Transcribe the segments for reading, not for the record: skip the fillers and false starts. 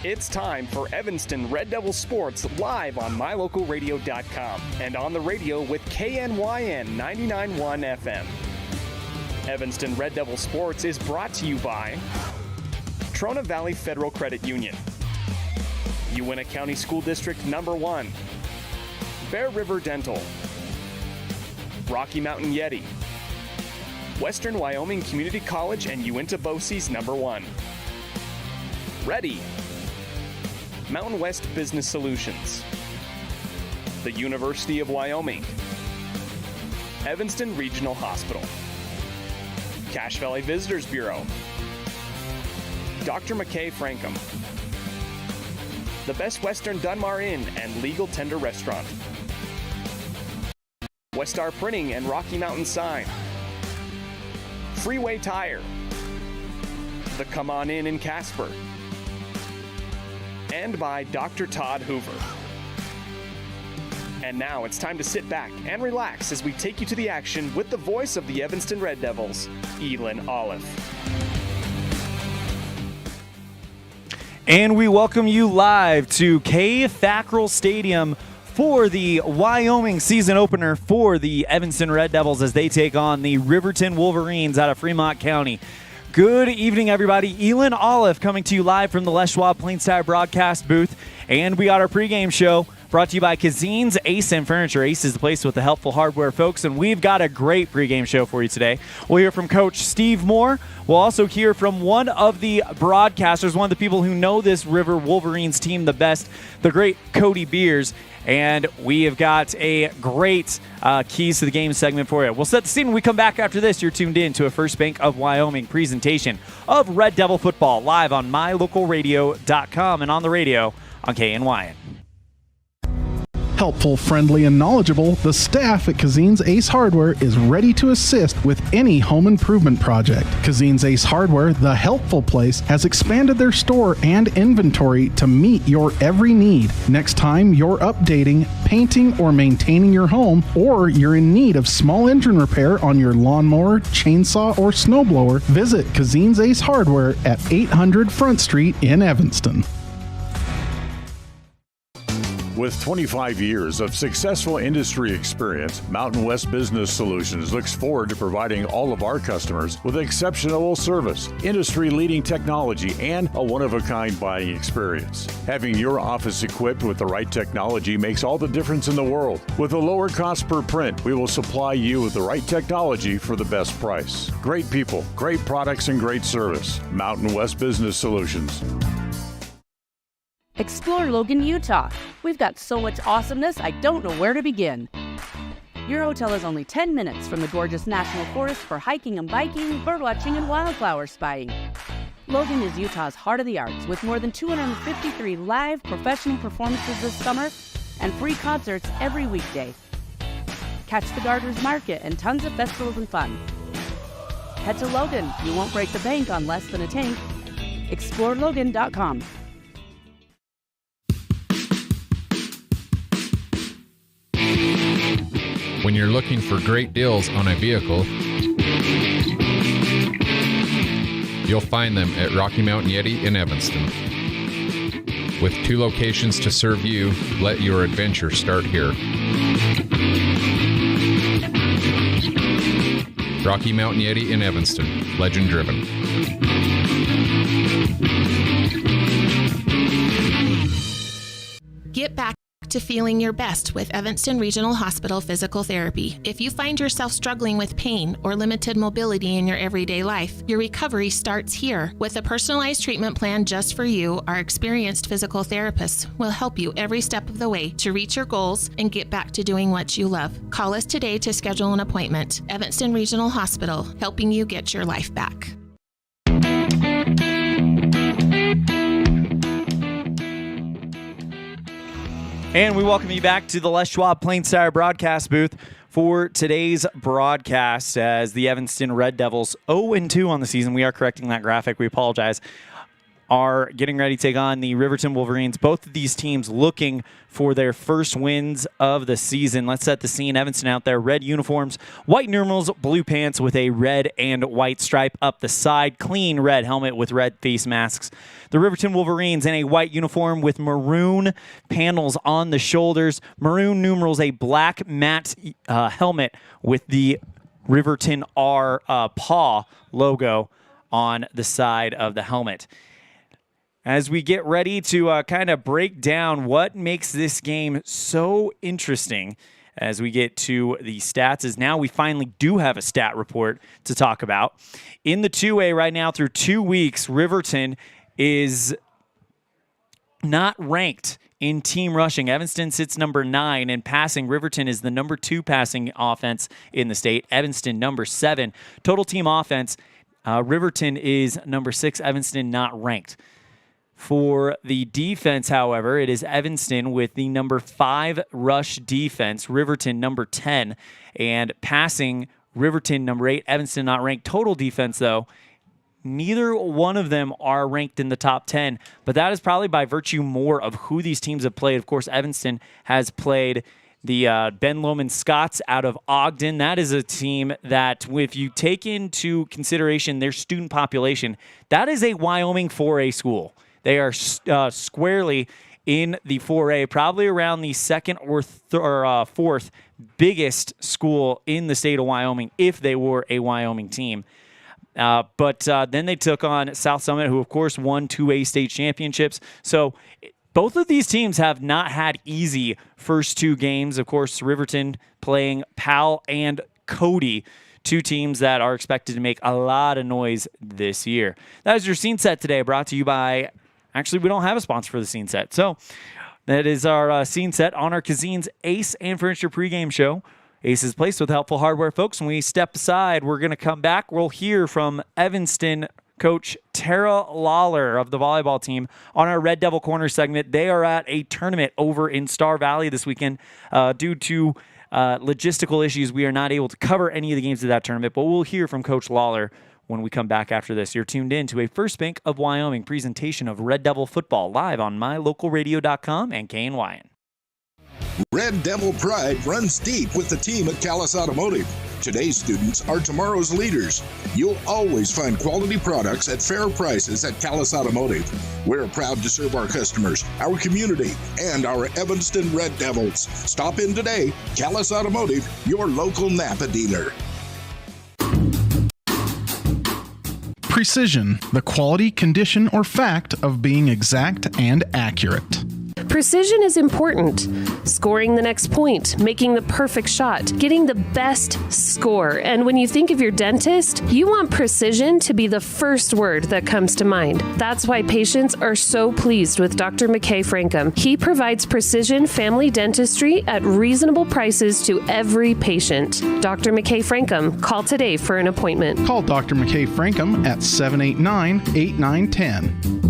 It's time for Evanston Red Devil Sports live on mylocalradio.com and on the radio with KNYN 99.1 FM. Evanston Red Devil Sports is brought to you by Trona Valley Federal Credit Union, Uintah County School District Number 1, Bear River Dental, Rocky Mountain Yeti, Western Wyoming Community College and Uintah BOCES Number 1. Ready. Mountain West Business Solutions, the University of Wyoming, Evanston Regional Hospital, Cache Valley Visitors Bureau, Dr. McKay Frankham, the Best Western Dunmar Inn and Legal Tender Restaurant, Westar Printing and Rocky Mountain Sign, Freeway Tire, the Come On Inn in Casper, and by Dr. Todd Hoover. And now it's time to sit back and relax as we take you to the action with the voice of the Evanston Red Devils, Elan Olliff. And we welcome you live to Fackrell Stadium for the Wyoming season opener for the Evanston Red Devils as they take on the Riverton Wolverines out of Fremont County. Good evening, everybody. Elan Olliff coming to you live from the Les Schwab Plains Tire broadcast booth. And we got our pregame show brought to you by Cazin's Ace and Furniture. Ace is the place with the helpful hardware, folks, and we've got a great pregame show for you today. We'll hear from Coach Steve Moore. We'll also hear from one of the broadcasters, one of the people who know this River Wolverines team the best, the great Cody Beers. And we have got a great Keys to the Game segment for you. We'll set the scene when we come back after this. You're tuned in to a First Bank of Wyoming presentation of Red Devil football live on mylocalradio.com and on the radio on KNYN. Helpful, friendly, and knowledgeable, the staff at Cazin's Ace Hardware is ready to assist with any home improvement project. Cazin's Ace Hardware, the helpful place, has expanded their store and inventory to meet your every need. Next time you're updating, painting, or maintaining your home, or you're in need of small engine repair on your lawnmower, chainsaw, or snowblower, visit Cazin's Ace Hardware at 800 Front Street in Evanston. With 25 years of successful industry experience, Mountain West Business Solutions looks forward to providing all of our customers with exceptional service, industry-leading technology, and a one-of-a-kind buying experience. Having your office equipped with the right technology makes all the difference in the world. With a lower cost per print, we will supply you with the right technology for the best price. Great people, great products, and great service. Mountain West Business Solutions. Explore Logan, Utah. We've got so much awesomeness, I don't know where to begin. Your hotel is only 10 minutes from the gorgeous National Forest for hiking and biking, birdwatching, and wildflower spying. Logan is Utah's heart of the arts with more than 253 live professional performances this summer and free concerts every weekday. Catch the Garters Market and tons of festivals and fun. Head to Logan. You won't break the bank on less than a tank. ExploreLogan.com. When you're looking for great deals on a vehicle, you'll find them at Rocky Mountain Yeti in Evanston. With 2 locations to serve you, let your adventure start here. Rocky Mountain Yeti in Evanston, legend driven. Get back to feeling your best with Evanston Regional Hospital Physical Therapy. If you find yourself struggling with pain or limited mobility in your everyday life, your recovery starts here. With a personalized treatment plan just for you, our experienced physical therapists will help you every step of the way to reach your goals and get back to doing what you love. Call us today to schedule an appointment. Evanston Regional Hospital, helping you get your life back. And we welcome you back to the Les Schwab Plains Tire broadcast booth for today's broadcast as the Evanston Red Devils 0-2 on the season. We are correcting that graphic. We apologize. are getting ready to take on the Riverton Wolverines. Both of these teams looking for their first wins of the season. Let's set the scene. Evanston out there, red uniforms, white numerals, blue pants with a red and white stripe up the side, clean red helmet with red face masks. The Riverton Wolverines in a white uniform with maroon panels on the shoulders, maroon numerals, a black matte helmet with the Riverton R paw logo on the side of the helmet. As we get ready to kind of break down what makes this game so interesting as we get to the stats, is now we finally do have a stat report to talk about. In the 2A right now through 2 weeks, Riverton is not ranked in team rushing. Evanston sits number 9 in passing. Riverton is the number 2 passing offense in the state. Evanston number 7. Total team offense, Riverton is number 6. Evanston not ranked. For the defense, however, it is Evanston with the number 5 rush defense, Riverton number 10, and passing, Riverton number 8, Evanston not ranked. Total defense, though, neither one of them are ranked in the top 10, but that is probably by virtue more of who these teams have played. Of course, Evanston has played the Ben Lomond Scots out of Ogden. That is a team that, if you take into consideration their student population, that is a Wyoming 4A school. They are squarely in the 4A, probably around the second or fourth biggest school in the state of Wyoming if they were a Wyoming team. But then they took on South Summit, who, of course, won 2A state championships. So both of these teams have not had easy first 2 games. Of course, Riverton playing Powell and Cody, 2 teams that are expected to make a lot of noise this year. That is your scene set today, brought to you by... Actually, we don't have a sponsor for the scene set. So that is our scene set on our Cazin's Ace and Furniture pregame show. Ace is placed with helpful hardware, folks. When we step aside, we're going to come back. We'll hear from Evanston coach Tara Lawler of the volleyball team on our Red Devil Corner segment. They are at a tournament over in Star Valley this weekend. Due to logistical issues, we are not able to cover any of the games of that tournament, but we'll hear from Coach Lawler when we come back after this. You're tuned in to a First Bank of Wyoming presentation of Red Devil football live on mylocalradio.com and KNYN. Red Devil pride runs deep with the team at Callis Automotive. Today's students are tomorrow's leaders. You'll always find quality products at fair prices at Callis Automotive. We're proud to serve our customers, our community, and our Evanston Red Devils. Stop in today. Callis Automotive, your local Napa dealer. Precision, the quality, condition, or fact of being exact and accurate. Precision is important. Scoring the next point, making the perfect shot, getting the best score. And when you think of your dentist, you want precision to be the first word that comes to mind. That's why patients are so pleased with Dr. McKay Frankum. He provides precision family dentistry at reasonable prices to every patient. Dr. McKay Frankum, call today for an appointment. Call Dr. McKay Frankum at 789-8910.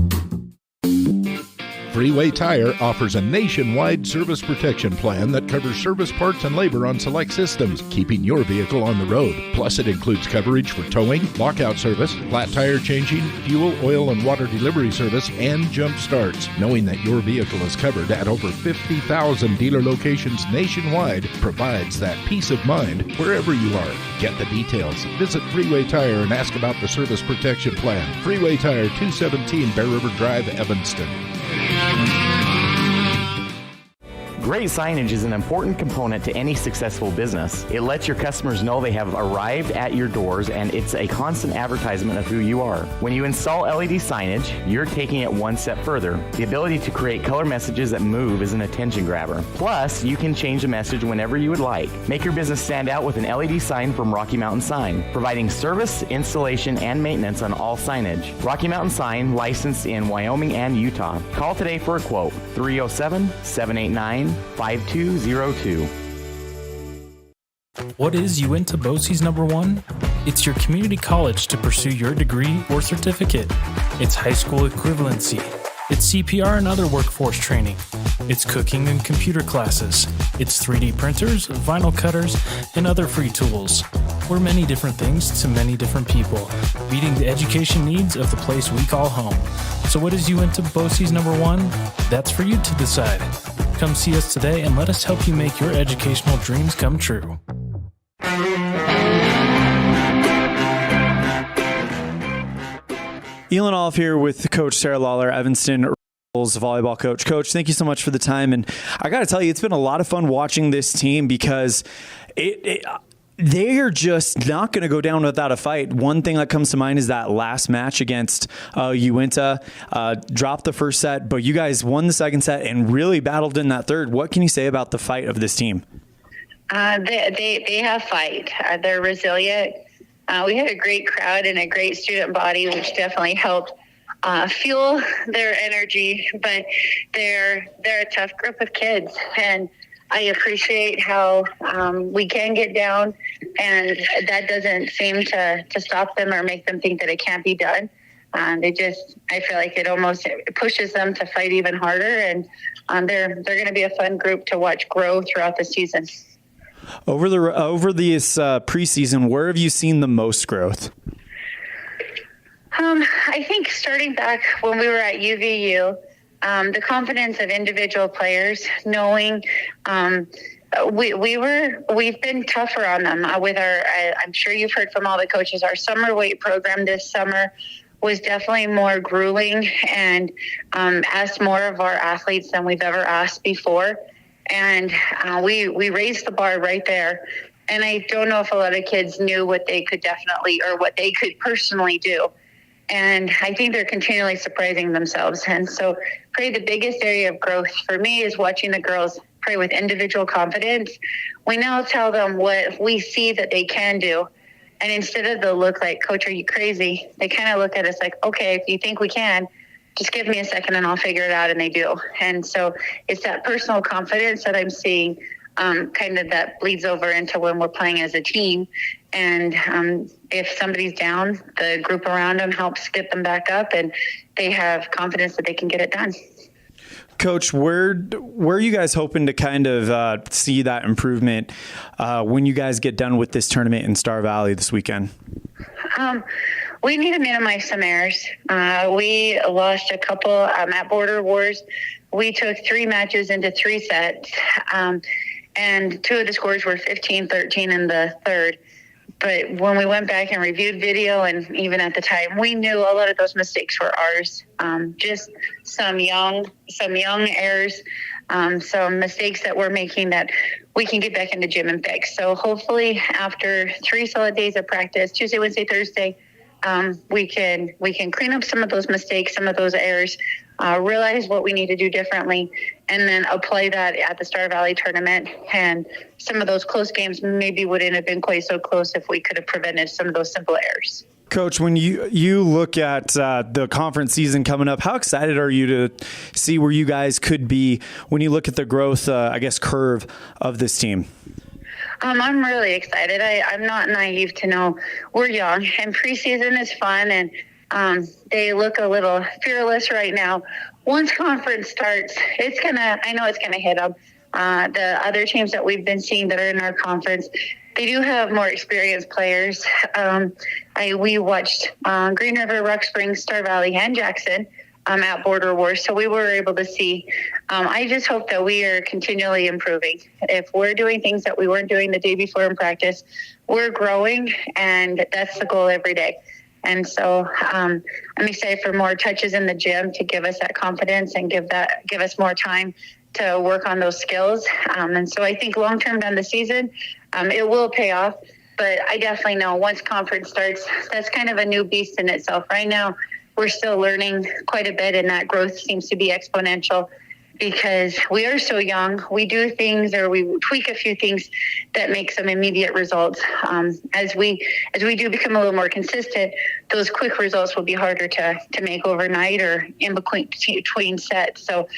Freeway Tire offers a nationwide service protection plan that covers service parts and labor on select systems, keeping your vehicle on the road. Plus, it includes coverage for towing, lockout service, flat tire changing, fuel, oil, and water delivery service, and jump starts. Knowing that your vehicle is covered at over 50,000 dealer locations nationwide provides that peace of mind wherever you are. Get the details. Visit Freeway Tire and ask about the service protection plan. Freeway Tire, 217 Bear River Drive, Evanston. Great signage is an important component to any successful business. It lets your customers know they have arrived at your doors, and it's a constant advertisement of who you are. When you install LED signage, you're taking it one step further. The ability to create color messages that move is an attention grabber. Plus, you can change the message whenever you would like. Make your business stand out with an LED sign from Rocky Mountain Sign, providing service, installation, and maintenance on all signage. Rocky Mountain Sign, licensed in Wyoming and Utah. Call today for a quote, 307-789-5202. What is Uinta BOCES #1? It's your community college to pursue your degree or certificate. It's high school equivalency. It's CPR and other workforce training. It's cooking and computer classes. It's 3D printers, vinyl cutters, and other free tools. We're many different things to many different people, meeting the education needs of the place we call home. So what is Uinta BOCES #1? That's for you to decide. Come see us today and let us help you make your educational dreams come true. Elan Olliff here with Coach Sarah Lawler, Evanston volleyball coach. Coach, thank you so much for the time. And I got to tell you, it's been a lot of fun watching this team because they are just not going to go down without a fight. One thing that comes to mind is that last match against Uinta. Dropped the first set, but you guys won the second set and really battled in that third. What can you say about the fight of this team? They have fight. They're resilient. We had a great crowd and a great student body, which definitely helped fuel their energy, but they're a tough group of kids, and I appreciate how we can get down, and that doesn't seem to stop them or make them think that it can't be done. I feel like it almost pushes them to fight even harder, and they're going to be a fun group to watch grow throughout the season. Over this preseason, where have you seen the most growth? I think starting back when we were at UVU, the confidence of individual players, knowing we've been tougher on them with our. I'm sure you've heard from all the coaches. Our summer weight program this summer was definitely more grueling and asked more of our athletes than we've ever asked before, and we raised the bar right there. And I don't know if a lot of kids knew what they could definitely or what they could personally do. And I think they're continually surprising themselves. And so probably the biggest area of growth for me is watching the girls play with individual confidence. We now tell them what we see that they can do. And instead of the look like, Coach, are you crazy? They kind of look at us like, okay, if you think we can, just give me a second and I'll figure it out. And they do. And so it's that personal confidence that I'm seeing kind of that bleeds over into when we're playing as a team. And if somebody's down, the group around them helps get them back up, and they have confidence that they can get it done. Coach, where are you guys hoping to kind of see that improvement when you guys get done with this tournament in Star Valley this weekend? We need to minimize some errors. We lost a couple at Border Wars. We took 3 matches into 3 sets, and 2 of the scores were 15-13 in the third. But when we went back and reviewed video, and even at the time, we knew a lot of those mistakes were ours. Just some young errors, some mistakes that we're making that we can get back in the gym and fix. So hopefully after 3 solid days of practice, Tuesday, Wednesday, Thursday, we can clean up some of those mistakes, some of those errors, realize what we need to do differently, and then apply that at the Star Valley tournament. And some of those close games maybe wouldn't have been quite so close if we could have prevented some of those simple errors. Coach, when you look at the conference season coming up, how excited are you to see where you guys could be when you look at the growth, curve of this team? I'm really excited. I'm not naive to know we're young, and preseason is fun, and they look a little fearless right now. Once conference starts, I know it's gonna hit them. The other teams that we've been seeing that are in our conference, they do have more experienced players. We watched Green River, Rock Springs, Star Valley, and Jackson at Border Wars, so we were able to see. I just hope that we are continually improving. If we're doing things that we weren't doing the day before in practice, we're growing, and that's the goal every day. And so I'm excited for more touches in the gym to give us that confidence and give us more time to work on those skills. And so I think long-term down the season, it will pay off. But I definitely know once conference starts, that's kind of a new beast in itself. Right now, we're still learning quite a bit, and that growth seems to be exponential because we are so young. We do things, or we tweak a few things that make some immediate results. As we do become a little more consistent, those quick results will be harder to make overnight or in between sets. So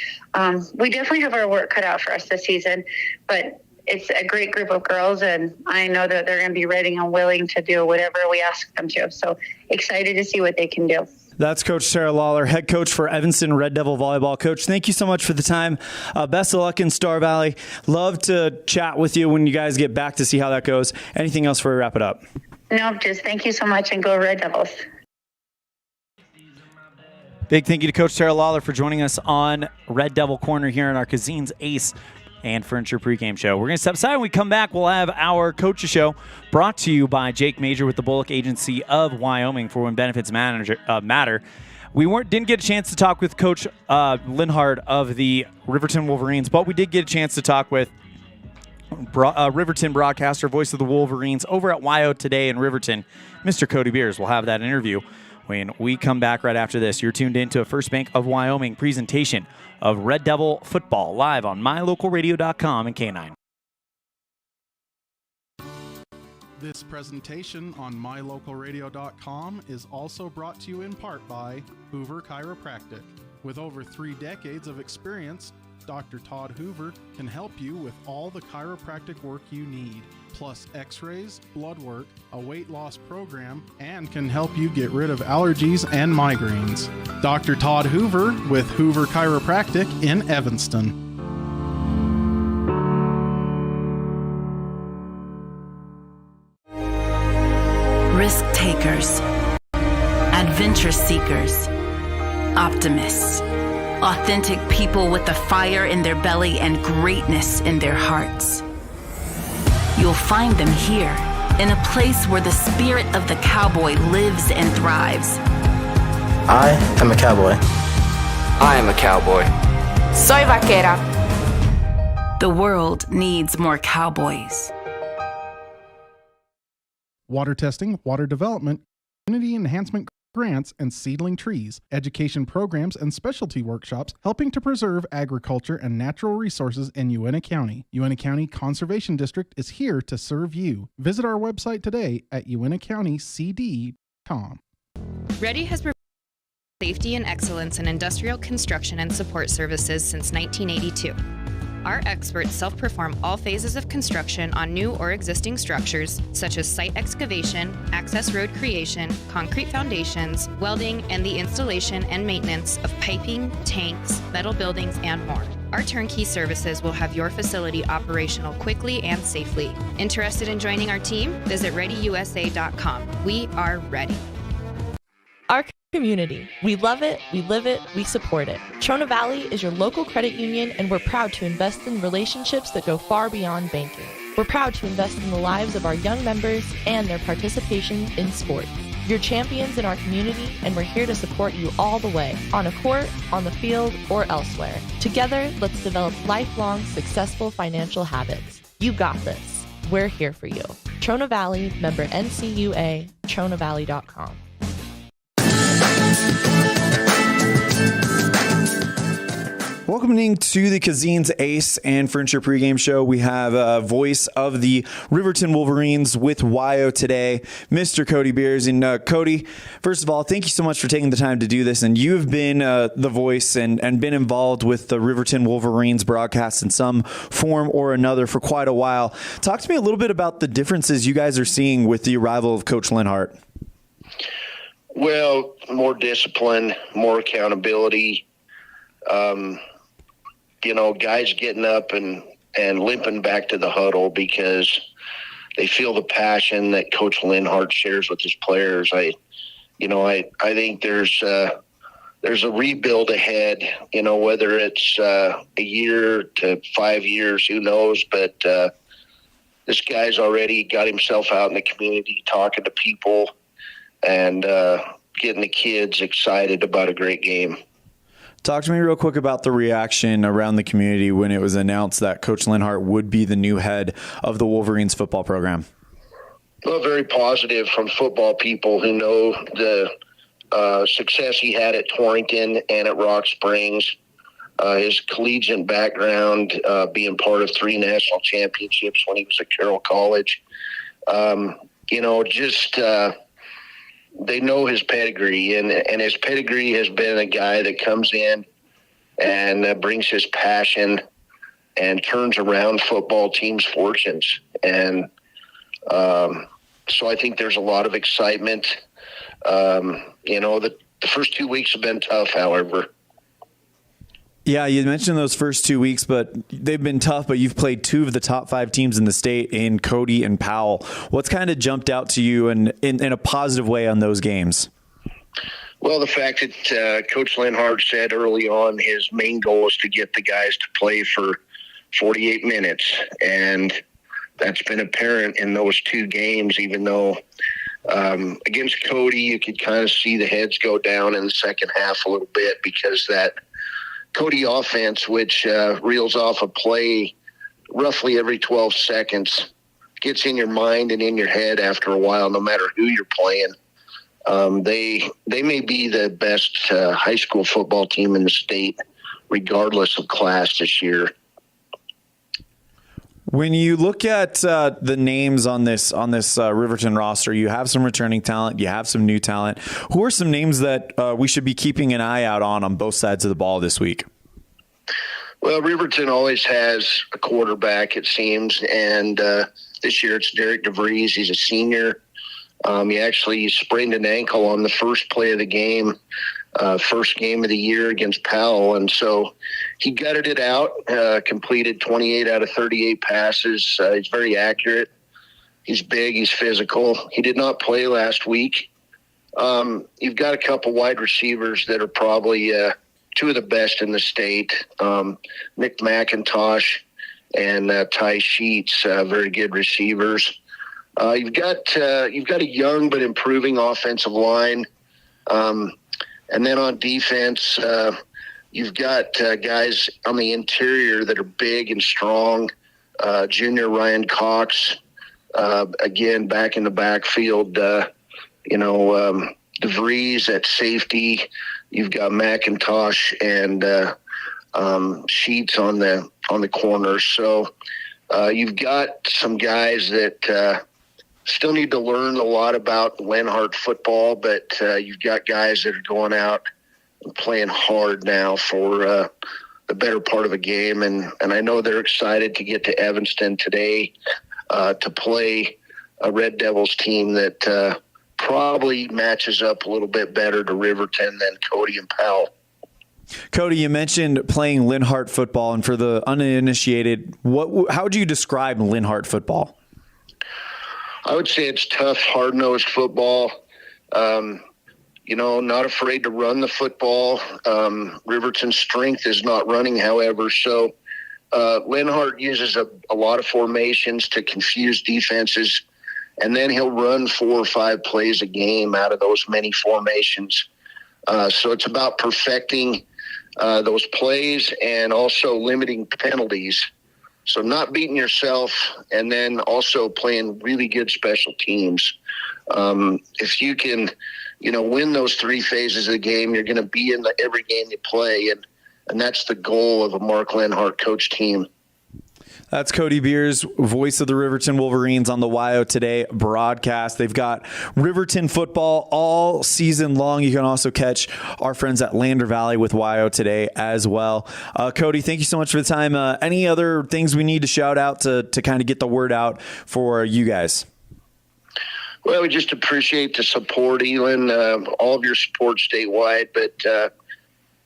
we definitely have our work cut out for us this season, but it's a great group of girls, and I know that they're going to be ready and willing to do whatever we ask them to. So excited to see what they can do. That's Coach Tara Lawler, head coach for Evanston Red Devil Volleyball. Coach, thank you so much for the time. Best of luck in Star Valley. Love to chat with you when you guys get back to see how that goes. Anything else before we wrap it up? No, just thank you so much, and go Red Devils. Big thank you to Coach Tara Lawler for joining us on Red Devil Corner here in our Cazin's Ace and Furniture pregame show. We're going to step aside. When we come back, we'll have our Coaches Show brought to you by Jake Major with the Bullock Agency of Wyoming for when benefits matter. We didn't get a chance to talk with Coach Linhart of the Riverton Wolverines, but we did get a chance to talk with Riverton broadcaster, voice of the Wolverines over at WYO Today in Riverton, Mr. Cody Beers. We'll have that interview when we come back right after this. You're tuned in to a First Bank of Wyoming presentation of Red Devil football live on mylocalradio.com and K9. This presentation on mylocalradio.com is also brought to you in part by Hoover Chiropractic. With over 3 decades of experience, Dr. Todd Hoover can help you with all the chiropractic work you need, plus x-rays, blood work, a weight loss program, and can help you get rid of allergies and migraines. Dr. Todd Hoover with Hoover Chiropractic in Evanston. Risk takers, adventure seekers, optimists, authentic people with the fire in their belly and greatness in their hearts. You'll find them here, in a place where the spirit of the cowboy lives and thrives. I am a cowboy. I am a cowboy. Soy vaquera. The world needs more cowboys. Water testing, water development, community enhancement grants and seedling trees, education programs and specialty workshops helping to preserve agriculture and natural resources in Uintah County. Uintah County Conservation District is here to serve you. Visit our website today at uintacountycd.com. Ready has provided safety and excellence in industrial construction and support services since 1982. Our experts self-perform all phases of construction on new or existing structures, such as site excavation, access road creation, concrete foundations, welding, and the installation and maintenance of piping, tanks, metal buildings, and more. Our turnkey services will have your facility operational quickly and safely. Interested in joining our team? Visit ReadyUSA.com. We are ready. Our community. We love it, we live it, we support it. Trona Valley is your local credit union, and we're proud to invest in relationships that go far beyond banking. We're proud to invest in the lives of our young members and their participation in sports. You're champions in our community, and we're here to support you all the way, on a court, on the field, or elsewhere. Together, let's develop lifelong, successful financial habits. You got this. We're here for you. Trona Valley, member NCUA, TronaValley.com. Welcoming to the Cazin's Ace and Furniture pregame show, we have a voice of the Riverton Wolverines with WYO Today, Mr. Cody Beers. And Cody, first of all, thank you so much for taking the time to do this. And you've been the voice and been involved with the Riverton Wolverines broadcast in some form or another for quite a while. Talk to me a little bit about the differences you guys are seeing with the arrival of Coach Linhart. Well, more discipline, more accountability. Guys getting up and limping back to the huddle because they feel the passion that Coach Linhart shares with his players. I think there's a rebuild ahead, whether it's a year to 5 years, who knows, but this guy's already got himself out in the community talking to people and getting the kids excited about a great game. Talk to me real quick about the reaction around the community when it was announced that Coach Linhart would be the new head of the Wolverines football program. Well, very positive from football people who know the success he had at Torrington and at Rock Springs, his collegiate background, being part of 3 national championships when he was at Carroll College. They know his pedigree, and his pedigree has been a guy that comes in and brings his passion and turns around football teams' fortunes. And so I think there's a lot of excitement. The The first 2 weeks have been tough, however. Yeah, you mentioned those first 2 weeks, but they've been tough, but you've played two of the top 5 teams in the state in Cody and Powell. What's kind of jumped out to you in a positive way on those games? Well, the fact that Coach Linhart said early on his main goal is to get the guys to play for 48 minutes, and that's been apparent in those 2 games, even though against Cody you could kind of see the heads go down in the second half a little bit because that Cody offense, which reels off a play roughly every 12 seconds, gets in your mind and in your head after a while, no matter who you're playing. They may be the best high school football team in the state, regardless of class this year. When you look at the names on this Riverton roster, you have some returning talent, you have some new talent. Who are some names that we should be keeping an eye out on both sides of the ball this week? Well, Riverton always has a quarterback, it seems, and this year it's Derek DeVries. He's a senior. He actually sprained an ankle on the first play of the game, first game of the year against Powell, and so he gutted it out, completed 28 out of 38 passes. He's very accurate. He's big. He's physical. He did not play last week. You've got a couple wide receivers that are probably 2 of the best in the state, Nick McIntosh and Ty Sheets, very good receivers. You've got a young but improving offensive line. And then on defense, you've got guys on the interior that are big and strong. Junior Ryan Cox, again, back in the backfield, DeVries at safety. You've got McIntosh and Sheets on the corners. So you've got some guys that still need to learn a lot about Linhart football, but you've got guys that are going out and playing hard now for the better part of a game. And I know they're excited to get to Evanston today to play a Red Devils team that probably matches up a little bit better to Riverton than Cody and Powell. Cody, you mentioned playing Linhart football, and for the uninitiated, how would you describe Linhart football? I would say it's tough, hard-nosed football. Not afraid to run the football. Riverton's strength is not running, however. So Linhart uses a lot of formations to confuse defenses, and then he'll run 4 or 5 plays a game out of those many formations. So it's about perfecting those plays and also limiting penalties. So not beating yourself, and then also playing really good special teams. If you can, win those 3 phases of the game, you're going to be in every game you play, and that's the goal of a Mark Linhart coach team. That's Cody Beers, voice of the Riverton Wolverines on the WYO Today broadcast. They've got Riverton football all season long. You can also catch our friends at Lander Valley with WYO Today as well. Cody, thank you so much for the time. Any other things we need to shout out to kind of get the word out for you guys? Well, we just appreciate the support, Elan, all of your support statewide. But,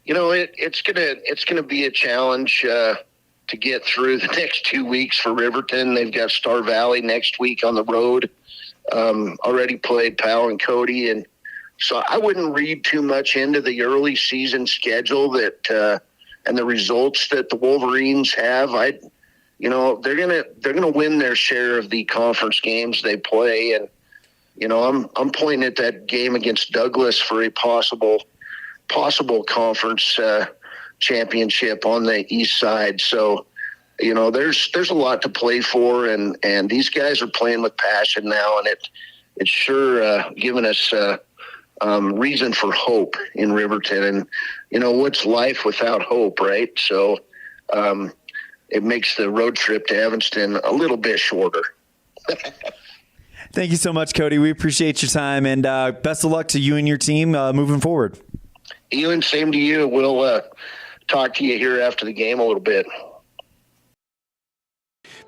it's gonna be a challenge to get through the next 2 weeks for Riverton. They've got Star Valley next week on the road. Already played Powell and Cody, and so I wouldn't read too much into the early season schedule that and the results that the Wolverines have. They're gonna win their share of the conference games they play, and I'm pointing at that game against Douglas for a possible conference championship on the east side. So there's a lot to play for, and these guys are playing with passion now, and it's sure given us reason for hope in Riverton. And what's life without hope, right? So it makes the road trip to Evanston a little bit shorter. Thank you so much, Cody. We appreciate your time, and best of luck to you and your team moving forward. Elan, same to you. We'll talk to you here after the game a little bit.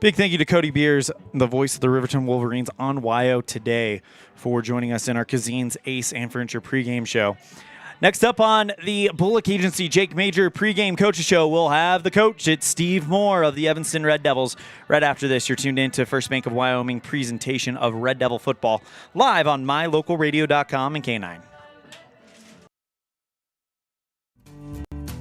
Big thank you to Cody Beers, the voice of the Riverton Wolverines on WYO Today, for joining us in our Cazin's Ace and Furniture pregame show. Next up on the Bullock Agency Jake Major pregame coaches show, we'll have the coach. It's Steve Moore of the Evanston Red Devils. Right after this, you're tuned in to First Bank of Wyoming presentation of Red Devil football live on mylocalradio.com and K9.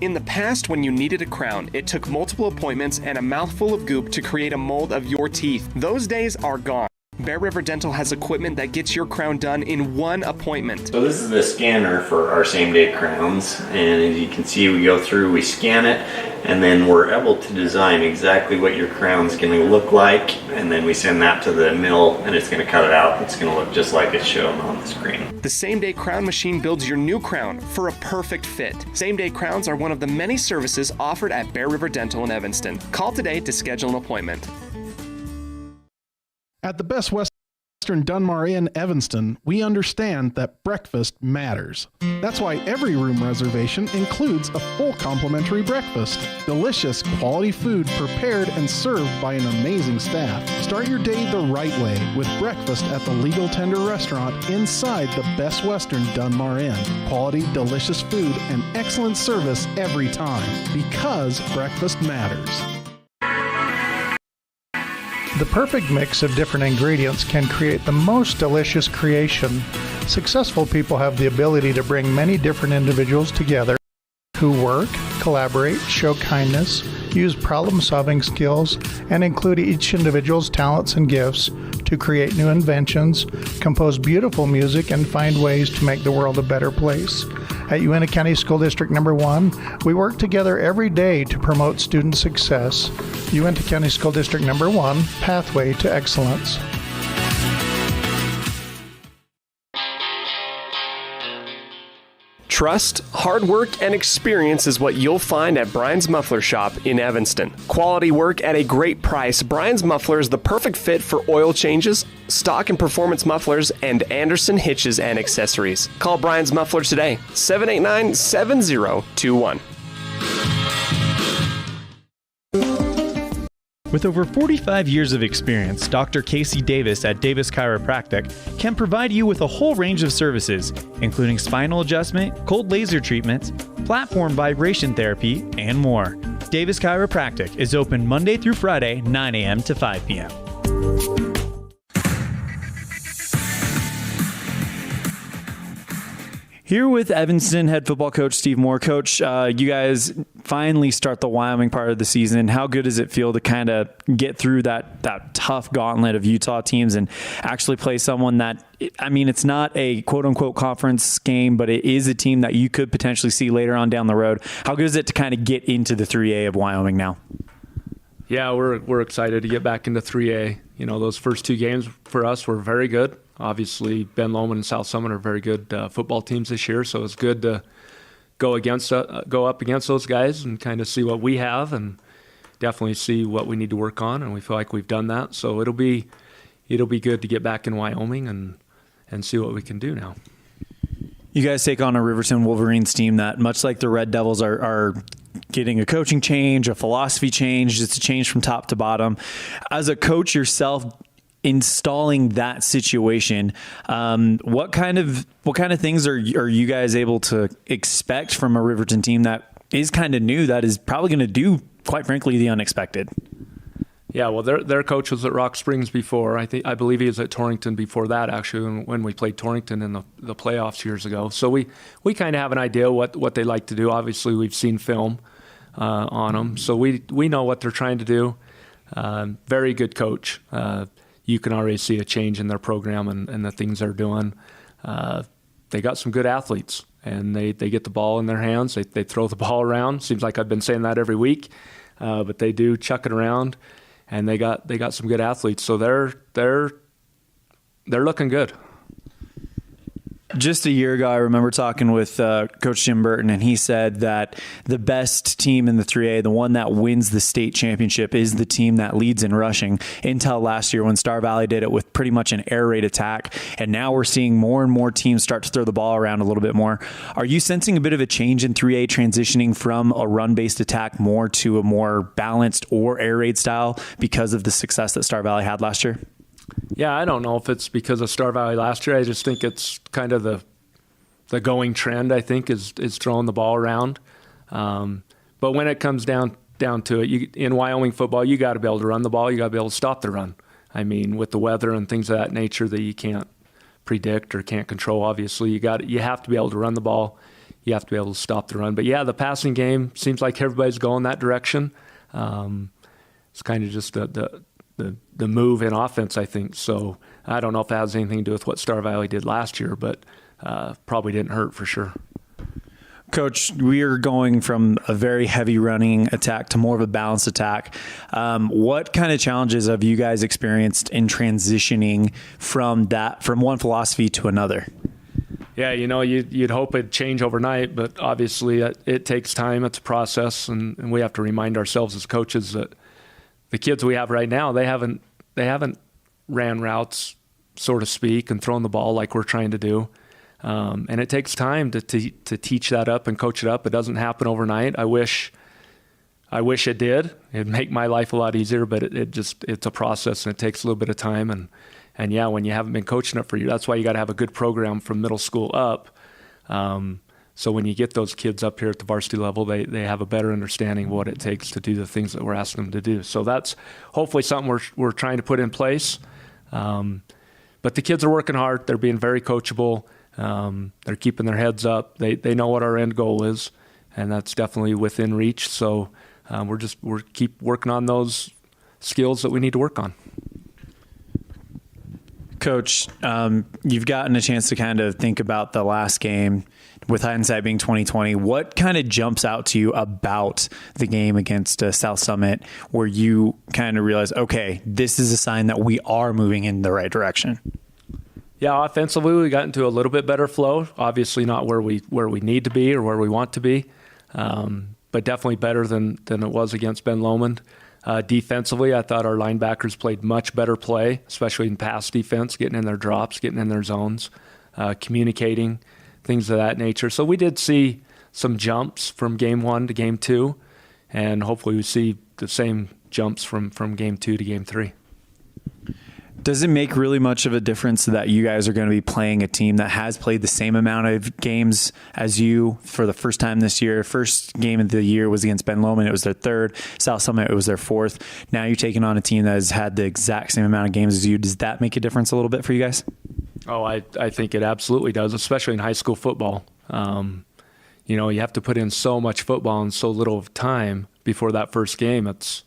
In the past, when you needed a crown, it took multiple appointments and a mouthful of goop to create a mold of your teeth. Those days are gone. Bear River Dental has equipment that gets your crown done in one appointment. So this is the scanner for our same-day crowns, and as you can see, we go through, we scan it, and then we're able to design exactly what your crown's going to look like, and then we send that to the mill, and it's going to cut it out. It's going to look just like it's shown on the screen. The same-day crown machine builds your new crown for a perfect fit. Same-day crowns are one of the many services offered at Bear River Dental in Evanston. Call today to schedule an appointment. At the Best Western Dunmar Inn, Evanston, we understand that breakfast matters. That's why every room reservation includes a full complimentary breakfast. Delicious, quality food prepared and served by an amazing staff. Start your day the right way with breakfast at the Legal Tender Restaurant inside the Best Western Dunmar Inn. Quality, delicious food and excellent service every time, because breakfast matters. The perfect mix of different ingredients can create the most delicious creation. Successful people have the ability to bring many different individuals together who work, collaborate, show kindness, use problem-solving skills, and include each individual's talents and gifts to create new inventions, compose beautiful music, and find ways to make the world a better place. At Uintah County School District Number 1, we work together every day to promote student success. Uintah County School District Number 1, Pathway to Excellence. Trust, hard work, and experience is what you'll find at Brian's Muffler Shop in Evanston. Quality work at a great price. Brian's Muffler is the perfect fit for oil changes, stock and performance mufflers, and Anderson hitches and accessories. Call Brian's Muffler today, 789-7021. With over 45 years of experience, Dr. Casey Davis at Davis Chiropractic can provide you with a whole range of services, including spinal adjustment, cold laser treatments, platform vibration therapy, and more. Davis Chiropractic is open Monday through Friday, 9 a.m. to 5 p.m. Here with Evanston head football coach Steve Moore. Coach, you guys finally start the Wyoming part of the season. How good does it feel to kind of get through that tough gauntlet of Utah teams and actually play someone that, I mean, it's not a quote-unquote conference game, but it is a team that you could potentially see later on down the road. How good is it to kind of get into the 3A of Wyoming now? Yeah, we're excited to get back into 3A. You know, those first two games for us were very good. Obviously, Ben Lomond and South Summit are very good football teams this year, so it's good to go up against those guys and kind of see what we have and definitely see what we need to work on, and we feel like we've done that. So it'll be good to get back in Wyoming and see what we can do now. You guys take on a Riverton Wolverines team that, much like the Red Devils, are getting a coaching change, a philosophy change. It's a change from top to bottom. As a coach yourself, installing that situation, what kind of things are you guys able to expect from a Riverton team that is kind of new, that is probably going to do, quite frankly, the unexpected? Yeah, well, their coach was at Rock Springs before. I believe he was at Torrington before that, actually, when we played Torrington in the playoffs years ago. So we kind of have an idea what they like to do. Obviously, we've seen film on them, so we know what they're trying to do. Very good coach. You can already see a change in their program and the things they're doing. They got some good athletes, and they get the ball in their hands. They throw the ball around. Seems like I've been saying that every week, but they do chuck it around, and they got some good athletes. So they're looking good. Just a year ago, I remember talking with Coach Jim Burton, and he said that the best team in the 3A, the one that wins the state championship, is the team that leads in rushing. Until last year when Star Valley did it with pretty much an air raid attack, and now we're seeing more and more teams start to throw the ball around a little bit more. Are you sensing a bit of a change in 3A, transitioning from a run-based attack more to a more balanced or air raid style because of the success that Star Valley had last year? Yeah, I don't know if it's because of Star Valley last year. I just think it's kind of going trend, I think, is throwing the ball around. But when it comes down to it, in Wyoming football, you got to be able to run the ball. You got to be able to stop the run. I mean, with the weather and things of that nature that you can't predict or can't control, obviously, you have to be able to run the ball. You have to be able to stop the run. But yeah, the passing game seems like everybody's going that direction. It's kind of just the move in offense, I think. So I don't know if that has anything to do with what Star Valley did last year, but probably didn't hurt for sure. Coach, we are going from a very heavy running attack to more of a balanced attack. What kind of challenges have you guys experienced in transitioning from one philosophy to another? Yeah, you'd hope it'd change overnight, but obviously it takes time. It's a process, and we have to remind ourselves as coaches that the kids we have right now, they haven't ran routes, so to speak, and thrown the ball like we're trying to do. And it takes time to teach that up and coach it up. It doesn't happen overnight. I wish it did. It'd make my life a lot easier, but it's a process, and it takes a little bit of time. And yeah, when you haven't been coaching it for you, that's why you got to have a good program from middle school up. So when you get those kids up here at the varsity level, they have a better understanding of what it takes to do the things that we're asking them to do. So that's hopefully something we're trying to put in place. But the kids are working hard. They're being very coachable. They're keeping their heads up. They know what our end goal is, and that's definitely within reach. So we're keep working on those skills that we need to work on. Coach, you've gotten a chance to kind of think about the last game, with hindsight being 2020. What kind of jumps out to you about the game against South Summit, where you kind of realize, okay, this is a sign that we are moving in the right direction? Yeah, offensively, we got into a little bit better flow. Obviously not where we need to be or where we want to be, but definitely better than it was against Ben Lomond. Defensively, I thought our linebackers played much better play, especially in pass defense, getting in their drops, getting in their zones, communicating, things of that nature. So we did see some jumps from game 1 to game 2, and hopefully we see the same jumps from game 2 to game 3. Does it make really much of a difference that you guys are going to be playing a team that has played the same amount of games as you for the first time this year? First game of the year was against Ben Lomond. It was their 3rd. South Summit, it was their 4th. Now you're taking on a team that has had the exact same amount of games as you. Does that make a difference a little bit for you guys? Oh, I think it absolutely does, especially in high school football. You have to put in so much football in so little of time before that first game. It's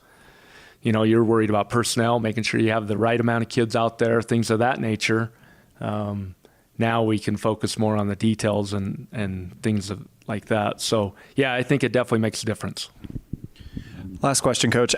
you're worried about personnel, making sure you have the right amount of kids out there, things of that nature. Now we can focus more on the details and things like that. So, yeah, I think it definitely makes a difference. Last question, Coach.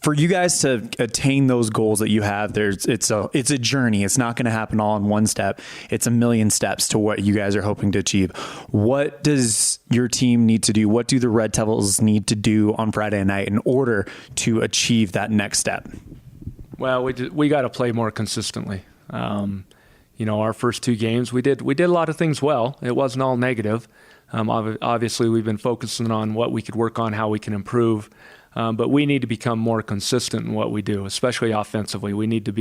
For you guys to attain those goals that you have, it's a journey. It's not going to happen all in one step. It's a million steps to what you guys are hoping to achieve. What does your team need to do? What do the Red Devils need to do on Friday night in order to achieve that next step? Well, we got to play more consistently. Our first 2 games, we did a lot of things well. It wasn't all negative. Obviously, we've been focusing on what we could work on, how we can improve. But we need to become more consistent in what we do, especially offensively. We need to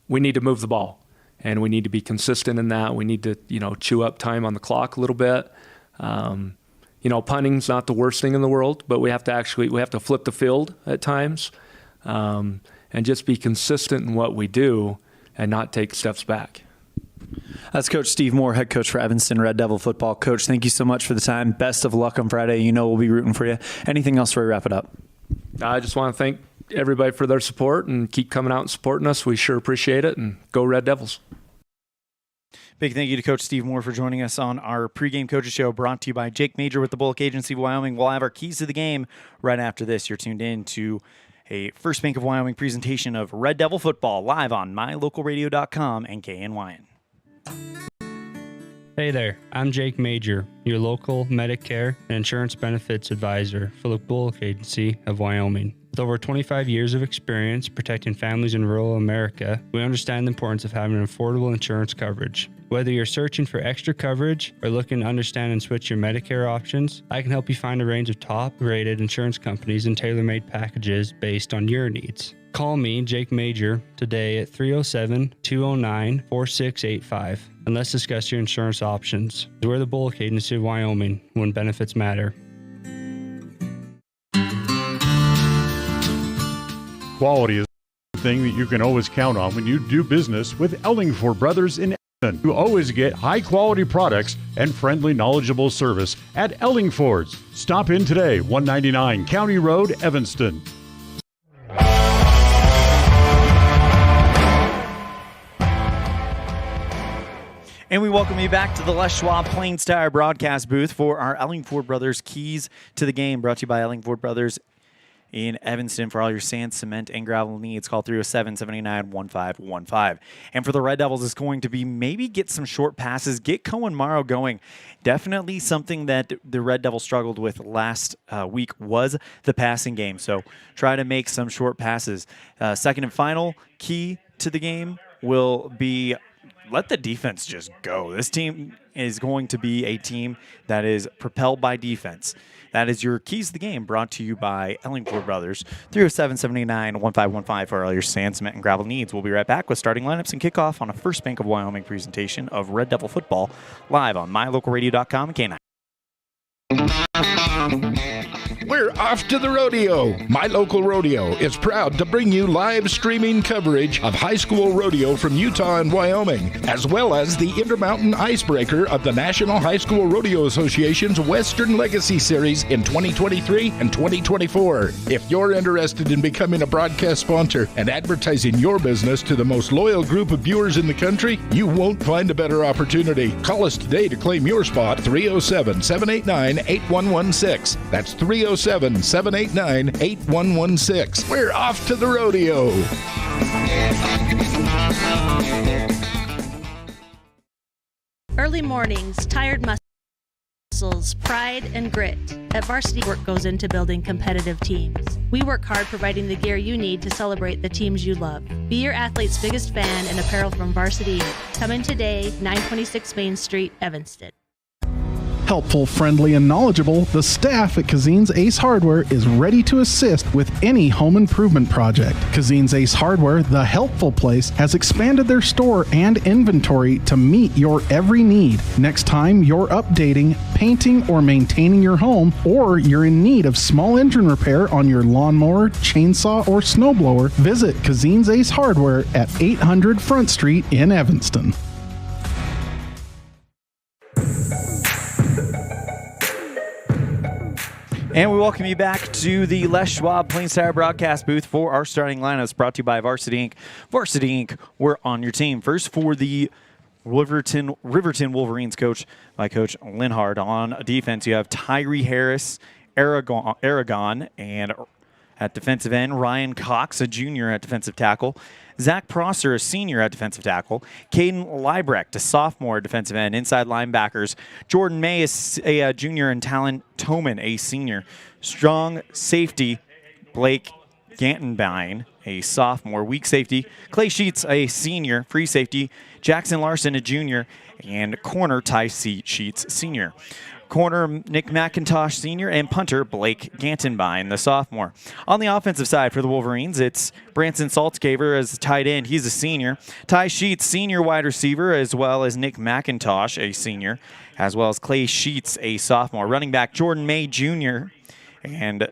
move the ball, and we need to be consistent in that. We need to, chew up time on the clock a little bit. Punting's not the worst thing in the world, but we have to flip the field at times, and just be consistent in what we do and not take steps back. That's Coach Steve Moore, head coach for Evanston Red Devil football. Coach, thank you so much for the time. Best of luck on Friday. We'll be rooting for you. Anything else before we wrap it up? I just want to thank everybody for their support and keep coming out and supporting us. We sure appreciate it, and go Red Devils. Big thank you to Coach Steve Moore for joining us on our pregame coaches show, brought to you by Jake Major with the Bullock Agency of Wyoming. We'll have our keys to the game right after this. You're tuned in to a First Bank of Wyoming presentation of Red Devil football live on mylocalradio.com and KNYN. Hey there, I'm Jake Major, your local Medicare and insurance benefits advisor for the Bullock Agency of Wyoming. With over 25 years of experience protecting families in rural America, we understand the importance of having affordable insurance coverage. Whether you're searching for extra coverage or looking to understand and switch your Medicare options, I can help you find a range of top-rated insurance companies and tailor-made packages based on your needs. Call me, Jake Major, today at 307-209-4685 and let's discuss your insurance options. We're the Bullock Agency of Wyoming when benefits matter. Quality is the thing that you can always count on when you do business with Ellingford Brothers in Evanston. You always get high-quality products and friendly, knowledgeable service at Ellingford's. Stop in today, 199 County Road, Evanston. And we welcome you back to the Les Schwab Plains Tire broadcast booth for our Ellingford Brothers Keys to the Game, brought to you by Ellingford Brothers in Evanston. For all your sand, cement, and gravel needs, call 307-789-1515. And for the Red Devils, it's going to be maybe get some short passes, get Cohen Morrow going. Definitely something that the Red Devils struggled with last week was the passing game. So try to make some short passes. Second and final key to the game will be let the defense just go. This team is going to be a team that is propelled by defense. That is your keys to the game, brought to you by Ellingford Brothers. 307-789-1515 for all your sand, cement, and gravel needs. We'll be right back with starting lineups and kickoff on a First Bank of Wyoming presentation of Red Devil football live on mylocalradio.com and K9. We're off to the rodeo. My Local Rodeo is proud to bring you live streaming coverage of high school rodeo from Utah and Wyoming, as well as the Intermountain Icebreaker of the National High School Rodeo Association's Western Legacy Series in 2023 and 2024. If you're interested in becoming a broadcast sponsor and advertising your business to the most loyal group of viewers in the country, you won't find a better opportunity. Call us today to claim your spot, 307-789-8116. That's 307-789-8116. We're off to the rodeo. Early mornings, tired muscles, pride, and grit. At Varsity, work goes into building competitive teams. We work hard providing the gear you need to celebrate the teams you love. Be your athlete's biggest fan in apparel from Varsity. Come in today, 926 Main Street, Evanston. Helpful, friendly, and knowledgeable, the staff at Cazin's Ace Hardware is ready to assist with any home improvement project. Cazin's Ace Hardware, the helpful place, has expanded their store and inventory to meet your every need. Next time you're updating, painting, or maintaining your home, or you're in need of small engine repair on your lawnmower, chainsaw, or snowblower, visit Cazin's Ace Hardware at 800 Front Street in Evanston. And we welcome you back to the Les Schwab Plains Tire broadcast booth for our starting lineups, brought to you by Varsity Inc. Varsity Inc., we're on your team. First for the Riverton Wolverines, coached by Coach Linhart. On defense, you have Tyree Harris, Aragon, and at defensive end, Ryan Cox, a junior at defensive tackle. Zach Prosser, a senior at defensive tackle. Caden Liebrecht, a sophomore at defensive end. Inside linebackers, Jordan May, a junior, and Talon Toman, a senior. Strong safety, Blake Gantenbein, a sophomore. Weak safety, Clay Sheets, a senior. Free safety, Jackson Larson, a junior. And corner, Ty Sheets, senior. Corner, Nick McIntosh, senior, and punter, Blake Gantenbein, the sophomore. On the offensive side for the Wolverines, it's Branson Saltzgaver as tight end. He's a senior. Ty Sheets, senior wide receiver, as well as Nick McIntosh, a senior, as well as Clay Sheets, a sophomore. Running back, Jordan May, junior, and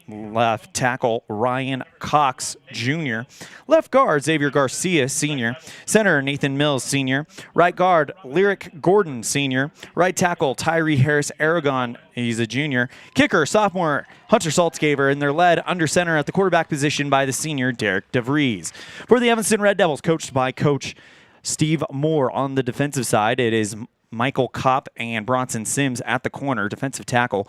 left tackle, Ryan Cox, junior. Left guard, Xavier Garcia, senior. Center, Nathan Mills, senior. Right guard, Lyric Gordon, senior. Right tackle, Tyree Harris Aragon, he's a junior. Kicker, sophomore, Hunter Saltzgaver, and they're led under center at the quarterback position by the senior, Derek DeVries. For the Evanston Red Devils, coached by Coach Steve Moore. On the defensive side, it is Michael Kopp and Bronson Sims at the corner. Defensive tackle,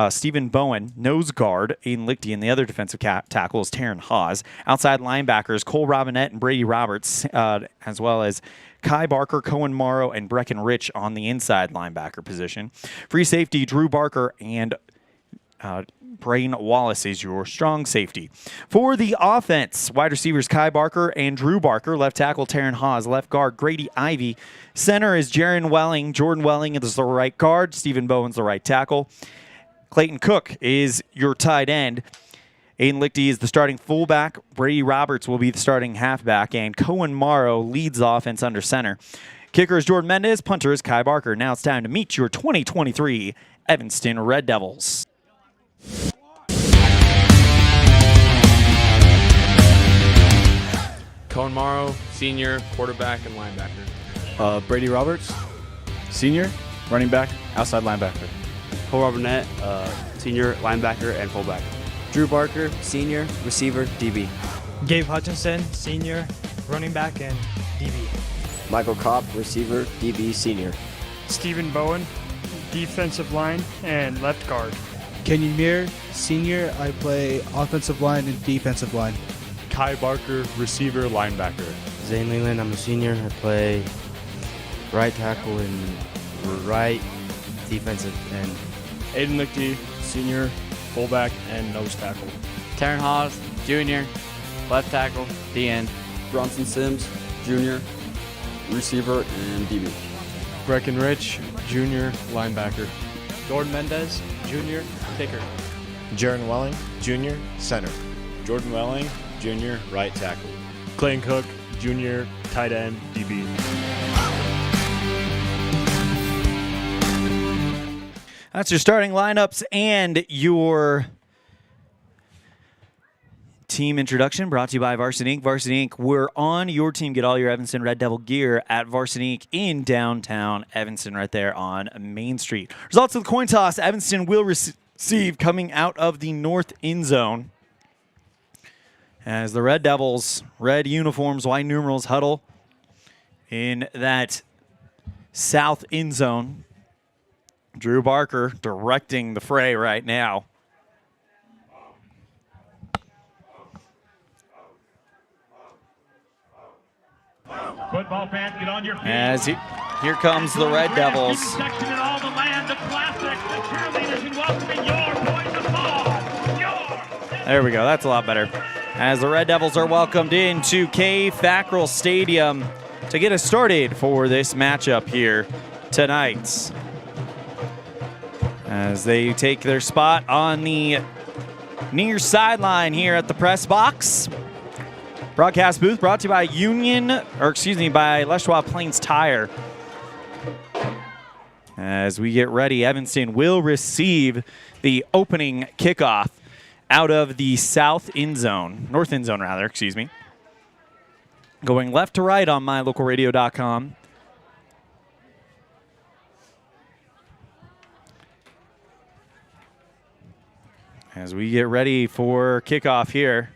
Stephen Bowen. Nose guard, Aiden Lichty, and the other defensive tackle is Taryn Hawes. Outside linebackers, Cole Robinette and Brady Roberts, as well as Kai Barker, Cohen Morrow, and Brecken Rich on the inside linebacker position. Free safety, Drew Barker, and Brain Wallace is your strong safety. For the offense, wide receivers Kai Barker and Drew Barker. Left tackle Taryn Hawes. Left guard Grady Ivy. Center is Jaron Welling. Jordan Welling is the right guard. Stephen Bowen's the right tackle. Clayton Cook is your tight end. Aiden Lichty is the starting fullback. Brady Roberts will be the starting halfback. And Cohen Morrow leads the offense under center. Kicker is Jordan Mendez. Punter is Kai Barker. Now it's time to meet your 2023 Evanston Red Devils. Cohen Morrow, senior, quarterback, and linebacker. Brady Roberts, senior, running back, outside linebacker. Cole Robinette, senior, linebacker, and fullback. Drew Barker, senior, receiver, DB. Gabe Hutchinson, senior, running back, and DB. Michael Kopp, receiver, DB, senior. Stephen Bowen, defensive line, and left guard. Kenyon Muir, senior, I play offensive line and defensive line. Kai Barker, receiver, linebacker. Zane Leland, I'm a senior. I play right tackle and right defensive end. Aiden Lichty, senior, fullback, and nose tackle. Taryn Hawes, junior, left tackle, DN. Bronson Sims, junior, receiver, and DB. Brecken Rich, junior, linebacker. Jordan Mendez, junior, kicker. Jaron Welling, junior, center. Jordan Welling, junior, right tackle. Clayton Cook, junior, tight end, DB. That's your starting lineups and your team introduction brought to you by Varsity Inc. Varsity Inc., we're on your team. Get all your Evanston Red Devil gear at Varsity Inc. in downtown Evanston, right there on Main Street. Results of the coin toss, Evanston will receive coming out of the north end zone as the Red Devils, red uniforms, white numerals, huddle in that south end zone. Drew Barker directing the fray right now. Football fans, get on your feet. As here comes the Red Devils. Section in all the land, the classics, the cheerleaders, and welcoming your boys of ball. There we go. That's a lot better. As the Red Devils are welcomed into Fackrell Stadium to get us started for this matchup here tonight. As they take their spot on the near sideline here at the press box. Broadcast booth brought to you by by Les Schwab Plains Tire. As we get ready, Evanston will receive the opening kickoff out of the north end zone, excuse me. Going left to right on mylocalradio.com. As we get ready for kickoff here.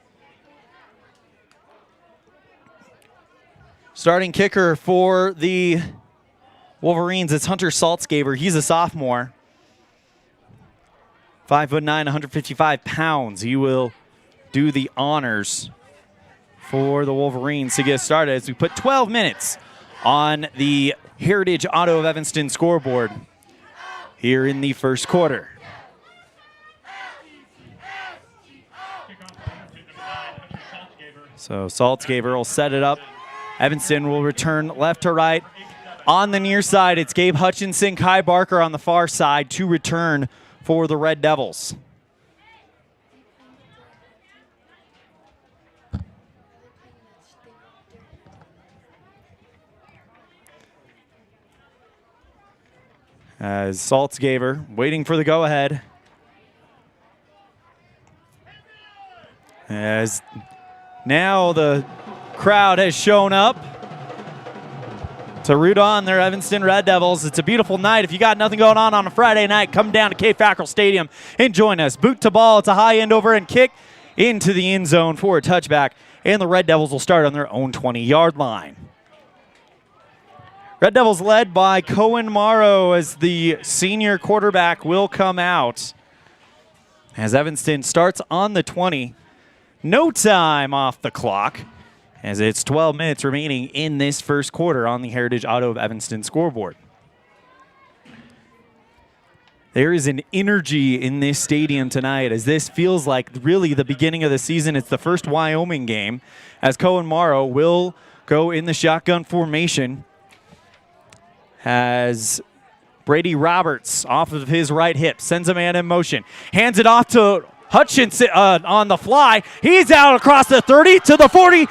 Starting kicker for the Wolverines, it's Hunter Saltzgaber. He's a sophomore. 5'9", 155 pounds. He will do the honors for the Wolverines to get started as we put 12 minutes on the Heritage Auto of Evanston scoreboard here in the first quarter. So Saltzgaber will set it up. Evanston will return left to right. On the near side, it's Gabe Hutchinson, Kai Barker on the far side to return for the Red Devils. As Saltzgaber waiting for the go-ahead. As now the crowd has shown up to root on their Evanston Red Devils. It's a beautiful night. If you got nothing going on a Friday night, come down to Fackrell Stadium and join us. Boot to ball. It's a high end over and kick into the end zone for a touchback. And the Red Devils will start on their own 20-yard line. Red Devils led by Cohen Morrow as the senior quarterback will come out. As Evanston starts on the 20. No time off the clock, as it's 12 minutes remaining in this first quarter on the Heritage Auto of Evanston scoreboard. There is an energy in this stadium tonight as this feels like really the beginning of the season. It's the first Wyoming game as Cohen Morrow will go in the shotgun formation as Brady Roberts off of his right hip sends a man in motion, hands it off to Hutchinson on the fly. He's out across the 30 to the 40.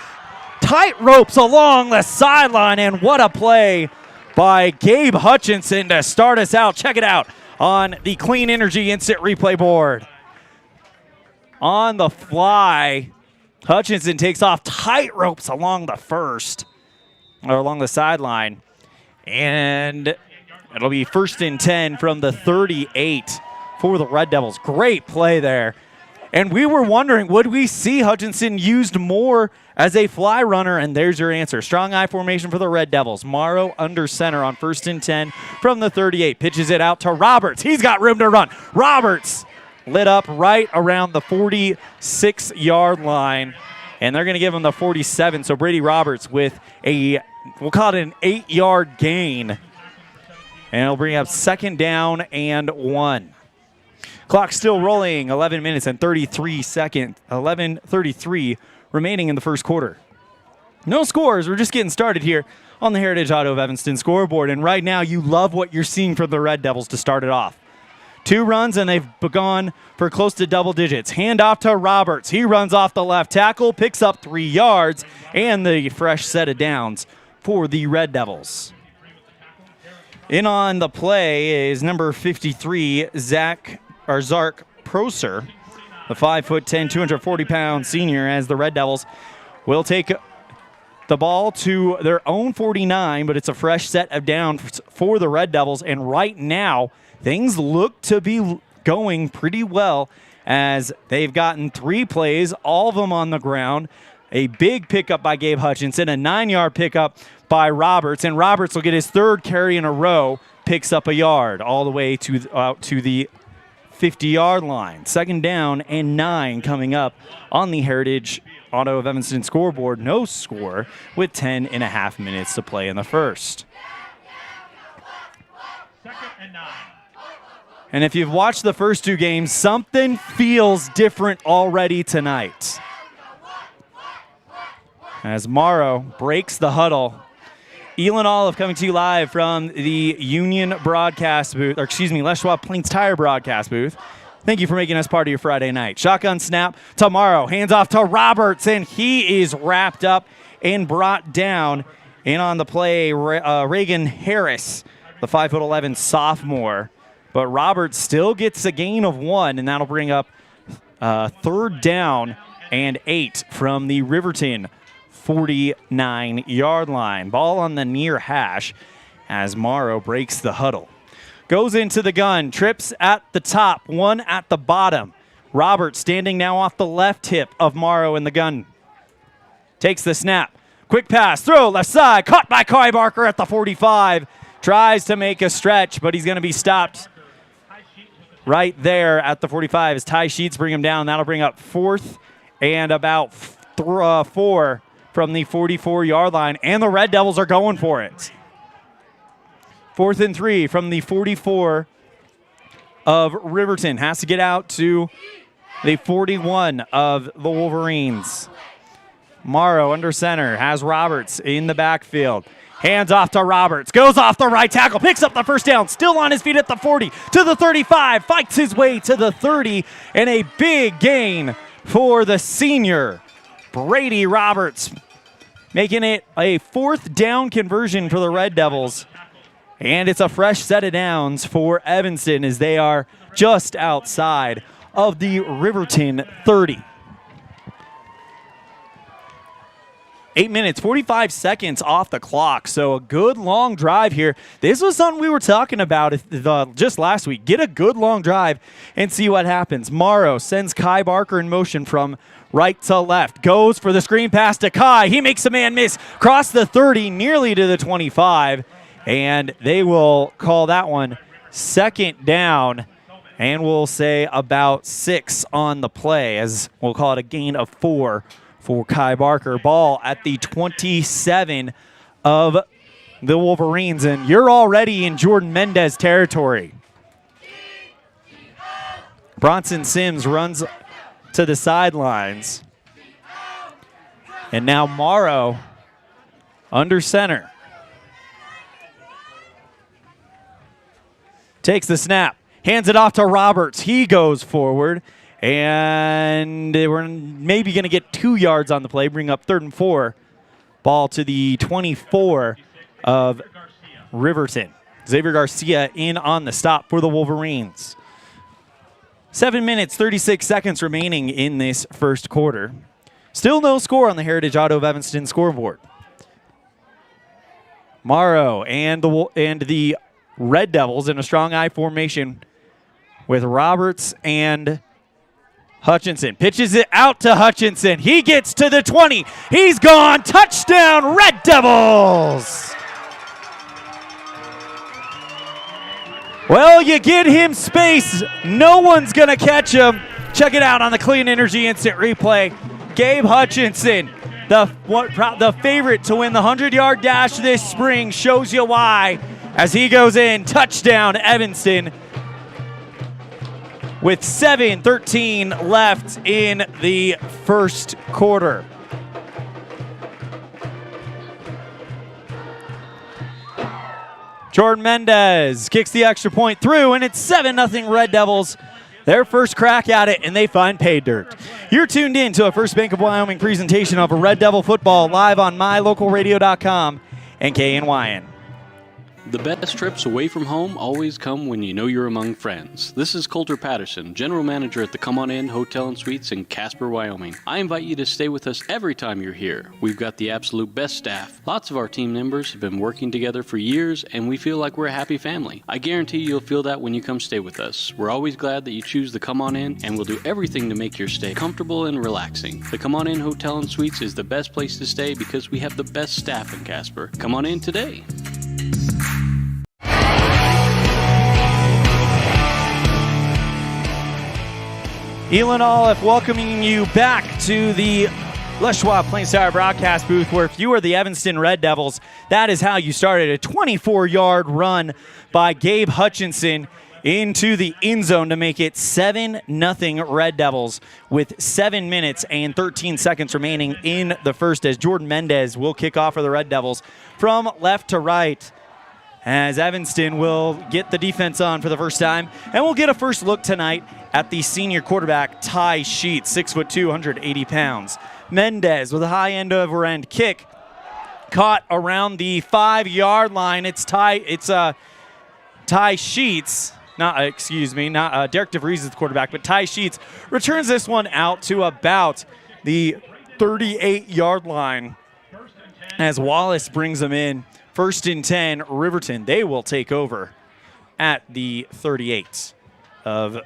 Tight ropes along the sideline, and what a play by Gabe Hutchinson to start us out. Check it out on the Clean Energy Instant Replay board. On the fly, Hutchinson takes off tight ropes along the along the sideline, and it'll be 1st and 10 from the 38 for the Red Devils. Great play there. And we were wondering, would we see Hutchinson used more as a fly runner? And there's your answer. Strong I formation for the Red Devils. Morrow under center on 1st and 10 from the 38. Pitches it out to Roberts. He's got room to run. Roberts lit up right around the 46-yard line. And they're going to give him the 47. So Brady Roberts with we'll call it an 8-yard gain. And it'll bring up 2nd down and 1. Clock still rolling, 11 minutes and 33 seconds, 11:33 remaining in the first quarter. No scores, we're just getting started here on the Heritage Auto of Evanston scoreboard. And right now, you love what you're seeing from the Red Devils to start it off. 2 runs, and they've gone for close to double digits. Hand off to Roberts. He runs off the left tackle, picks up 3 yards, and the fresh set of downs for the Red Devils. In on the play is number 53, Zark Proser, the 5'10", 240-pound senior, as the Red Devils will take the ball to their own 49, but it's a fresh set of downs for the Red Devils. And right now, things look to be going pretty well as they've gotten 3 plays, all of them on the ground. A big pickup by Gabe Hutchinson, a 9-yard pickup by Roberts, and Roberts will get his 3rd carry in a row, picks up a yard all the way to the 50-yard line. 2nd down and 9 coming up on the Heritage Auto of Evanston scoreboard. No score with 10.5 minutes to play in the first. 2nd and 9. And if you've watched the first 2 games, something feels different already tonight. As Morrow breaks the huddle. Elan Olliff coming to you live from the Union broadcast booth, Les Schwab Plains Tire broadcast booth. Thank you for making us part of your Friday night. Shotgun snap to Morrow, hands off to Roberts, and he is wrapped up and brought down. In on the play, Reagan Harris, the 5'11" sophomore. But Roberts still gets a gain of 1, and that'll bring up 3rd down and 8 from the Riverton 49-yard line. Ball on the near hash as Morrow breaks the huddle. Goes into the gun, trips at the top, 1 at the bottom. Roberts standing now off the left hip of Morrow in the gun. Takes the snap. Quick pass, throw left side, caught by Kai Barker at the 45. Tries to make a stretch, but he's going to be stopped right there at the 45 as Ty Sheets bring him down. That'll bring up 4th and about 4 from the 44-yard line, and the Red Devils are going for it. 4th and 3 from the 44 of Riverton. Has to get out to the 41 of the Wolverines. Morrow under center, has Roberts in the backfield. Hands off to Roberts, goes off the right tackle, picks up the 1st down, still on his feet at the 40, to the 35, fights his way to the 30, and a big gain for the senior, Brady Roberts, making it a 4th down conversion for the Red Devils. And it's a fresh set of downs for Evanston as they are just outside of the Riverton 30. 8 minutes, 45 seconds off the clock, so a good long drive here. This was something we were talking about just last week. Get a good long drive and see what happens. Morrow sends Kai Barker in motion from right to left. Goes for the screen pass to Kai. He makes a man miss. Cross the 30, nearly to the 25. And they will call that one 2nd down. And we'll say about 6 on the play, as we'll call it a gain of 4 for Kai Barker. Ball at the 27 of the Wolverines. And you're already in Jordan Mendez territory. Bronson Sims runs to the sidelines. And now Morrow under center. Takes the snap, hands it off to Roberts. He goes forward, And we're maybe going to get 2 yards on the play, bring up 3rd and 4. Ball to the 24 of Riverton. Xavier Garcia in on the stop for the Wolverines. 7 minutes, 36 seconds remaining in this first quarter. Still no score on the Heritage Auto of Evanston scoreboard. Morrow and the Red Devils in a strong I formation with Roberts and Hutchinson. Pitches it out to Hutchinson. He gets to the 20. He's gone. Touchdown, Red Devils! Well, you get him space. No one's going to catch him. Check it out on the Clean Energy Instant Replay. Gabe Hutchinson, the favorite to win the 100-yard dash this spring, shows you why as he goes in. Touchdown, Evanston, with 7:13 left in the first quarter. Jordan Mendez kicks the extra point through, and it's 7-0 Red Devils. Their first crack at it, and they find pay dirt. You're tuned in to a First Bank of Wyoming presentation of Red Devil football live on mylocalradio.com and KNYN. The best trips away from home always come when you know you're among friends. This is Coulter Patterson, General Manager at the Come On In Hotel and Suites in Casper, Wyoming. I invite you to stay with us every time you're here. We've got the absolute best staff. Lots of our team members have been working together for years, and we feel like we're a happy family. I guarantee you'll feel that when you come stay with us. We're always glad that you choose the Come On In, and we'll do everything to make your stay comfortable and relaxing. The Come On In Hotel and Suites is the best place to stay because we have the best staff in Casper. Come on in today. Elan Olliff welcoming you back to the Les Schwab Plains Tower broadcast booth, where if you are the Evanston Red Devils, that is how you started. A 24-yard run by Gabe Hutchinson into the end zone to make it 7-0 Red Devils with 7 minutes and 13 seconds remaining in the first, as Jordan Mendez will kick off for the Red Devils from left to right, as Evanston will get the defense on for the first time. And we'll get a first look tonight at the senior quarterback, Ty Sheets, 6'2", 180 pounds. Mendez with a high end-over-end kick, caught around the 5-yard line. It's Ty Sheets, Derek DeVries is the quarterback, but Ty Sheets returns this one out to about the 38-yard line as Wallace brings them in. 1st and 10, Riverton. They will take over at the 38 of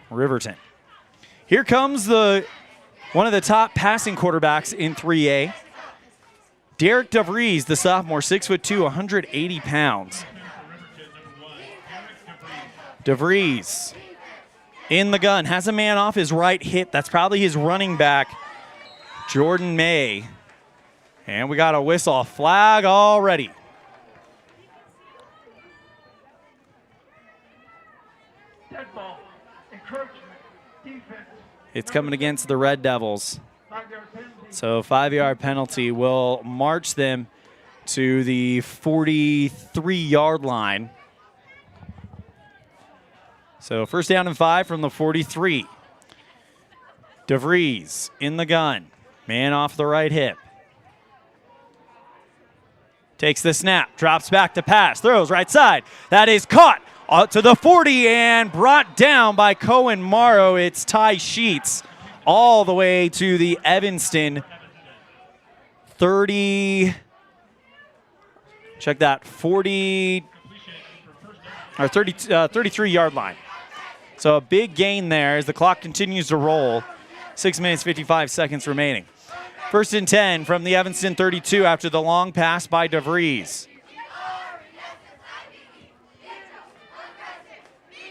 Riverton. Here comes one of the top passing quarterbacks in 3A. Derek DeVries, the sophomore, 6'2", 180 pounds. DeVries in the gun, has a man off his right hip. That's probably his running back, Jordan May. And we got a whistle, flag already. It's coming against the Red Devils. So 5-yard penalty will march them to the 43-yard line. So 1st down and 5 from the 43. DeVries in the gun. Man off the right hip. Takes the snap, drops back to pass, throws right side. That is caught to the 40 and brought down by Cohen Morrow. It's Ty Sheets all the way to the Evanston 30. Check that, 33-yard line. So a big gain there as the clock continues to roll. 6 minutes, 55 seconds remaining. 1st and 10 from the Evanston 32 after the long pass by DeVries.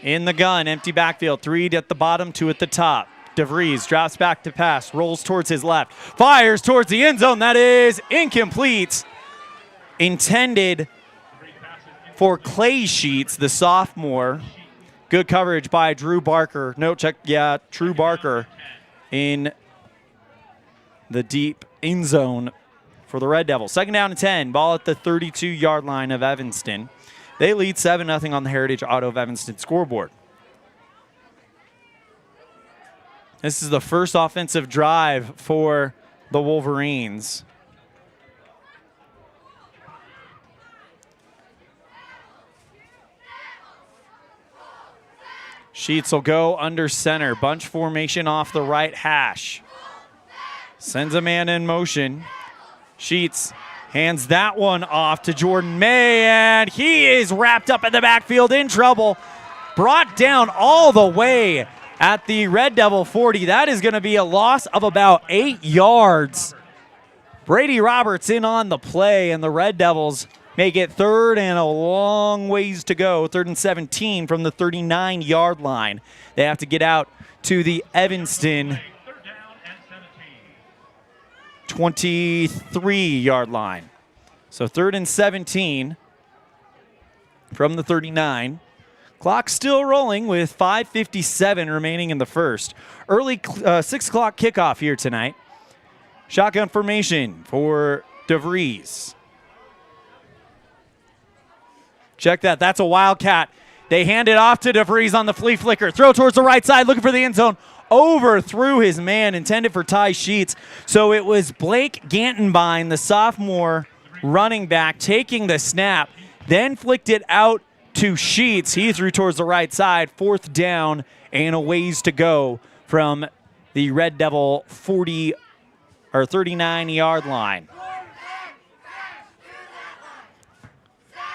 In the gun, empty backfield, 3 at the bottom, 2 at the top. DeVries drops back to pass, rolls towards his left, fires towards the end zone. That is incomplete. Intended for Clay Sheets, the sophomore. Good coverage by Drew Barker. Drew Barker in the deep end zone for the Red Devils. 2nd down and 10, ball at the 32-yard line of Evanston. They lead 7-0 on the Heritage Auto of Evanston scoreboard. This is the first offensive drive for the Wolverines. Sheets will go under center. Bunch formation off the right hash. Sends a man in motion. Sheets hands that one off to Jordan May, and he is wrapped up in the backfield in trouble. Brought down all the way at the Red Devil 40. That is going to be a loss of about 8 yards. Brady Roberts in on the play, and the Red Devils make it third and a long ways to go. 3rd and 17 from the 39-yard line. They have to get out to the Evanston 23-yard line. So 3rd and 17 from the 39. Clock still rolling with 5:57 remaining in the first. Early 6 o'clock kickoff here tonight. Shotgun formation for DeVries. Check that. That's a Wildcat. They hand it off to DeVries on the flea flicker. Throw towards the right side, looking for the end zone. Overthrew his man, intended for Ty Sheets. So it was Blake Gantenbein, the sophomore running back, taking the snap, then flicked it out to Sheets. He threw towards the right side. 4th down and a ways to go from the Red Devil 40 or 39-yard line.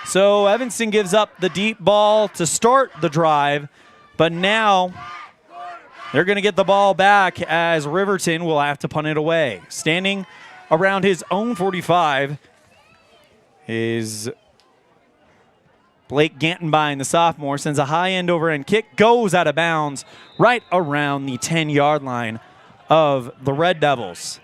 So Evanston gives up the deep ball to start the drive, but now they're going to get the ball back as Riverton will have to punt it away. Standing around his own 45 is Blake Gantenbein, the sophomore, sends a high end over end kick, goes out of bounds right around the 10-yard line of the Red Devils.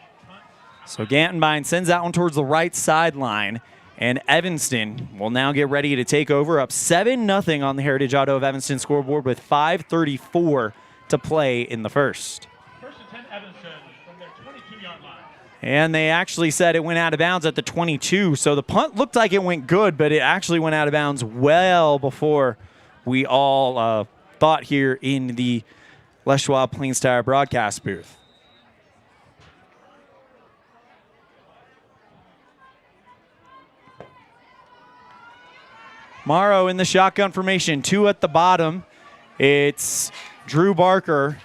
So Gantenbein sends that one towards the right sideline, and Evanston will now get ready to take over, up 7-0 on the Heritage Auto of Evanston scoreboard with 5:34 to play in the first. First and 10 Evanston from their 22-yard line. And they actually said it went out of bounds at the 22, so the punt looked like it went good, but it actually went out of bounds well before we all thought here in the Les Schwab Plains Tire broadcast booth. Morrow in the shotgun formation, 2 at the bottom. It's Drew Barker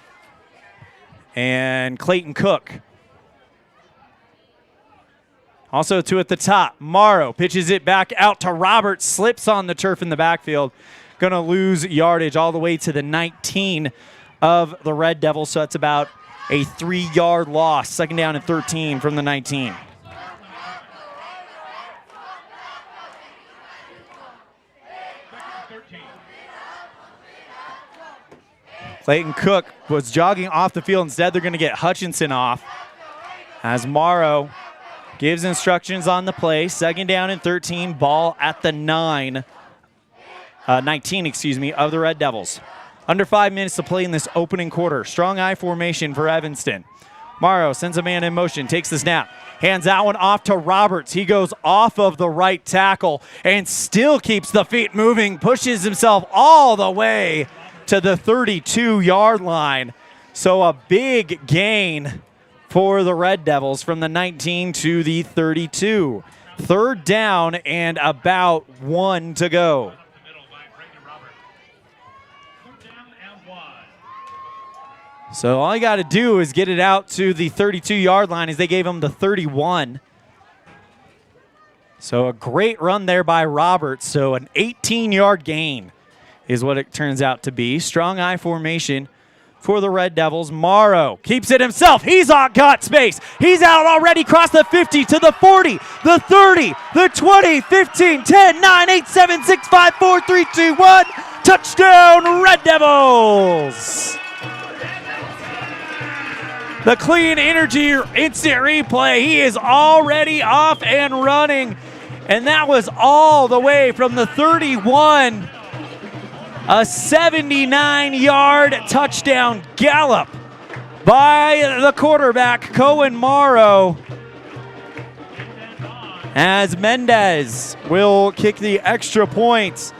and Clayton Cook. Also 2 at the top. Morrow pitches it back out to Roberts, slips on the turf in the backfield. Going to lose yardage all the way to the 19 of the Red Devils, so that's about a 3-yard loss. 2nd down and 13 from the 19. Clayton Cook was jogging off the field. Instead, they're going to get Hutchinson off as Morrow gives instructions on the play. 2nd down and 13, ball at the 19 of the Red Devils. Under 5 minutes to play in this opening quarter. Strong eye formation for Evanston. Morrow sends a man in motion, takes the snap, hands that one off to Roberts. He goes off of the right tackle and still keeps the feet moving, pushes himself all the way to the 32-yard line. So a big gain for the Red Devils from the 19 to the 32. 3rd down and about 1 to go. So all you got to do is get it out to the 32-yard line, as they gave him the 31. So a great run there by Roberts. So an 18-yard gain is what it turns out to be. Strong eye formation for the Red Devils. Morrow keeps it himself. He's got space. He's out already, across the 50 to the 40, the 30, the 20, 15, 10, 9, 8, 7, 6, 5, 4, 3, 2, 1. Touchdown, Red Devils. The clean energy instant replay. He is already off and running. And that was all the way from the 31. A 79-yard touchdown gallop by the quarterback, Cohen Morrow, as Mendez will kick the extra points.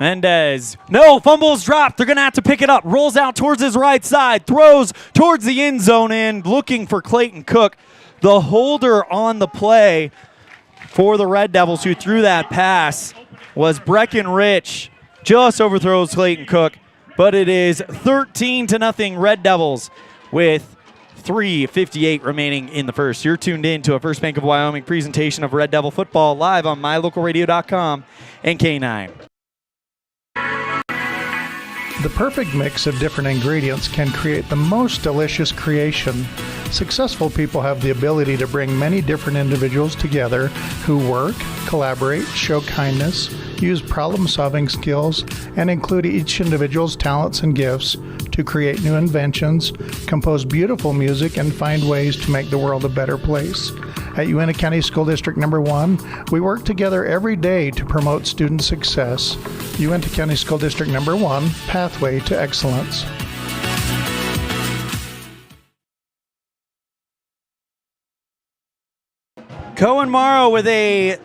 Mendez, no, fumbles dropped. They're going to have to pick it up. Rolls out towards his right side, throws towards the end zone and looking for Clayton Cook. The holder on the play for the Red Devils who threw that pass was Breckenridge. Just overthrows Clayton Cook, but it is 13-0 Red Devils with 3:58 remaining in the first. You're tuned in to a First Bank of Wyoming presentation of Red Devil football live on mylocalradio.com and K9. The perfect mix of different ingredients can create the most delicious creation. Successful people have the ability to bring many different individuals together who work, collaborate, show kindness, use problem-solving skills, and include each individual's talents and gifts to create new inventions, compose beautiful music, and find ways to make the world a better place. At Uintah County School District Number 1, we work together every day to promote student success. Uintah County School District Number 1, Pathway to Excellence. Cohen Morrow with a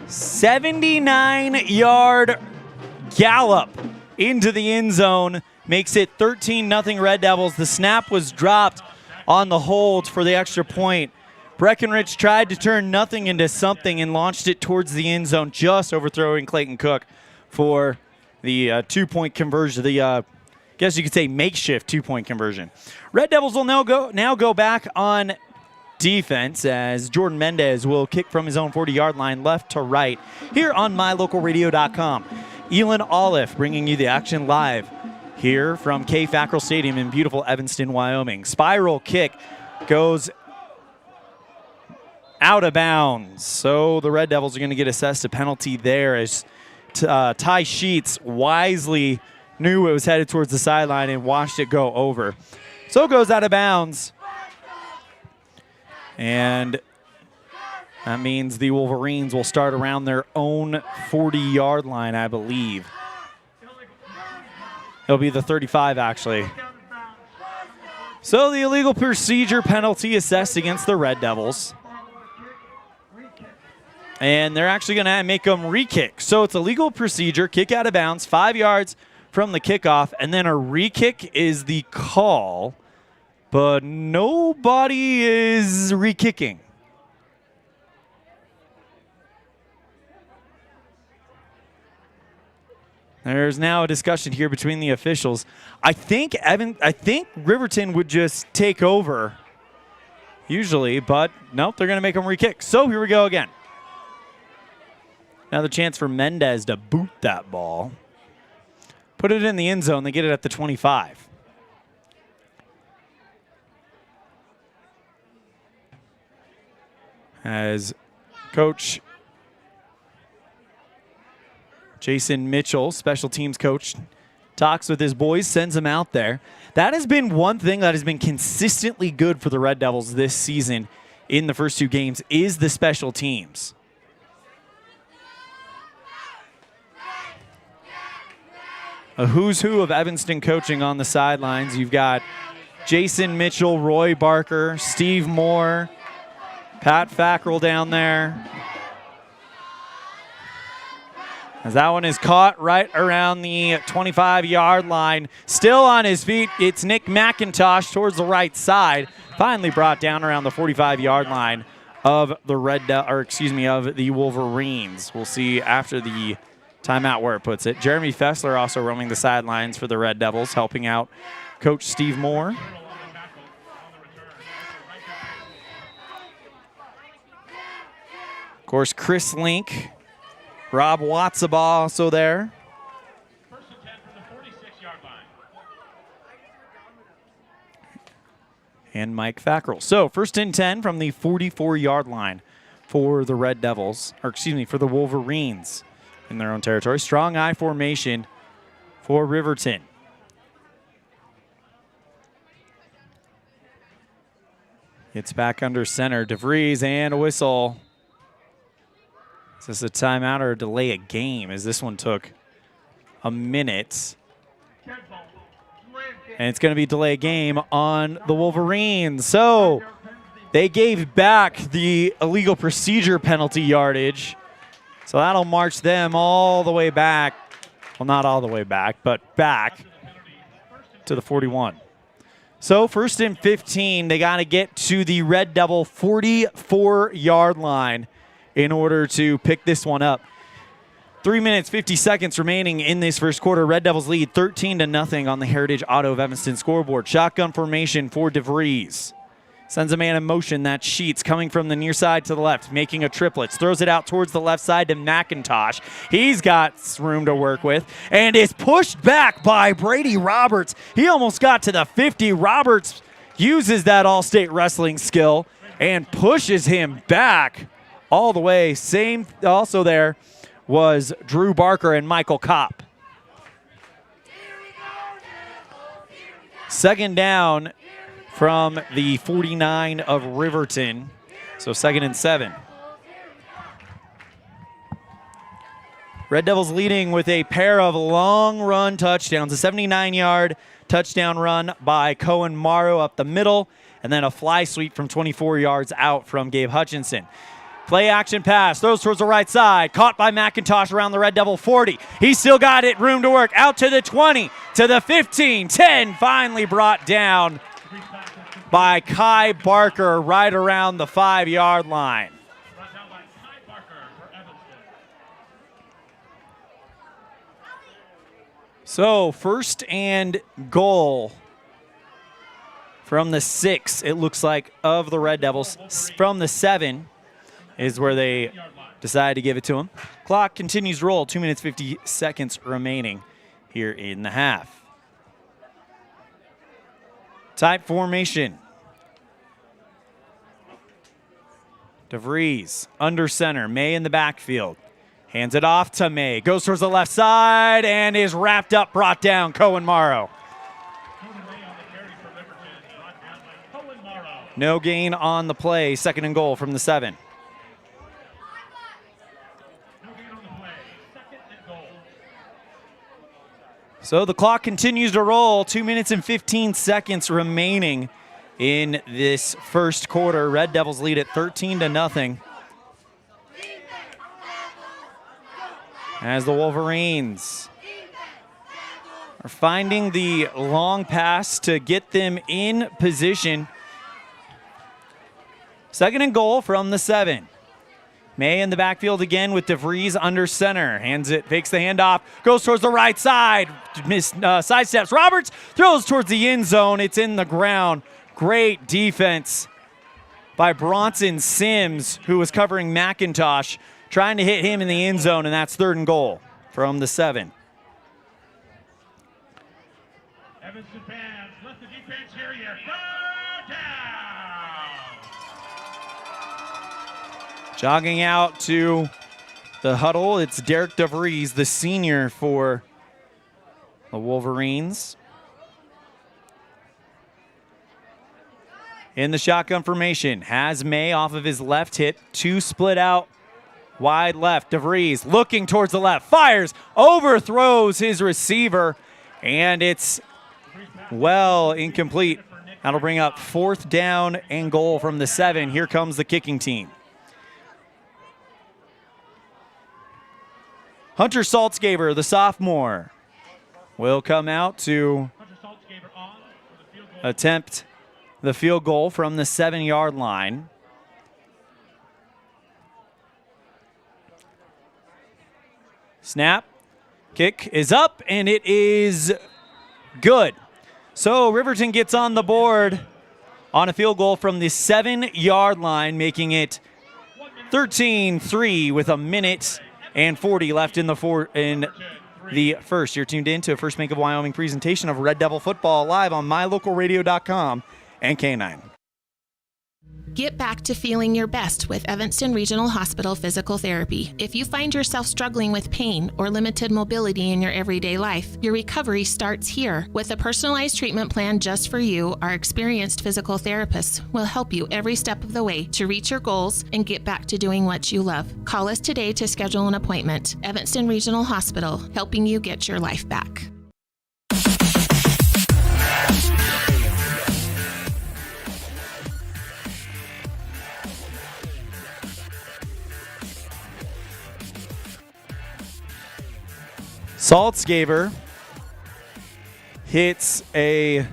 79-yard gallop into the end zone makes it 13-0 Red Devils. The snap was dropped on the hold for the extra point. Breckenridge tried to turn nothing into something and launched it towards the end zone, just overthrowing Clayton Cook for the two-point conversion. The guess you could say makeshift two-point conversion. Red Devils will now go back on defense as Jordan Mendez will kick from his own 40-yard line left to right here on mylocalradio.com. Elan Olliff bringing you the action live here from Fackrell Stadium in beautiful Evanston, Wyoming. Spiral kick goes out of bounds. So the Red Devils are going to get assessed a penalty there as Ty Sheets wisely knew it was headed towards the sideline and watched it go over. So it goes out of bounds. And that means the Wolverines will start around their own 40-yard line, I believe. It'll be the 35, actually. So the illegal procedure penalty assessed against the Red Devils. And they're actually going to make them re-kick. So it's a legal procedure, kick out of bounds, 5 yards from the kickoff, and then a re-kick is the call. But nobody is re-kicking. There's now a discussion here between the officials. I think Riverton would just take over usually, but nope, they're going to make them re-kick. So here we go again. Another chance for Mendez to boot that ball. Put it in the end zone. They get it at the 25. As Coach Jason Mitchell, special teams coach, talks with his boys, sends them out there. That has been one thing that has been consistently good for the Red Devils this season in the first two games is the special teams. A who's who of Evanston coaching on the sidelines. You've got Jason Mitchell, Roy Barker, Steve Moore, Pat Fackrell down there. As that one is caught right around the 25-yard line. Still on his feet, it's Nick McIntosh towards the right side. Finally brought down around the 45-yard line of the of the Wolverines. We'll see after the timeout where it puts it. Jeremy Fessler also roaming the sidelines for the Red Devils, helping out Coach Steve Moore. Of course, Chris Link, Rob Watsaba also there. First and 10 from the 46-yard line. And Mike Fackrell. So first and 10 from the 44-yard line for the Red Devils, or excuse me, for the Wolverines in their own territory. Strong I formation for Riverton. It's back under center. DeVries and a whistle. Is this a timeout or a delay a game, as this one took a minute? And it's going to be delay a game on the Wolverines. So they gave back the illegal procedure penalty yardage. So that'll march them all the way back Well, not all the way back, but back to the 41. So 1st and 15, they got to get to the Red Devil 44-yard line in order to pick this one up. 3 minutes, 50 seconds remaining in this first quarter. Red Devils lead 13-0 on the Heritage Auto of Evanston scoreboard. Shotgun formation for DeVries. Sends a man in motion. That's Sheets coming from the near side to the left, making a triplets. Throws it out towards the left side to McIntosh. He's got room to work with and is pushed back by Brady Roberts. He almost got to the 50. Roberts uses that All-State wrestling skill and pushes him back all the way. Same also there was Drew Barker and Michael Kopp. Second down from the 49 of Riverton. So 2nd and 7. Red Devils leading with a pair of long run touchdowns. A 79-yard touchdown run by Cohen Morrow up the middle, and then a fly sweep from 24 yards out from Gabe Hutchinson. Play action pass, throws towards the right side, caught by McIntosh around the Red Devil 40. He's still got it, room to work, out to the 20, to the 15, 10, finally brought down by Kai Barker right around the 5-yard line. So 1st and goal from the 6, it looks like, of the Red Devils. From the 7 is where they decided to give it to him. Clock continues to roll, 2 minutes, 50 seconds remaining here in the half. Type formation. DeVries under center. May in the backfield. Hands it off to May. Goes towards the left side and is wrapped up, brought down. Cohen Morrow. No gain on the play. 2nd and goal from the 7. So the clock continues to roll. 2 minutes and 15 seconds remaining in this first quarter. Red Devils lead at 13-0. As the Wolverines are finding the long pass to get them in position. 2nd and goal from the 7. May in the backfield again with DeVries under center. Hands it, fakes the handoff, goes towards the right side. Sidesteps. Roberts throws towards the end zone. It's in the ground. Great defense by Bronson Sims, who was covering McIntosh, trying to hit him in the end zone, and that's 3rd and goal from the 7. Evanston fans, let the defense hear you. Third down. Jogging out to the huddle, it's Derek DeVries, the senior for the Wolverines. In the shotgun formation, has May off of his left hip, 2 split out wide left. DeVries looking towards the left, fires, overthrows his receiver, and it's well incomplete. That'll bring up 4th down and goal from the 7. Here comes the kicking team. Hunter Saltzgaber, the sophomore, will come out to attempt the field goal from the 7-yard line. Snap, kick is up, and it is good. So Riverton gets on the board on a field goal from the 7-yard line, making it 13-3 with 1:40 left in the first. You're tuned in to a First Bank of Wyoming presentation of Red Devil football live on mylocalradio.com and K9. Get back to feeling your best with Evanston Regional Hospital Physical Therapy. If you find yourself struggling with pain or limited mobility in your everyday life, your recovery starts here. With a personalized treatment plan just for you, our experienced physical therapists will help you every step of the way to reach your goals and get back to doing what you love. Call us today to schedule an appointment. Evanston Regional Hospital, helping you get your life back. Saltzgaber hits a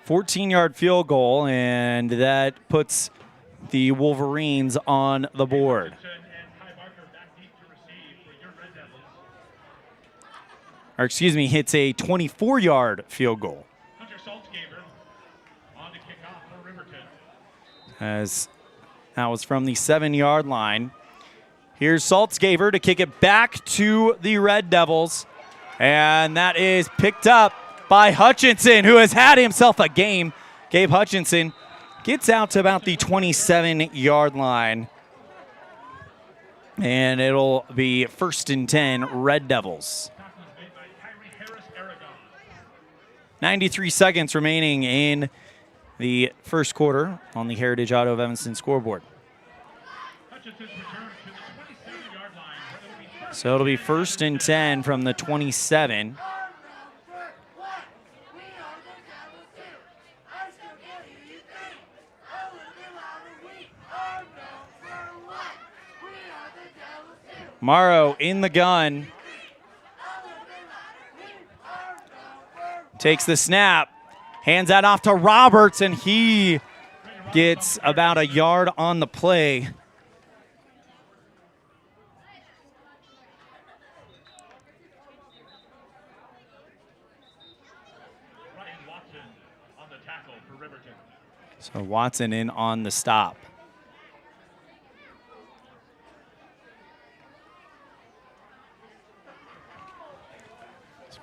14-yard field goal, and that puts the Wolverines on the board. Or excuse me, hits a 24-yard field goal. As that was from the 7-yard line. Here's Saltzgaber to kick it back to the Red Devils. And that is picked up by Hutchinson, who has had himself a game. Gabe Hutchinson gets out to about the 27-yard line. And it'll be 1st and 10, Red Devils. 93 seconds remaining in the first quarter on the Heritage Auto of Evanston scoreboard. So it'll be 1st and 10 from the 27. Morrow in the gun. Takes the snap. Hands that off to Roberts, and he gets about a yard on the play. So Watson in on the stop.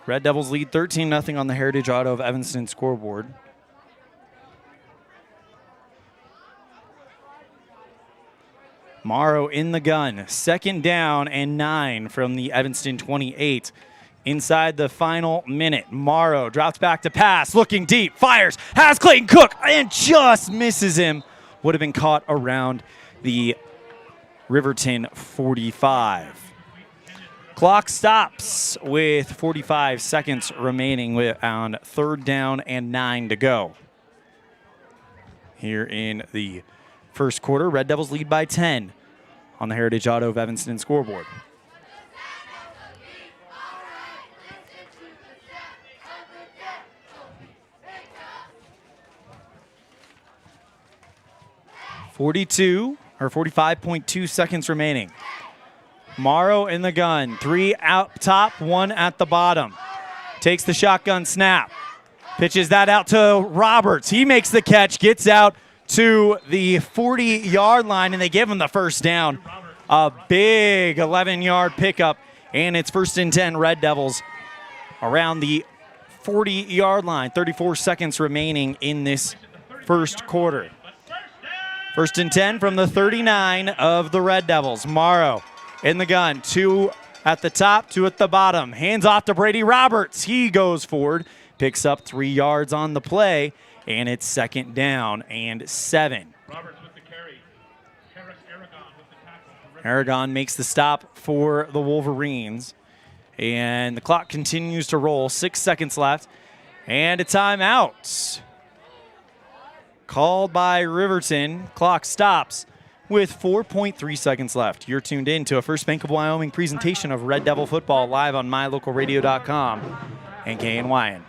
Red Devils lead 13-0 on the Heritage Auto of Evanston scoreboard. Morrow in the gun. 2nd down and 9 from the Evanston 28. Inside the final minute, Morrow drops back to pass, looking deep, fires, has Clayton Cook, and just misses him. Would have been caught around the Riverton 45. Clock stops with 45 seconds remaining on 3rd down and 9 to go. Here in the first quarter, Red Devils lead by 10 on the Heritage Auto of Evanston scoreboard. or 45.2 seconds remaining. Morrow in the gun. 3 out top, 1 at the bottom. Takes the shotgun snap. Pitches that out to Roberts. He makes the catch, gets out to the 40-yard line, and they give him the 1st down. A big 11-yard pickup, and it's 1st and 10 Red Devils around the 40-yard line. 34 seconds remaining in this first quarter. 1st and 10 from the 39 of the Red Devils. Morrow in the gun. 2 at the top, 2 at the bottom. Hands off to Brady Roberts. He goes forward, picks up 3 yards on the play, and it's 2nd down and 7. Roberts with the carry. Aragon with the tackle. Aragon makes the stop for the Wolverines. And the clock continues to roll. 6 seconds left. And a timeout called by Riverton. Clock stops with 4.3 seconds left. You're tuned in to a First Bank of Wyoming presentation of Red Devil football live on mylocalradio.com and KNYN.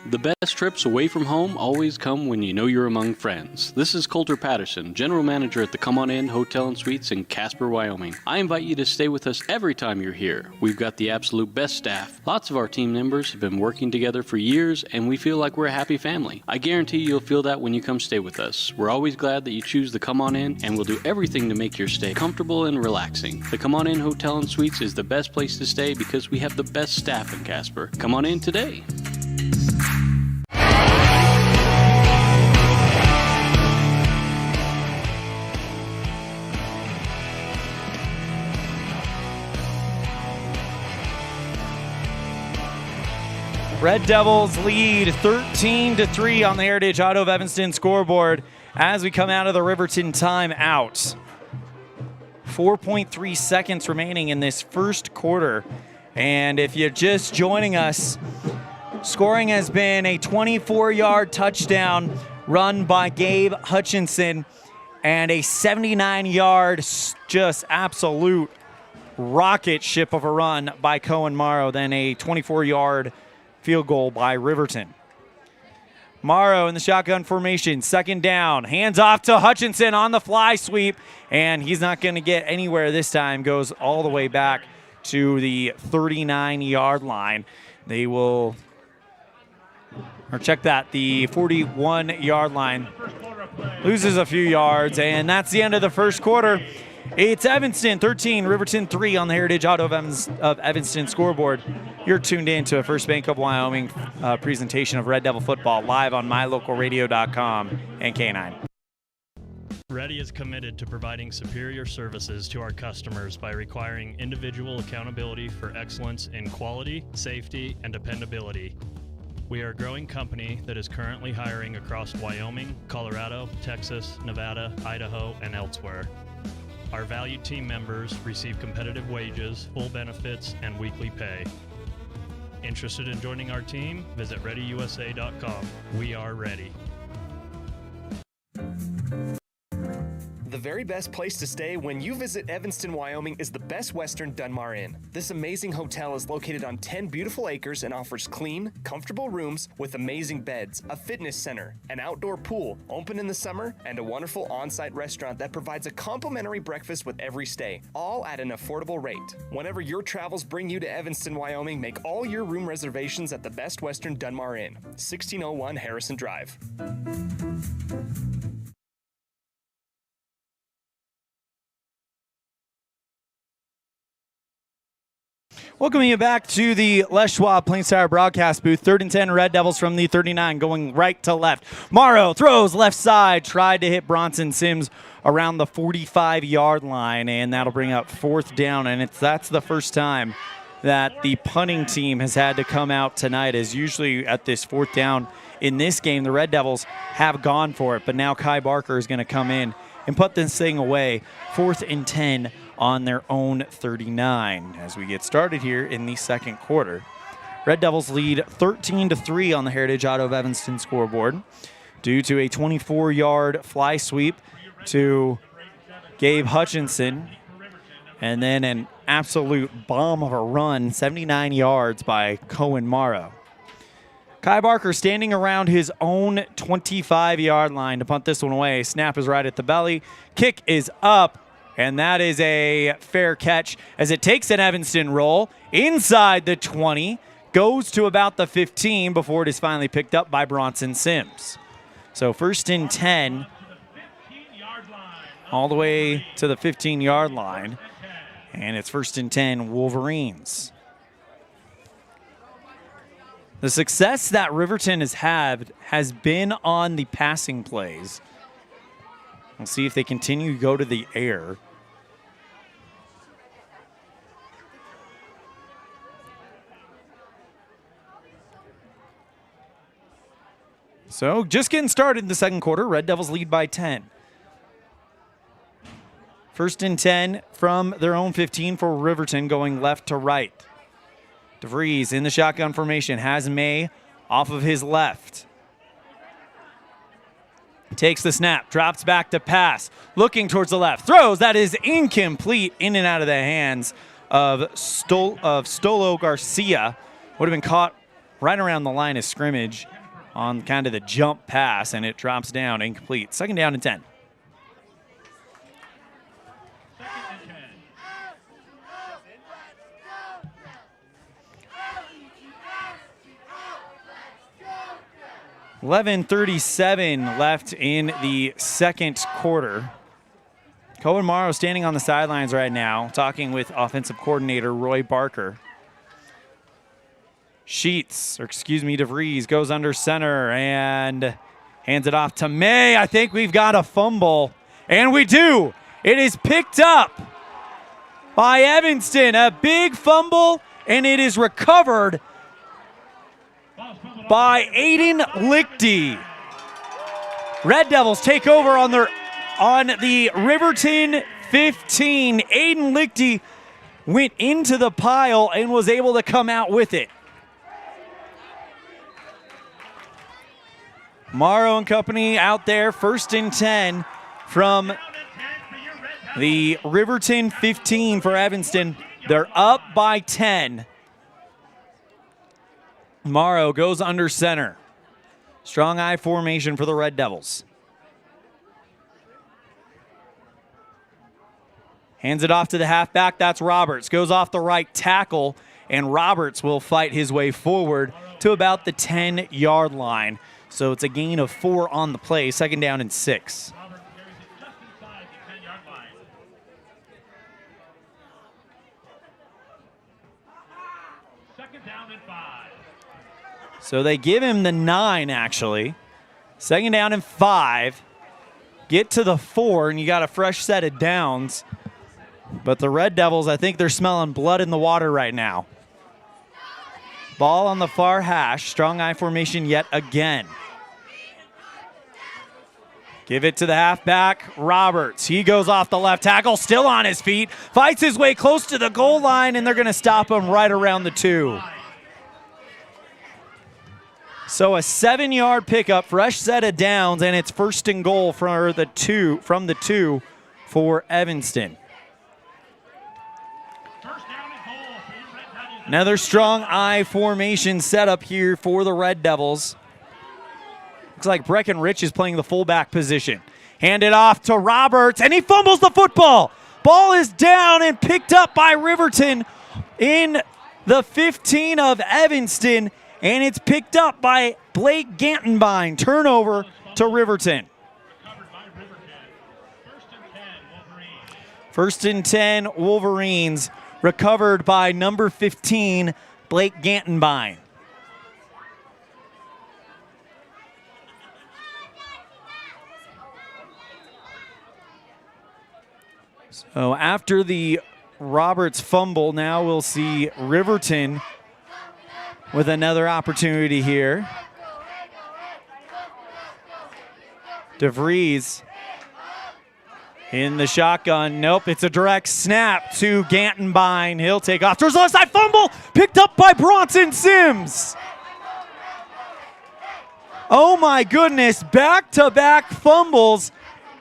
The best trips away from home always come when you know you're among friends. This is Coulter Patterson, General Manager at the Come On In Hotel and Suites in Casper, Wyoming. I invite you to stay with us every time you're here. We've got the absolute best staff. Lots of our team members have been working together for years, and we feel like we're a happy family. I guarantee you'll feel that when you come stay with us. We're always glad that you choose the Come On In, and we'll do everything to make your stay comfortable and relaxing. The Come On In Hotel and Suites is the best place to stay because we have the best staff in Casper. Come on in today. Red Devils lead 13-3 on the Heritage Auto of Evanston scoreboard as we come out of the Riverton timeout. 4.3 seconds remaining in this first quarter. And if you're just joining us, scoring has been a 24-yard touchdown run by Gabe Hutchinson and a 79-yard just absolute rocket ship of a run by Cohen Morrow, then a 24-yard field goal by Riverton. Morrow in the shotgun formation, second down, hands off to Hutchinson on the fly sweep, and he's not going to get anywhere this time, goes all the way back to the 39-yard line. They will, or check that, the 41-yard line. Loses a few yards, and that's the end of the first quarter. It's Evanston 13, Riverton 3 on the Heritage Auto of Evanston scoreboard. You're tuned in to a First Bank of Wyoming presentation of Red Devil football live on mylocalradio.com and K9. Ready is committed to providing superior services to our customers by requiring individual accountability for excellence in quality, safety, and dependability. We are a growing company that is currently hiring across Wyoming, Colorado, Texas, Nevada, Idaho, and elsewhere. Our valued team members receive competitive wages, full benefits, and weekly pay. Interested in joining our team? Visit ReadyUSA.com. We are ready. The very best place to stay when you visit Evanston, Wyoming is the Best Western Dunmar Inn. This amazing hotel is located on 10 beautiful acres and offers clean, comfortable rooms with amazing beds, a fitness center, an outdoor pool, open in the summer, and a wonderful on-site restaurant that provides a complimentary breakfast with every stay, all at an affordable rate. Whenever your travels bring you to Evanston, Wyoming, make all your room reservations at the Best Western Dunmar Inn, 1601 Harrison Drive. Welcoming you back to the Les Schwab Plains Tire broadcast booth. 3rd and 10 Red Devils from the 39 going right to left. Morrow throws left side, tried to hit Bronson Sims around the 45-yard line, and that'll bring up 4th down. And that's the first time that the punting team has had to come out tonight, as usually at this 4th down in this game, the Red Devils have gone for it. But now Kai Barker is going to come in and put this thing away. 4th and 10 on their own 39 as we get started here in the second quarter. Red Devils lead 13-3 on the Heritage Auto of Evanston scoreboard due to a 24-yard fly sweep to Gabe Hutchinson, and then an absolute bomb of a run, 79 yards by Cohen Morrow. Kai Barker standing around his own 25-yard line to punt this one away. Snap is right at the belly. Kick is up. And that is a fair catch as it takes an Evanston roll inside the 20, goes to about the 15 before it is finally picked up by Bronson Sims. So 1st and 10 all the way to the 15-yard line. And it's 1st and 10 Wolverines. The success that Riverton has had has been on the passing plays. We'll see if they continue to go to the air. So just getting started in the second quarter. Red Devils lead by 10. 1st and 10 from their own 15 for Riverton, going left to right. DeVries in the shotgun formation has May off of his left. Takes the snap, drops back to pass, looking towards the left, throws, that is incomplete, in and out of the hands of Stolo Garcia. Would have been caught right around the line of scrimmage on kind of the jump pass, and it drops down incomplete. 2nd down and 10. .11:37 left in the second quarter. Cohen Morrow standing on the sidelines right now, talking with offensive coordinator Roy Barker. DeVries goes under center and hands it off to May. I think we've got a fumble, and we do. It is picked up by Evanston, a big fumble, and it is recovered by Aiden Lichty. Red Devils take over on the Riverton 15. Aiden Lichty went into the pile and was able to come out with it. Morrow and company out there, 1st and 10 from the Riverton 15 for Evanston. They're up by 10. Morrow goes under center. Strong I formation for the Red Devils. Hands it off to the halfback. That's Roberts. Goes off the right tackle, and Roberts will fight his way forward to about the 10-yard line. So it's a gain of 4 on the play. Second down and 6. So they give him the 9, actually. Second down and 5. Get to the 4, and you got a fresh set of downs. But the Red Devils, I think they're smelling blood in the water right now. Ball on the far hash. Strong I formation yet again. Give it to the halfback, Roberts. He goes off the left tackle, still on his feet. Fights his way close to the goal line, and they're going to stop him right around the 2. So a 7-yard pickup, fresh set of downs, and it's first and goal from the 2 for Evanston. Another strong I formation setup here for the Red Devils. Looks like Breckenridge is playing the fullback position. Hand it off to Roberts, and he fumbles the football. Ball is down and picked up by Riverton in the 15 of Evanston, and it's picked up by Blake Gantenbein. Turnover to Riverton. First and 10, Wolverines. Recovered by number 15, Blake Gantenbein. So after the Roberts fumble, now we'll see Riverton with another opportunity here. DeVries in the shotgun. Nope, it's a direct snap to Gantenbein. He'll take off. Towards the left side, fumble picked up by Bronson Sims. Oh my goodness, back-to-back fumbles.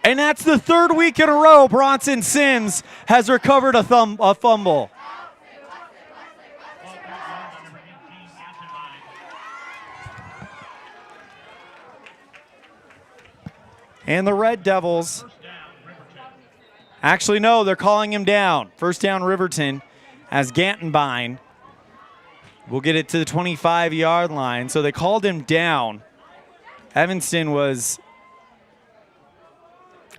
And that's the 3rd week in a row Bronson Sims has recovered a fumble. And the Red Devils, actually no, they're calling him down. First down Riverton as Gantenbein will get it to the 25-yard line. So they called him down. Evanston was,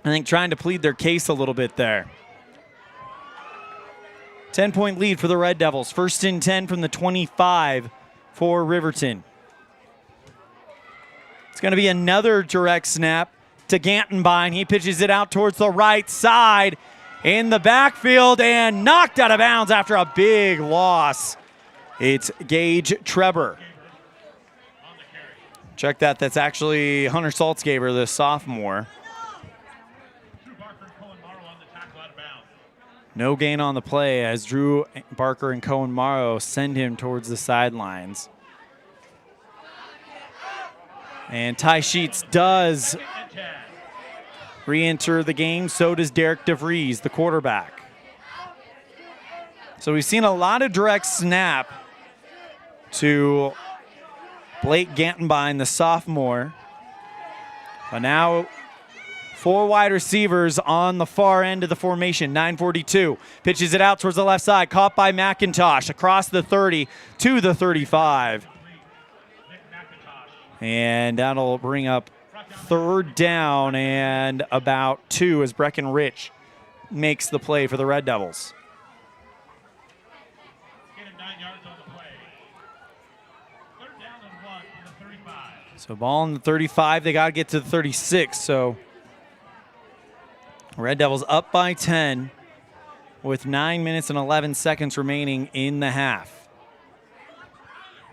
I think, trying to plead their case a little bit there. 10-point lead for the Red Devils. First and 10 from the 25 for Riverton. It's going to be another direct snap to Gantenbein. He pitches it out towards the right side in the backfield and knocked out of bounds after a big loss. It's Gage Treber. Check that. That's actually Hunter Saltzgaber, the sophomore. No gain on the play as Drew Barker and Cohen Morrow send him towards the sidelines. And Ty Sheets does re-enter the game. So does Derek DeVries, the quarterback. So we've seen a lot of direct snap to Blake Gantenbein, the sophomore. But now 4 wide receivers on the far end of the formation. 9:42. Pitches it out towards the left side. Caught by McIntosh across the 30 to the 35. And that'll bring up 3rd down and about 2 as Breckenridge makes the play for the Red Devils. So ball on the 35. They got to get to the 36. So Red Devils up by 10 with 9 minutes and 11 seconds remaining in the half.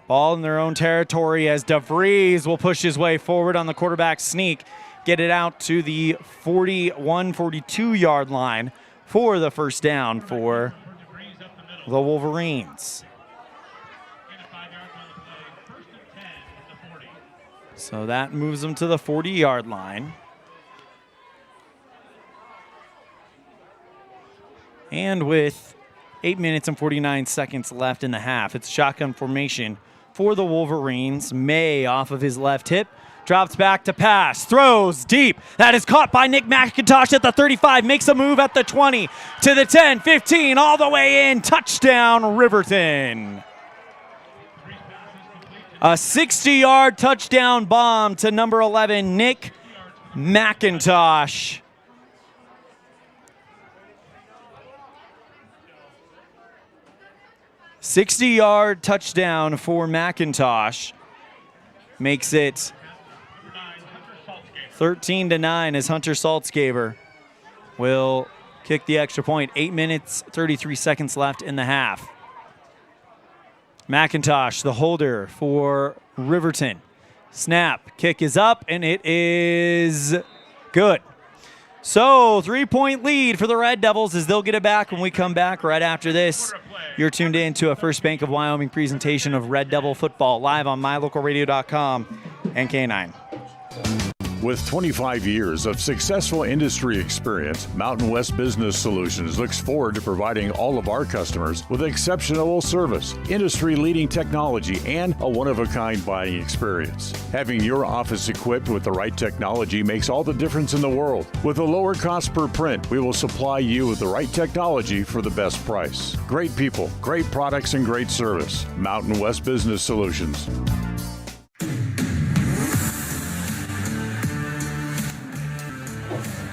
Ball in their own territory as DeVries will push his way forward on the quarterback sneak. Get it out to the 41, 42-yard line for the first down for the Wolverines. So that moves them to the 40-yard line. And with 8 minutes and 49 seconds left in the half. It's shotgun formation for the Wolverines. May off of his left hip. Drops back to pass. Throws deep. That is caught by Nick McIntosh at the 35. Makes a move at the 20 to the 10, 15, all the way in. Touchdown, Riverton. A 60-yard touchdown bomb to number 11, Nick McIntosh. $60-yard touchdown for McIntosh. Makes it 13-9 as Hunter Saltzgaber will kick the extra point. 8 minutes, 33 seconds left in the half. McIntosh, the holder for Riverton. Snap, kick is up, and it is good. So, 3-point lead for the Red Devils as they'll get it back when we come back right after this. You're tuned in to a First Bank of Wyoming presentation of Red Devil football live on mylocalradio.com and K9. With 25 years of successful industry experience, Mountain West Business Solutions looks forward to providing all of our customers with exceptional service, industry-leading technology, and a one-of-a-kind buying experience. Having your office equipped with the right technology makes all the difference in the world. With a lower cost per print, we will supply you with the right technology for the best price. Great people, great products, and great service. Mountain West Business Solutions.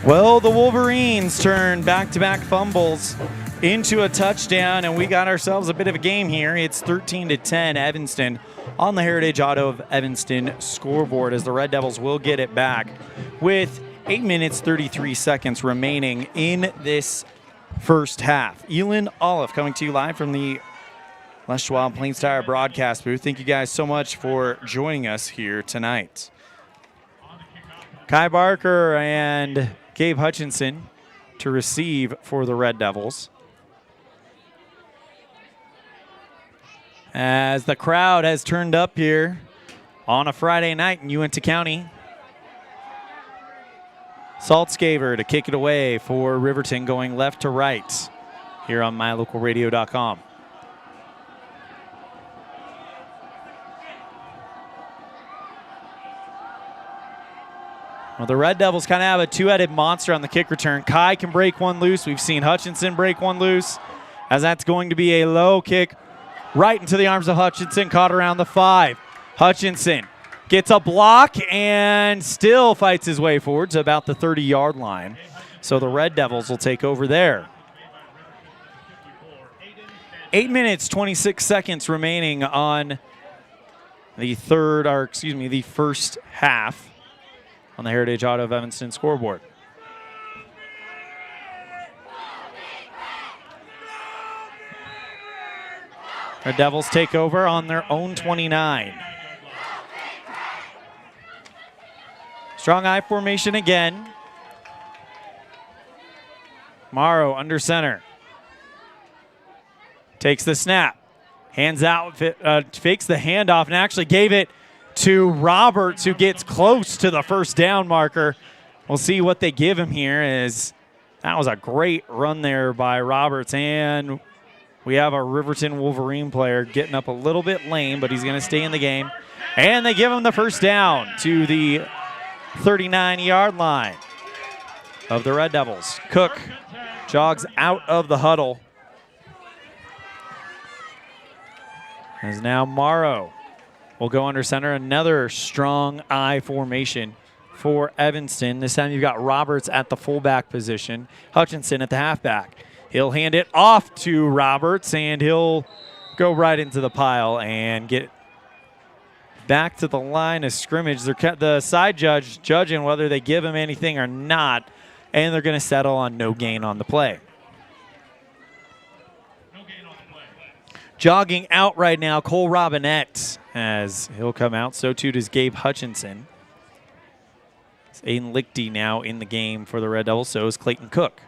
Well, the Wolverines turn back-to-back fumbles into a touchdown, and we got ourselves a bit of a game here. It's 13-10 Evanston on the Heritage Auto of Evanston scoreboard as the Red Devils will get it back with 8 minutes, 33 seconds remaining in this first half. Elan, Olliff coming to you live from the Les Schwab Plains Tire broadcast booth. Thank you guys so much for joining us here tonight. Kai Barker and Gabe Hutchinson to receive for the Red Devils. As the crowd has turned up here on a Friday night in Uintah County. Saltzgaber to kick it away for Riverton, going left to right here on mylocalradio.com. Well, the Red Devils kind of have a two-headed monster on the kick return. Kai can break one loose. We've seen Hutchinson break one loose, as that's going to be a low kick right into the arms of Hutchinson, caught around the 5. Hutchinson gets a block and still fights his way forward to about the 30-yard line. So the Red Devils will take over there. 8 minutes, 26 seconds remaining on the first half on the Heritage Auto of Evanston scoreboard. The Devils take over on their own 29. Strong I formation again. Morrow under center. Takes the snap. Hands out, fakes the handoff, and actually gave it to Roberts, who gets close to the first down marker. We'll see what they give him here, as that was a great run there by Roberts. And we have a Riverton Wolverine player getting up a little bit lame, but he's going to stay in the game. And they give him the first down to the 39-yard line of the Red Devils. Cook jogs out of the huddle. As now Morrow will go under center. Another strong I formation for Evanston. This time you've got Roberts at the fullback position, Hutchinson at the halfback. He'll hand it off to Roberts, and he'll go right into the pile and get back to the line of scrimmage. The side judge judging whether they give him anything or not, and they're going to settle on no gain on the play. Jogging out right now, Cole Robinette, as he'll come out. So too does Gabe Hutchinson. It's Aiden Lichty now in the game for the Red Devils. So is Clayton Cook.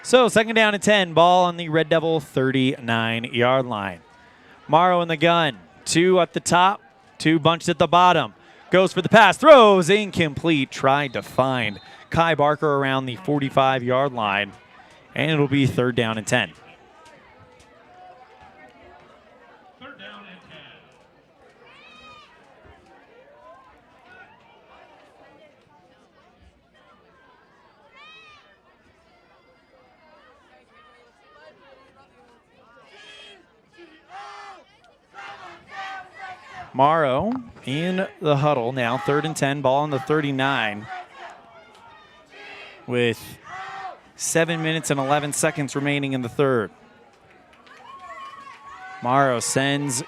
So second down and 10. Ball on the Red Devil 39-yard line. Morrow in the gun. 2 at the top, 2 bunched at the bottom. Goes for the pass. Throws incomplete. Tried to find Kai Barker around the 45-yard line. And it'll be 3rd down and 10. Morrow in the huddle now, 3rd and 10, ball on the 39 with 7 minutes and 11 seconds remaining in the 3rd. Morrow sends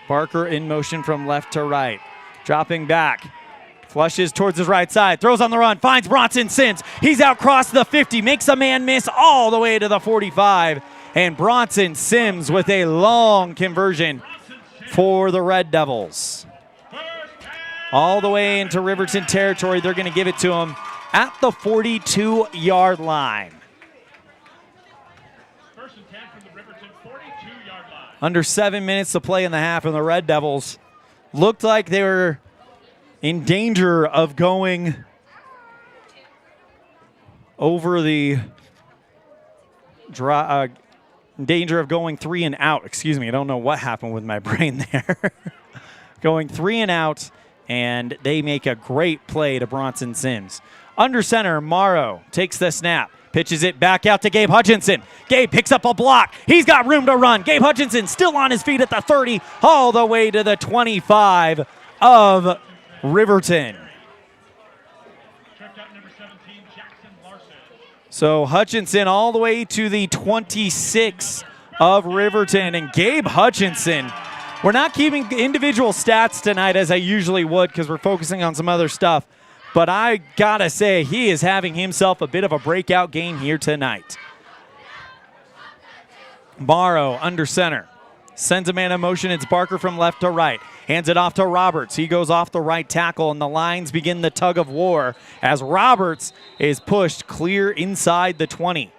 Barker in motion from left to right, dropping back, flushes towards his right side, throws on the run, finds Bronson Sims. He's out across the 50, makes a man miss all the way to the 45, and Bronson Sims with a long conversion for the Red Devils. All the way into Riverton territory. They're going to give it to him at the 42-yard line. First and 10 from the Riverton 42-yard line. Under 7 minutes to play in the half, and the Red Devils looked like they were in danger of going over the danger of going 3 and out. Excuse me, I don't know what happened with my brain there. Going 3 and out, and they make a great play to Bronson Sims. Under center, Morrow takes the snap, pitches it back out to Gabe Hutchinson. Gabe picks up a block. He's got room to run. Gabe Hutchinson still on his feet at the 30, all the way to the 25 of Riverton. So Hutchinson all the way to the 26 of Riverton. And Gabe Hutchinson, we're not keeping individual stats tonight as I usually would because we're focusing on some other stuff. But I gotta say, he is having himself a bit of a breakout game here tonight. Morrow under center. Sends a man in motion. It's Barker from left to right. Hands it off to Roberts. He goes off the right tackle, and the lines begin the tug of war as Roberts is pushed clear inside the 20.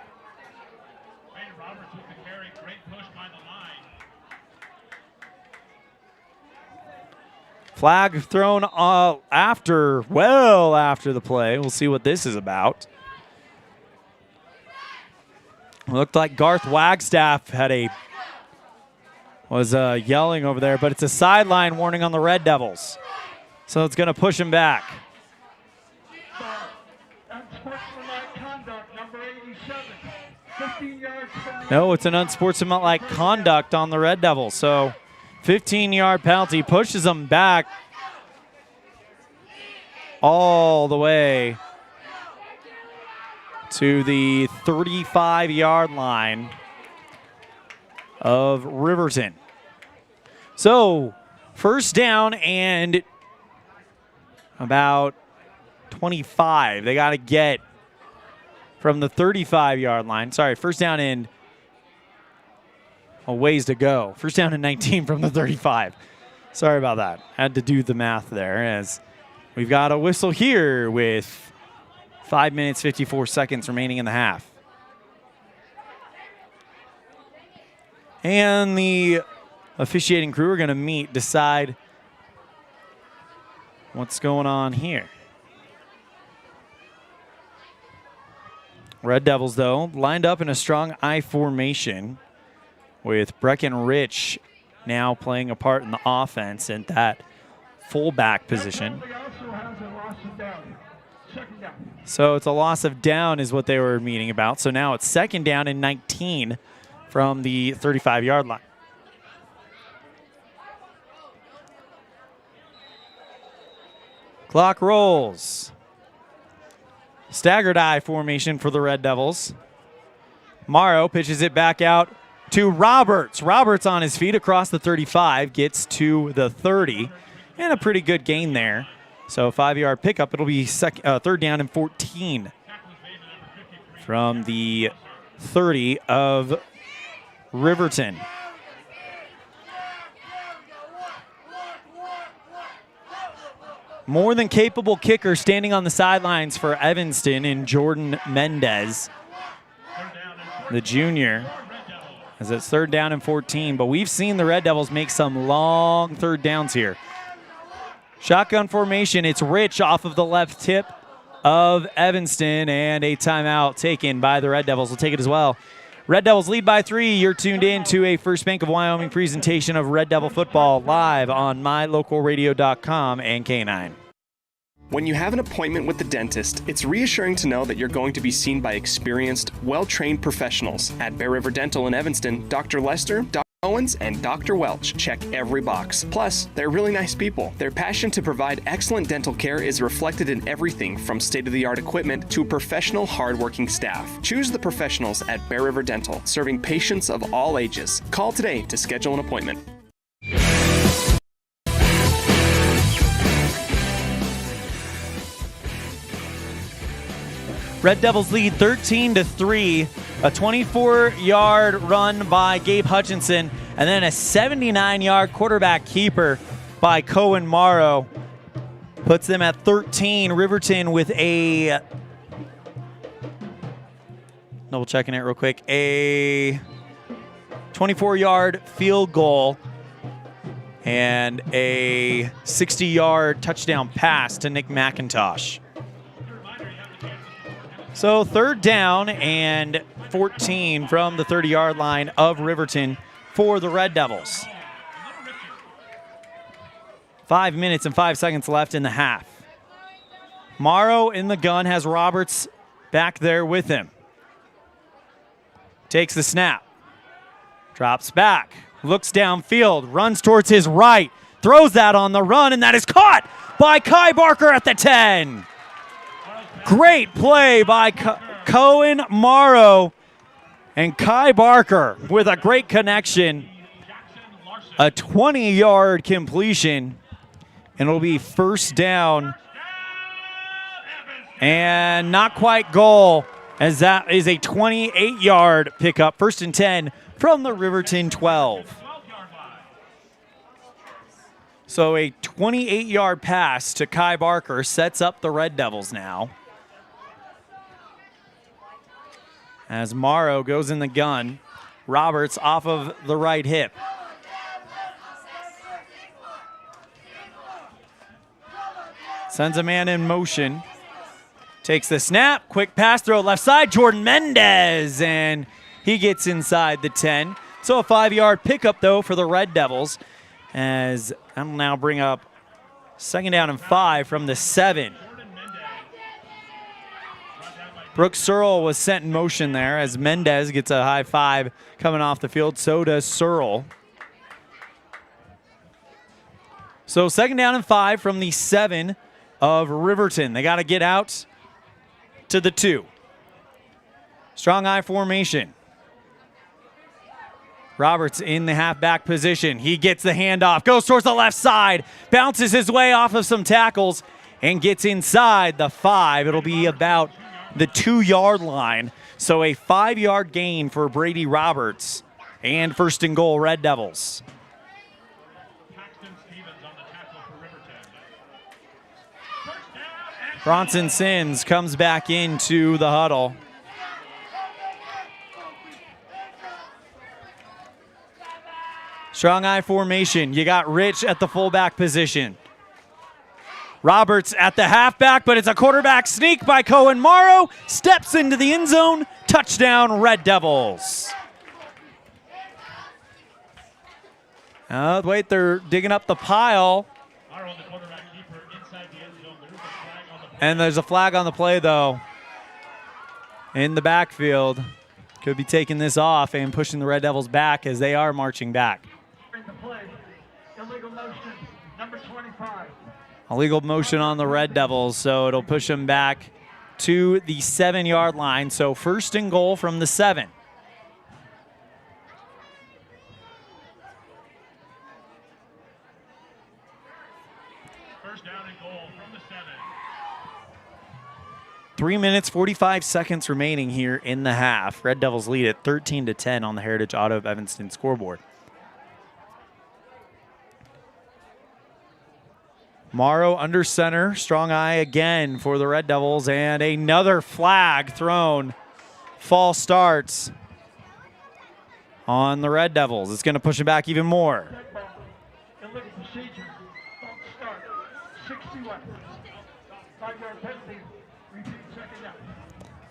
Flag thrown well after the play. We'll see what this is about. Looked like Garth Wagstaff was yelling over there, but it's a sideline warning on the Red Devils. So it's going to push him back. No, it's an unsportsmanlike conduct on the Red Devils. So 15-yard penalty pushes them back all the way to the 35-yard line of Riverton. So, first down and about 25. They got to get from the 35-yard line. Sorry, first down and a ways to go. First down and 19 from the 35. Sorry about that. Had to do the math there as we've got a whistle here with 5 minutes, 54 seconds remaining in the half. And the officiating crew are going to meet, decide what's going on here. Red Devils, though, lined up in a strong I formation with Brecken Rich now playing a part in the offense at that fullback position. So it's a loss of down is what they were meeting about. So now it's 2nd down and 19 from the 35-yard line. Clock rolls. Staggered I formation for the Red Devils. Morrow pitches it back out to Roberts. Roberts on his feet across the 35, gets to the 30, and a pretty good gain there. So 5-yard pickup. It'll be 3rd down and 14 from the 30 of Riverton. More than capable kicker standing on the sidelines for Evanston in Jordan Mendez, the junior, as it's 3rd down and 14. But we've seen the Red Devils make some long 3rd downs here. Shotgun formation, it's Rich off of the left tip of Evanston, and a timeout taken by the Red Devils. We'll take it as well. Red Devils lead by 3. You're tuned in to a First Bank of Wyoming presentation of Red Devil football live on mylocalradio.com and K9. When you have an appointment with the dentist, it's reassuring to know that you're going to be seen by experienced, well-trained professionals. At Bear River Dental in Evanston, Dr. Lester, Dr. Owens, and Dr. Welch check every box. Plus, they're really nice people. Their passion to provide excellent dental care is reflected in everything from state-of-the-art equipment to professional, hard-working staff. Choose the professionals at Bear River Dental, serving patients of all ages. Call today to schedule an appointment. Red Devils lead 13-3. A 24-yard run by Gabe Hutchinson, and then a 79-yard quarterback keeper by Cohen Morrow puts them at 13. Riverton with a double checking it real quick. A 24-yard field goal and a 60-yard touchdown pass to Nick McIntosh. So 3rd down and 14 from the 30-yard line of Riverton for the Red Devils. 5 minutes and 5 seconds left in the half. Morrow in the gun has Roberts back there with him. Takes the snap. Drops back. Looks downfield. Runs towards his right. Throws that on the run, and that is caught by Kai Barker at the 10. Great play by Cohen Morrow and Kai Barker with a great connection. A 20-yard completion, and it'll be 1st down. And not quite goal, as that is a 28-yard pickup. 1st and 10 from the Riverton 12. So a 28-yard pass to Kai Barker sets up the Red Devils now. As Morrow goes in the gun, Roberts off of the right hip. Sends a man in motion. Takes the snap, quick pass throw left side, Jordan Mendez, and he gets inside the 10. So a 5-yard pickup, though, for the Red Devils, as that'll now bring up 2nd down and 5 from the 7. Brooks Searle was sent in motion there as Mendez gets a high 5 coming off the field. So does Searle. So 2nd down and 5 from the 7 of Riverton. They got to get out to the 2. Strong eye formation. Roberts in the halfback position. He gets the handoff, goes towards the left side, bounces his way off of some tackles, and gets inside the 5. It'll be about the 2-yard line. So a 5-yard gain for Brady Roberts, and 1st and goal, Red Devils. Bronson Sins comes back into the huddle. Strong eye formation. You got Rich at the fullback position. Roberts at the halfback, but it's a quarterback sneak by Cohen Morrow. Steps into the end zone. Touchdown, Red Devils. Wait, they're digging up the pile. And there's a flag on the play, though, in the backfield. Could be taking this off and pushing the Red Devils back as they are marching back. Illegal motion, number 25. Illegal motion on the Red Devils, so it'll push them back to the 7-yard line. So 1st and goal from the 7. First down and goal from the 7. 3 minutes, 45 seconds remaining here in the half. Red Devils lead at 13-10 on the Heritage Auto of Evanston scoreboard. Morrow under center, strong eye again for the Red Devils, and another flag thrown. False starts on the Red Devils. It's going to push it back even more. Illegal procedure, false start, 61. 5-yard penalty,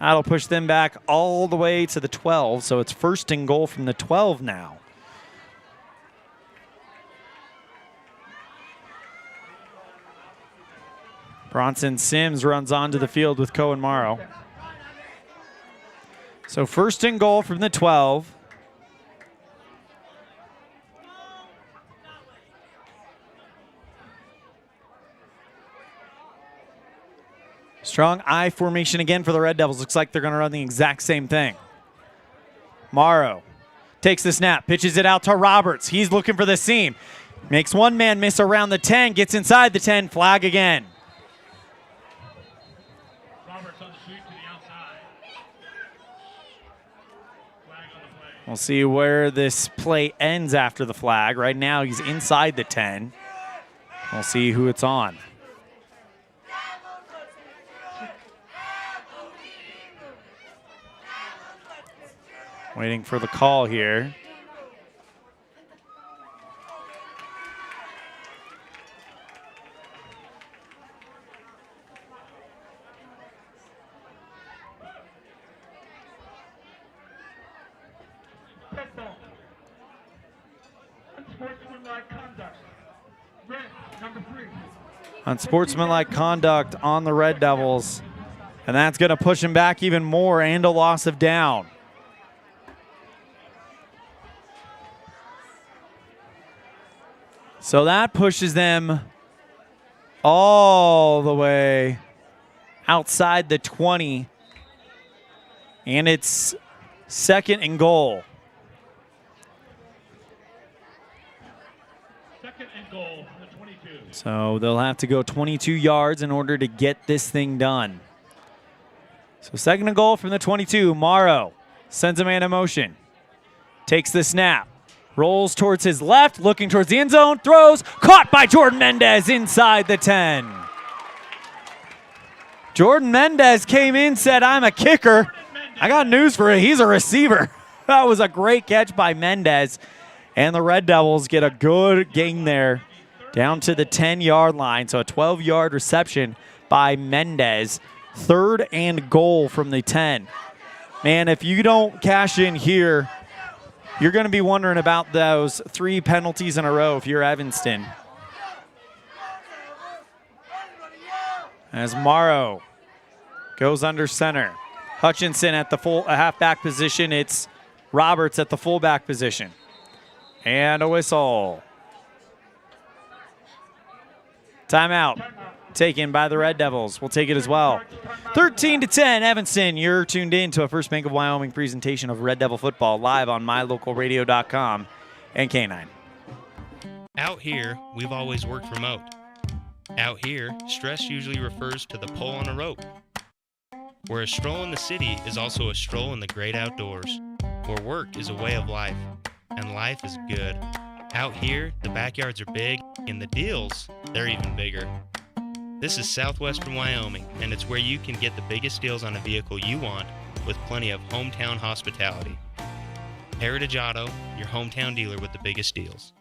That'll push them back all the way to the 12, so it's 1st and goal from the 12 now. Bronson Sims runs onto the field with Cohen Morrow. So 1st and goal from the 12. Strong I formation again for the Red Devils. Looks like they're going to run the exact same thing. Morrow takes the snap, pitches it out to Roberts. He's looking for the seam. Makes one man miss around the 10, gets inside the 10, flag again. Roberts on the sweep to the outside. Flag on the play. We'll see where this play ends after the flag. Right now he's inside the 10. We'll see who it's on. Waiting for the call here. Unsportsmanlike conduct. Red, number 3. Unsportsmanlike conduct on the Red Devils. And that's going to push him back even more and a loss of down. So that pushes them all the way outside the 20. And it's 2nd and goal. 2nd and goal from the 22. So they'll have to go 22 yards in order to get this thing done. So 2nd and goal from the 22. Morrow sends a man in motion. Takes the snap. Rolls towards his left, looking towards the end zone, throws, caught by Jordan Mendez inside the 10. Jordan Mendez came in, said, I'm a kicker. I got news for you, he's a receiver. That was a great catch by Mendez. And the Red Devils get a good gain there down to the 10-yard line. So a 12-yard reception by Mendez. 3rd and goal from the 10. Man, if you don't cash in here, you're going to be wondering about those 3 penalties in a row if you're Evanston. As Morrow goes under center. Hutchinson at the halfback position. It's Roberts at the fullback position. And a whistle. Timeout taken by the Red Devils. We'll take it as well. 13-10, Evanston. You're tuned in to a First Bank of Wyoming presentation of Red Devil football live on mylocalradio.com and K9. Out here, we've always worked remote. Out here, stress usually refers to the pull on a rope. Where a stroll in the city is also a stroll in the great outdoors. Where work is a way of life, and life is good. Out here, the backyards are big, and the deals, they're even bigger. This is Southwestern Wyoming, and it's where you can get the biggest deals on a vehicle you want with plenty of hometown hospitality. Heritage Auto, your hometown dealer with the biggest deals.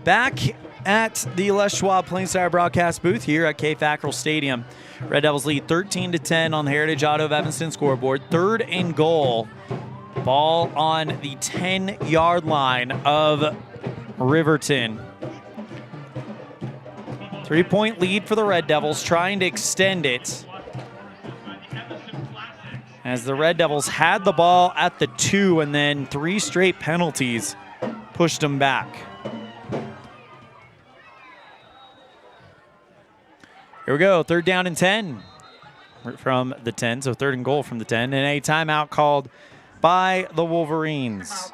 Back at the Les Schwab Plainsire broadcast booth here at Fackrell Stadium. Red Devils lead 13-10 on the Heritage Auto of Evanston scoreboard. 3rd and goal. Ball on the 10-yard line of Riverton. 3-point lead for the Red Devils, trying to extend it. As the Red Devils had the ball at the 2, and then 3 straight penalties pushed them back. Here we go, 3rd down and 10 from the 10, so 3rd and goal from the 10, and a timeout called by the Wolverines.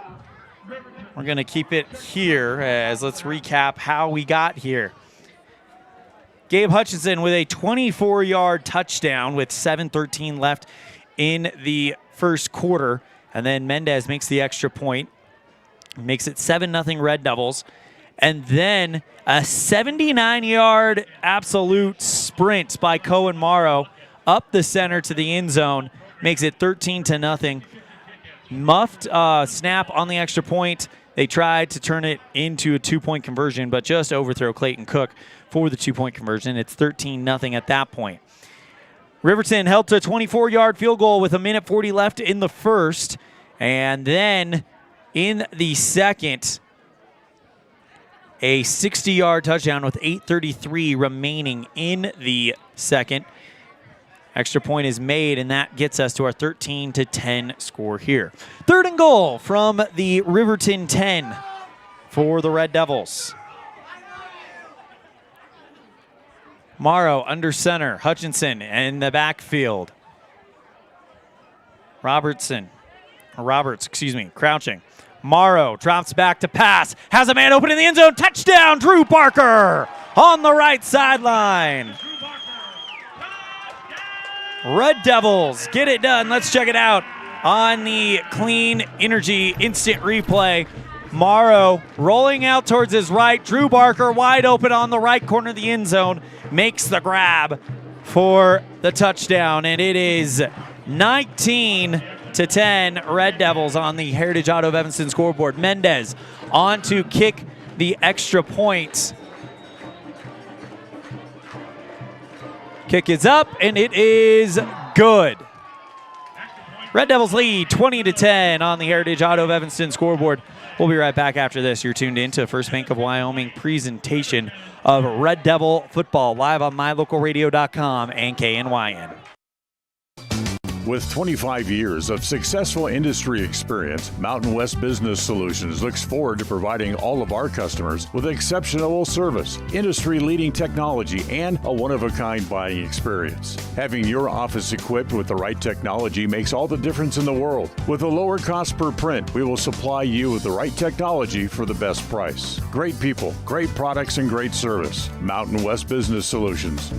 We're going to keep it here as let's recap how we got here. Gabe Hutchinson with a 24-yard touchdown with 7:13 left in the first quarter, and then Mendez makes the extra point, makes it 7-0 Red Devils. And then a 79-yard absolute sprint by Cohen Morrow up the center to the end zone makes it 13-0. muffed snap on the extra point. They tried to turn it into a 2-point conversion, but just overthrow Clayton Cook for the 2-point conversion. It's 13-0 at that point. Riverton held to a 24-yard field goal with 1:40 left in the first. And then in the second, a 60-yard touchdown with 8:33 remaining in the second. Extra point is made, and that gets us to our 13-10 score here. 3rd and goal from the Riverton 10 for the Red Devils. Morrow under center. Hutchinson in the backfield. Roberts, crouching. Morrow drops back to pass. Has a man open in the end zone. Touchdown, Drew Barker on the right sideline. Red Devils get it done. Let's check it out on the Clean Energy Instant Replay. Morrow rolling out towards his right. Drew Barker wide open on the right corner of the end zone. Makes the grab for the touchdown, and it is 19-10 Red Devils on the Heritage Auto of Evanston scoreboard. Mendez on to kick the extra point. Kick is up, and it is good. Red Devils lead 20-10 on the Heritage Auto of Evanston scoreboard. We'll be right back after this. You're tuned in to First Bank of Wyoming presentation of Red Devil football live on mylocalradio.com and KNYN. With 25 years of successful industry experience, Mountain West Business Solutions looks forward to providing all of our customers with exceptional service, industry-leading technology, and a one-of-a-kind buying experience. Having your office equipped with the right technology makes all the difference in the world. With a lower cost per print, we will supply you with the right technology for the best price. Great people, great products, and great service. Mountain West Business Solutions.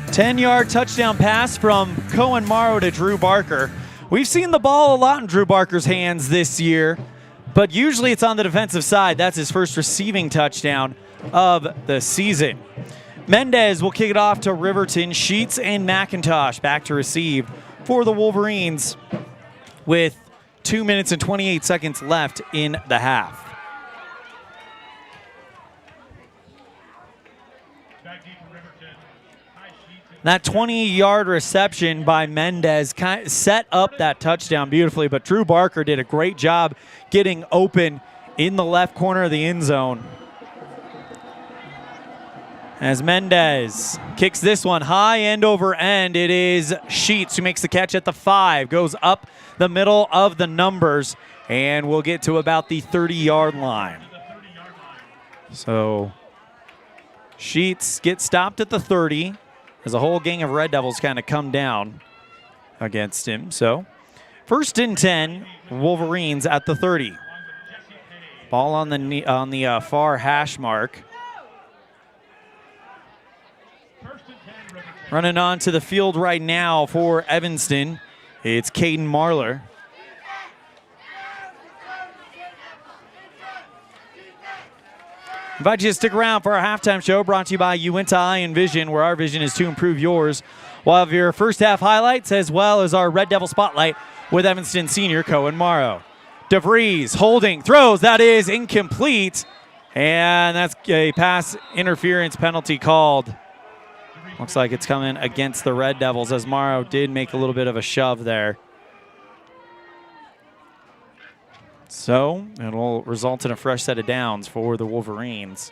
10-yard touchdown pass from Cohen Morrow to Drew Barker. We've seen the ball a lot in Drew Barker's hands this year, but usually it's on the defensive side. That's his first receiving touchdown of the season. Mendez will kick it off to Riverton. Sheets and McIntosh back to receive for the Wolverines with 2 minutes and 28 seconds left in the half. That 20-yard reception by Mendez kind of set up that touchdown beautifully, but Drew Barker did a great job getting open in the left corner of the end zone. As Mendez kicks this one high end over end, it is Sheets who makes the catch at the 5, goes up the middle of the numbers, and we'll get to about the 30-yard line. So Sheets gets stopped at the 30. As a whole gang of Red Devils kind of come down against him. So 1st and 10, Wolverines at the 30. Ball on the far hash mark. Running onto the field right now for Evanston, it's Caden Marler. Invite you to stick around for our halftime show brought to you by Uinta Eye and Vision, where our vision is to improve yours. We'll have your first half highlights as well as our Red Devil spotlight with Evanston senior Cohen Morrow. DeVries holding, throws, that is incomplete. And that's a pass interference penalty called. Looks like it's coming against the Red Devils as Morrow did make a little bit of a shove there. So it'll result in a fresh set of downs for the Wolverines.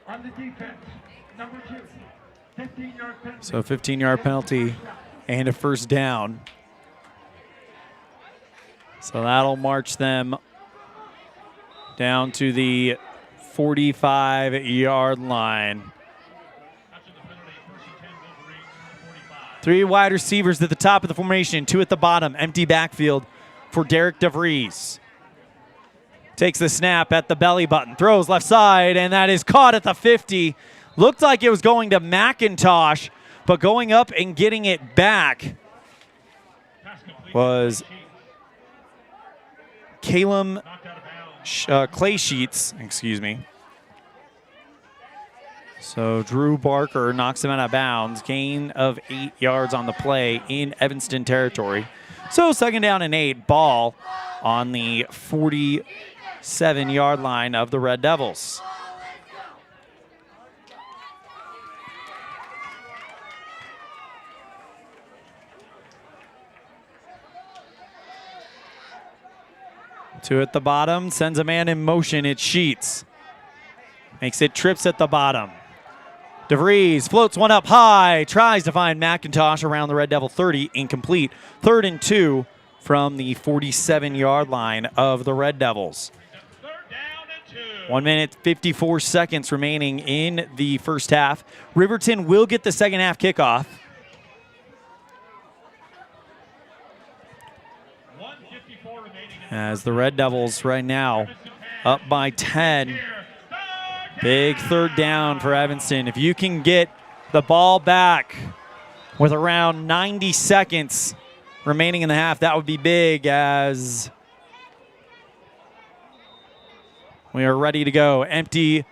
On the defense, number 2, 15-yard penalty. So 15-yard penalty and a first down. So that'll march them down to the 45-yard line. 3 wide receivers at the top of the formation, 2 at the bottom. Empty backfield for Derek DeVries. Takes the snap at the belly button, throws left side, and that is caught at the 50. Looked like it was going to McIntosh, but going up and getting it back was Clay Sheets, excuse me. So Drew Barker knocks him out of bounds. Gain of 8 yards on the play in Evanston territory. So 2nd down and 8. Ball on the 47-yard line of the Red Devils. Two at the bottom, sends a man in motion. It's Sheets. Makes it trips at the bottom. DeVries floats one up high, tries to find McIntosh around the Red Devil 30, incomplete. 3rd and 2 from the 47-yard line of the Red Devils. 1 minute, 54 seconds remaining in the first half. Riverton will get the second half kickoff. As the Red Devils right now up by 10. Big 3rd down for Evanston. If you can get the ball back with around 90 seconds remaining in the half, that would be big, as we are ready to go. Empty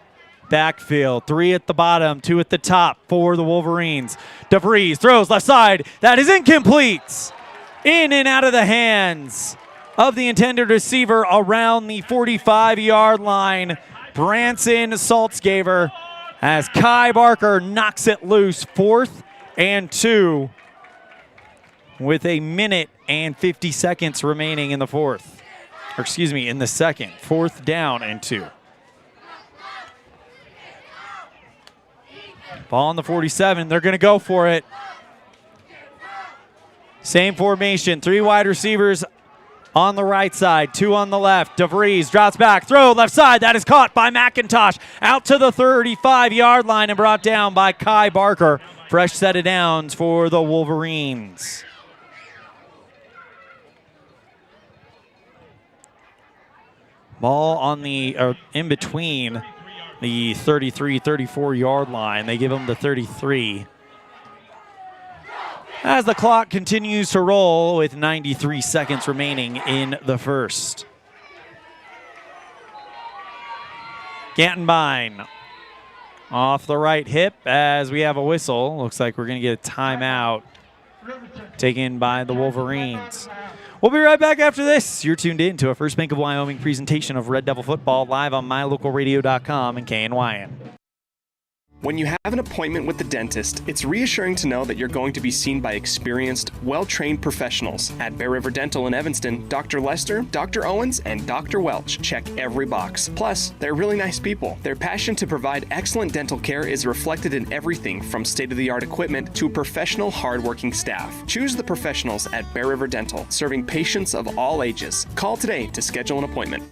backfield. 3 at the bottom, 2 at the top for the Wolverines. DeVries throws left side. That is incomplete. In and out of the hands of the intended receiver around the 45-yard line. Branson Saltzgaver, as Kai Barker knocks it loose. 4th and 2 with 1 minute and 50 seconds remaining in the fourth. Or excuse me, in the second. 4th down and 2. Ball on the 47. They're going to go for it. Same formation. 3 wide receivers on the right side, 2 on the left. DeVries drops back, throw left side. That is caught by McIntosh. Out to the 35-yard line and brought down by Kai Barker. Fresh set of downs for the Wolverines. Ball on the, in between the 33, 34-yard line. They give them the 33. As the clock continues to roll with 93 seconds remaining in the first. Gantenbein off the right hip as we have a whistle. Looks like we're going to get a timeout taken by the Wolverines. We'll be right back after this. You're tuned in to a First Bank of Wyoming presentation of Red Devil football live on mylocalradio.com and KNYN. When you have an appointment with the dentist, it's reassuring to know that you're going to be seen by experienced, well-trained professionals. At Bear River Dental in Evanston, Dr. Lester, Dr. Owens, and Dr. Welch check every box. Plus, they're really nice people. Their passion to provide excellent dental care is reflected in everything from state-of-the-art equipment to professional, hard-working staff. Choose the professionals at Bear River Dental, serving patients of all ages. Call today to schedule an appointment.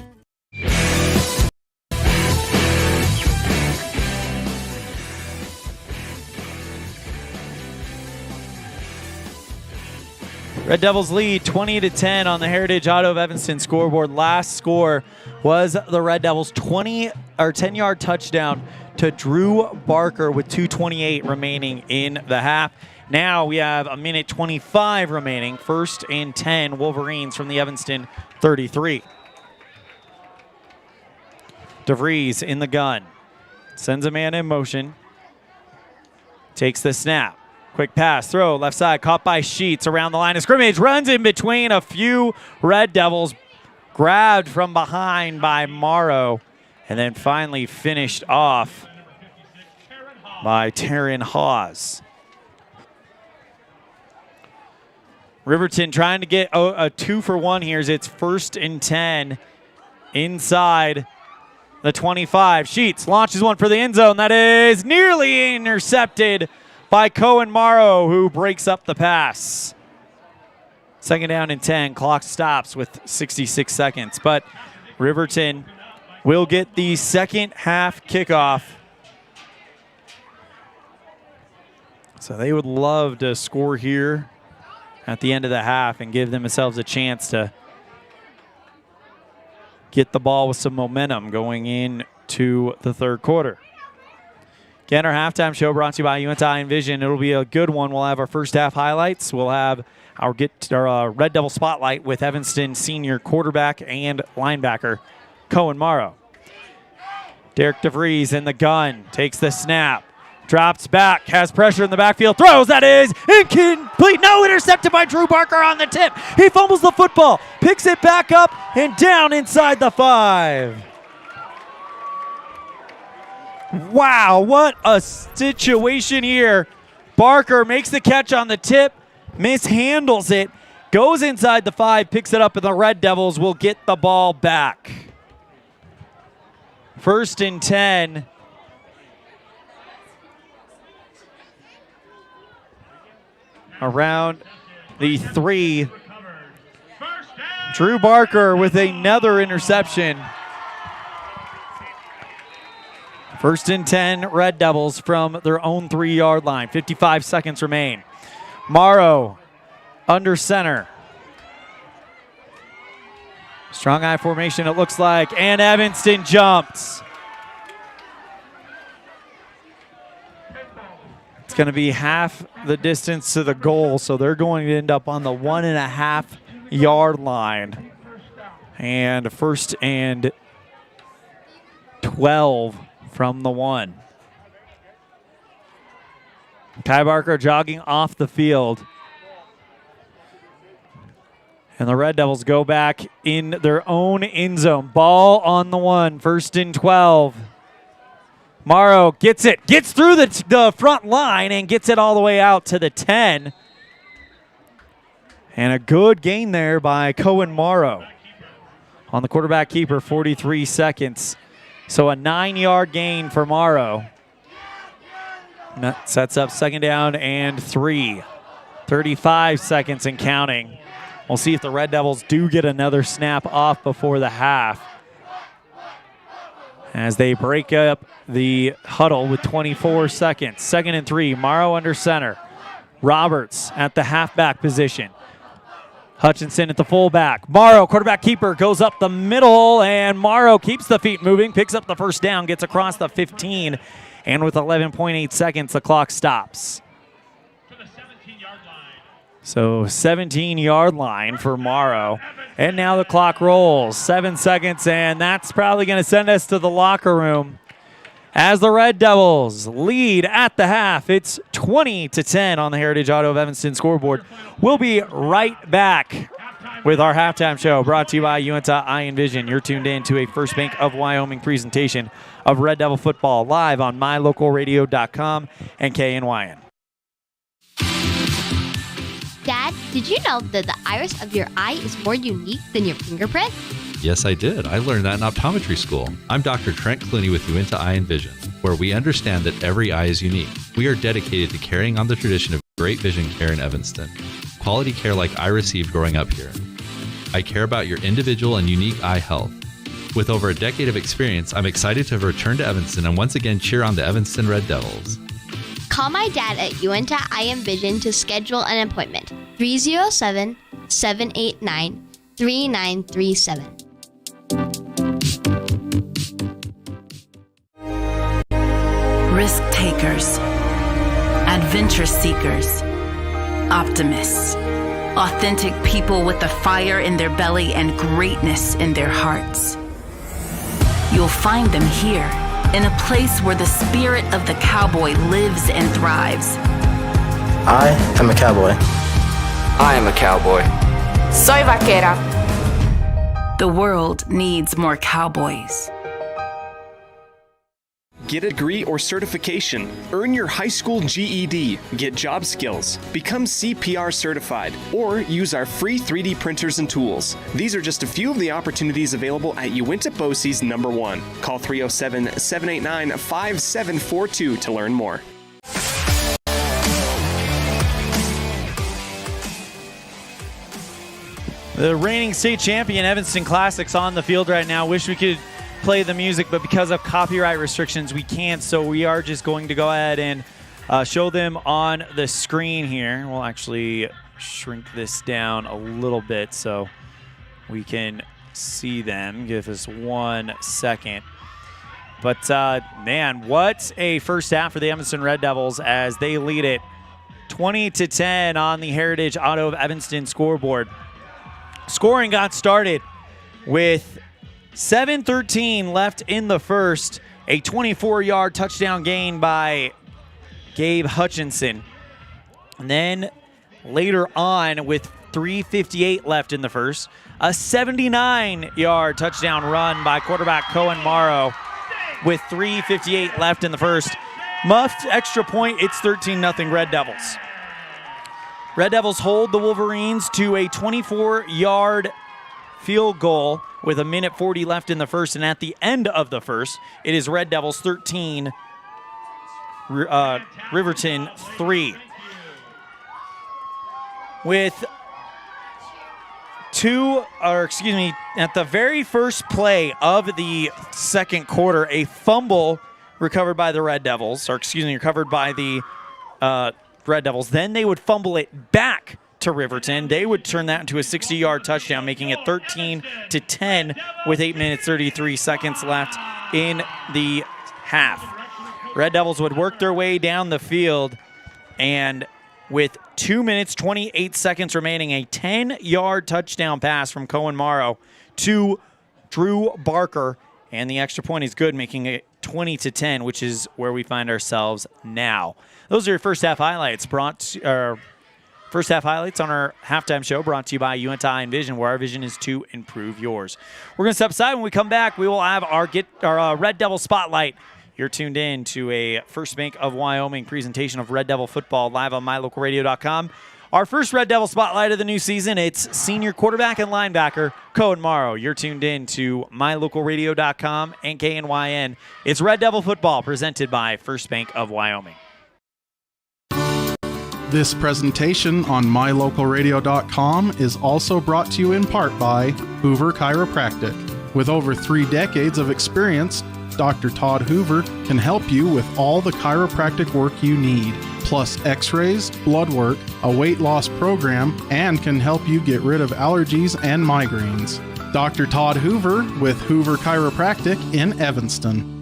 Red Devils lead 20-10 on the Heritage Auto of Evanston scoreboard. Last score was the Red Devils' 10-yard touchdown to Drew Barker with 2:28 remaining in the half. Now we have 1 minute 25 remaining. 1st and 10 Wolverines from the Evanston 33. DeVries in the gun. Sends a man in motion. Takes the snap. Quick pass, throw, left side, caught by Sheets around the line of scrimmage. Runs in between a few Red Devils. Grabbed from behind by Morrow. And then finally finished off by Taryn Hawes. Riverton trying to get a 2-for-1 here as it's 1st and 10 inside the 25. Sheets launches one for the end zone. That is nearly intercepted by Cohen Morrow, who breaks up the pass. 2nd down and 10. Clock stops with 66 seconds. But Riverton will get the second half kickoff. So they would love to score here at the end of the half and give themselves a chance to get the ball with some momentum going into the 3rd quarter. Again, our halftime show brought to you by UNTI Envision. It'll be a good one. We'll have our first half highlights. We'll have our Red Devil Spotlight with Evanston senior quarterback and linebacker Cohen Morrow. Derek DeVries in the gun, takes the snap, Drops back, has pressure in the backfield, throws, that is incomplete. No, intercepted by Drew Barker on the tip. He fumbles the football, picks it back up and down inside the 5. Wow, what a situation here. Barker makes the catch on the tip, mishandles it, goes inside the 5, picks it up, and the Red Devils will get the ball back. 1st and 10. Around the 3. Drew Barker with another interception. 1st and 10, Red Devils from their own 3-yard line. 55 seconds remain. Morrow under center. Strong eye formation, it looks like, and Evanston jumps. It's going to be half the distance to the goal, so they're going to end up on the 1.5-yard line. And 1st and 12 from the 1. Kai Barker jogging off the field. And the Red Devils go back in their own end zone. Ball on the 1, 1st and 12. Morrow gets it, gets through the front line and gets it all the way out to the 10. And a good gain there by Cohen Morrow. On the quarterback keeper, 43 seconds. So a 9-yard gain for Morrow. And that sets up 2nd down and 3. 35 seconds and counting. We'll see if the Red Devils do get another snap off before the half. As they break up the huddle with 24 seconds. 2nd and 3, Morrow under center. Roberts at the halfback position. Hutchinson at the fullback. Morrow, quarterback keeper, goes up the middle, and Morrow keeps the feet moving, picks up the 1st down, gets across the 15, and with 11.8 seconds, the clock stops. So 17-yard line for Morrow. And now the clock rolls. 7 seconds, and that's probably going to send us to the locker room. As the Red Devils lead at the half, it's 20-10 on the Heritage Auto of Evanston scoreboard. We'll be right back with our halftime show brought to you by Uinta Eye and Vision. You're tuned in to a First Bank of Wyoming presentation of Red Devil football live on mylocalradio.com and KNYN. Dad, did you know that the iris of your eye is more unique than your fingerprint? Yes, I did. I learned that in optometry school. I'm Dr. Trent Clooney with Uinta Eye and Vision, where we understand that every eye is unique. We are dedicated to carrying on the tradition of great vision care in Evanston. Quality care like I received growing up here. I care about your individual and unique eye health. With over a decade of experience, I'm excited to return to Evanston and once again cheer on the Evanston Red Devils. Call my dad at Uinta Eye and Vision to schedule an appointment. 307-789-3937. Risk takers, adventure seekers, optimists, authentic people with the fire in their belly and greatness in their hearts. You'll find them here, in a place where the spirit of the cowboy lives and thrives. I am a cowboy. I am a cowboy. Soy vaquera. The world needs more cowboys. Get a degree or certification. Earn your high school GED. Get job skills. Become CPR certified. Or use our free 3D printers and tools. These are just a few of the opportunities available at Uinta BOCES number 1. Call 307-789-5742 to learn more. The reigning state champion Evanston Classics on the field right now. Wish we could play the music, but because of copyright restrictions, we can't. So we are just going to go ahead and show them on the screen here. We'll actually shrink this down a little bit so we can see them. Give us 1 second. But, man, what a first half for the Evanston Red Devils as they lead it 20-10 on the Heritage Auto of Evanston scoreboard. Scoring got started with 7:13 left in the first. A 24-yard touchdown gain by Gabe Hutchinson. And then later on, with 3:58 left in the first, a 79-yard touchdown run by quarterback Cohen Morrow with 3:58 left in the first. Muffed extra point, it's 13-0 Red Devils. Red Devils hold the Wolverines to a 24-yard field goal with 1:40 left in the first, and at the end of the first, it is Red Devils 13, Riverton 3. With at the very first play of the second quarter, a fumble recovered by the Red Devils, recovered by the Red Devils. Then they would fumble it back to Riverton. They would turn that into a 60-yard touchdown, making it 13-10 with 8 minutes 33 seconds left in the half. Red Devils would work their way down the field, and with 2 minutes 28 seconds remaining, a 10-yard touchdown pass from Cohen Morrow to Drew Barker, and the extra point is good, making it 20-10, which is where we find ourselves now. Those are your first half highlights. First half highlights on our halftime show, brought to you by UNT Eye and Vision, where our vision is to improve yours. We're going to step aside. When we come back, we will have our Red Devil Spotlight. You're tuned in to a First Bank of Wyoming presentation of Red Devil football live on mylocalradio.com. Our first Red Devil Spotlight of the new season, it's senior quarterback and linebacker Cohen Morrow. You're tuned in to mylocalradio.com and KNYN. It's Red Devil football presented by First Bank of Wyoming. This presentation on mylocalradio.com is also brought to you in part by Hoover Chiropractic. With over 3 decades of experience, Dr. Todd Hoover can help you with all the chiropractic work you need, plus x-rays, blood work, a weight loss program, and can help you get rid of allergies and migraines. Dr. Todd Hoover with Hoover Chiropractic in Evanston.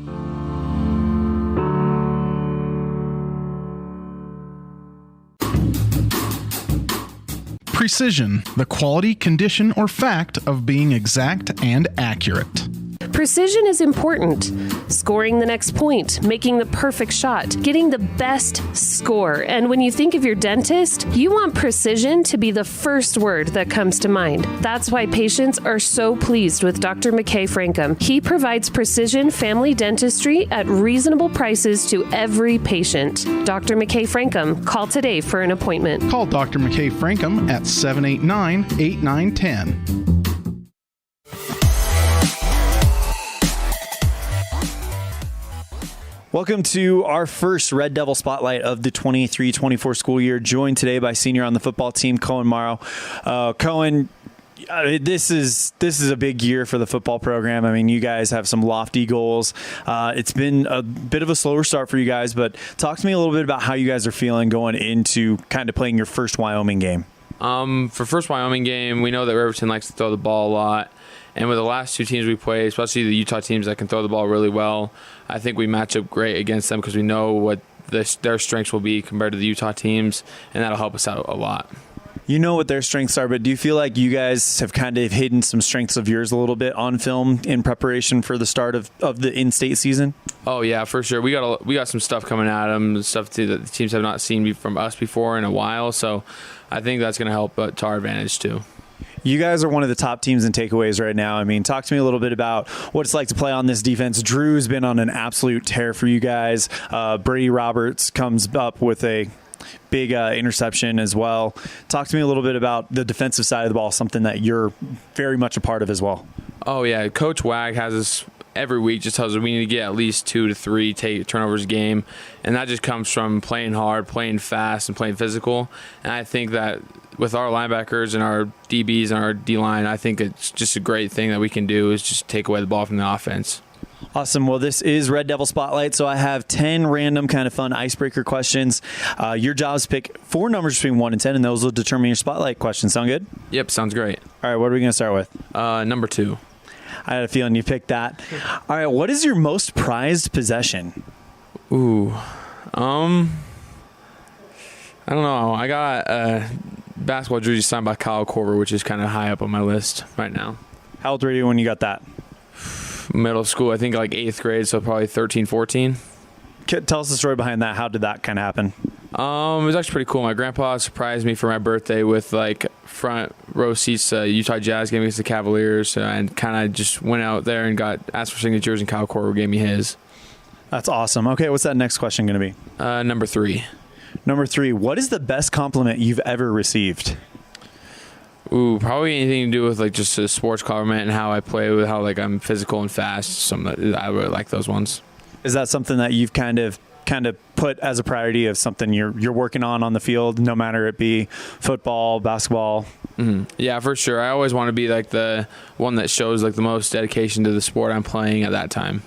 Precision, the quality, condition, or fact of being exact and accurate. Precision is important. Scoring the next point, making the perfect shot, getting the best score. And when you think of your dentist, you want precision to be the first word that comes to mind. That's why patients are so pleased with Dr. McKay Frankum. He provides precision family dentistry at reasonable prices to every patient. Dr. McKay Frankum, call today for an appointment. Call Dr. McKay Frankum at 789-8910. Welcome to our first Red Devil Spotlight of the 23-24 school year, joined today by senior on the football team, Cohen Morrow. Cohen, this is a big year for the football program. I mean, you guys have some lofty goals. It's been a bit of a slower start for you guys, but talk to me a little bit about how you guys are feeling going into kind of playing your first Wyoming game. For first Wyoming game, we know that Riverton likes to throw the ball a lot. And with the last 2 teams we play, especially the Utah teams that can throw the ball really well, I think we match up great against them because we know what their strengths will be compared to the Utah teams, and that'll help us out a lot. You know what their strengths are, but do you feel like you guys have kind of hidden some strengths of yours a little bit on film in preparation for the start of the in-state season? Oh, yeah, for sure. We got some stuff coming at them, stuff that the teams have not seen from us before in a while, so I think that's going to help to our advantage too. You guys are one of the top teams in takeaways right now. I mean, talk to me a little bit about what it's like to play on this defense. Drew's been on an absolute tear for you guys. Brady Roberts comes up with a big interception as well. Talk to me a little bit about the defensive side of the ball, something that you're very much a part of as well. Oh, yeah. Coach Wag has us every week, just tells us we need to get at least 2 to 3 turnovers a game, and that just comes from playing hard, playing fast, and playing physical. And I think that with our linebackers and our DBs and our D-line, I think it's just a great thing that we can do is just take away the ball from the offense. Awesome. Well, this is Red Devil Spotlight, so I have 10 random kind of fun icebreaker questions. Your job is to pick 4 numbers between 1 and 10, and those will determine your spotlight questions. Sound good? Yep, sounds great. All right, what are we going to start with? Number 2. I had a feeling you picked that. All right, what is your most prized possession? Ooh. I don't know. I got a basketball jersey signed by Kyle Korver, which is kind of high up on my list right now. How old were you when you got that? Middle school, I think like 8th grade, so probably 13, 14. Tell us the story behind that. How did that kind of happen? It was actually pretty cool. My grandpa surprised me for my birthday with like front row seats to Utah Jazz game against the Cavaliers, and kind of just went out there and asked for signatures, and Kyle Korver gave me his. That's awesome. Okay, what's that next question going to be? Number 3. Number 3. What is the best compliment you've ever received? Ooh, probably anything to do with like just a sports compliment and how I play, with how like I'm physical and fast. I really like those ones. Is that something that you've kind of put as a priority of something you're working on the field, no matter it be football, basketball? Mm-hmm. Yeah, for sure. I always want to be like the one that shows like the most dedication to the sport I'm playing at that time.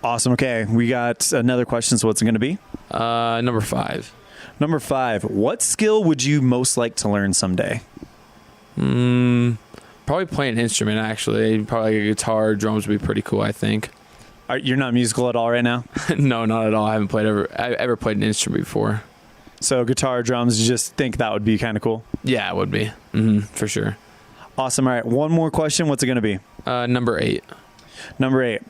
Awesome. Okay, we got another question. So what's it going to be? Number 5. Number 5. What skill would you most like to learn someday? Probably play an instrument, actually. Probably like a guitar, drums would be pretty cool, I think. You're not musical at all right now? No, not at all. I haven't ever played an instrument before. So guitar, drums, you just think that would be kind of cool? Yeah, it would be. For sure. Awesome. All right, one more question. What's it going to be? Number 8. Number 8.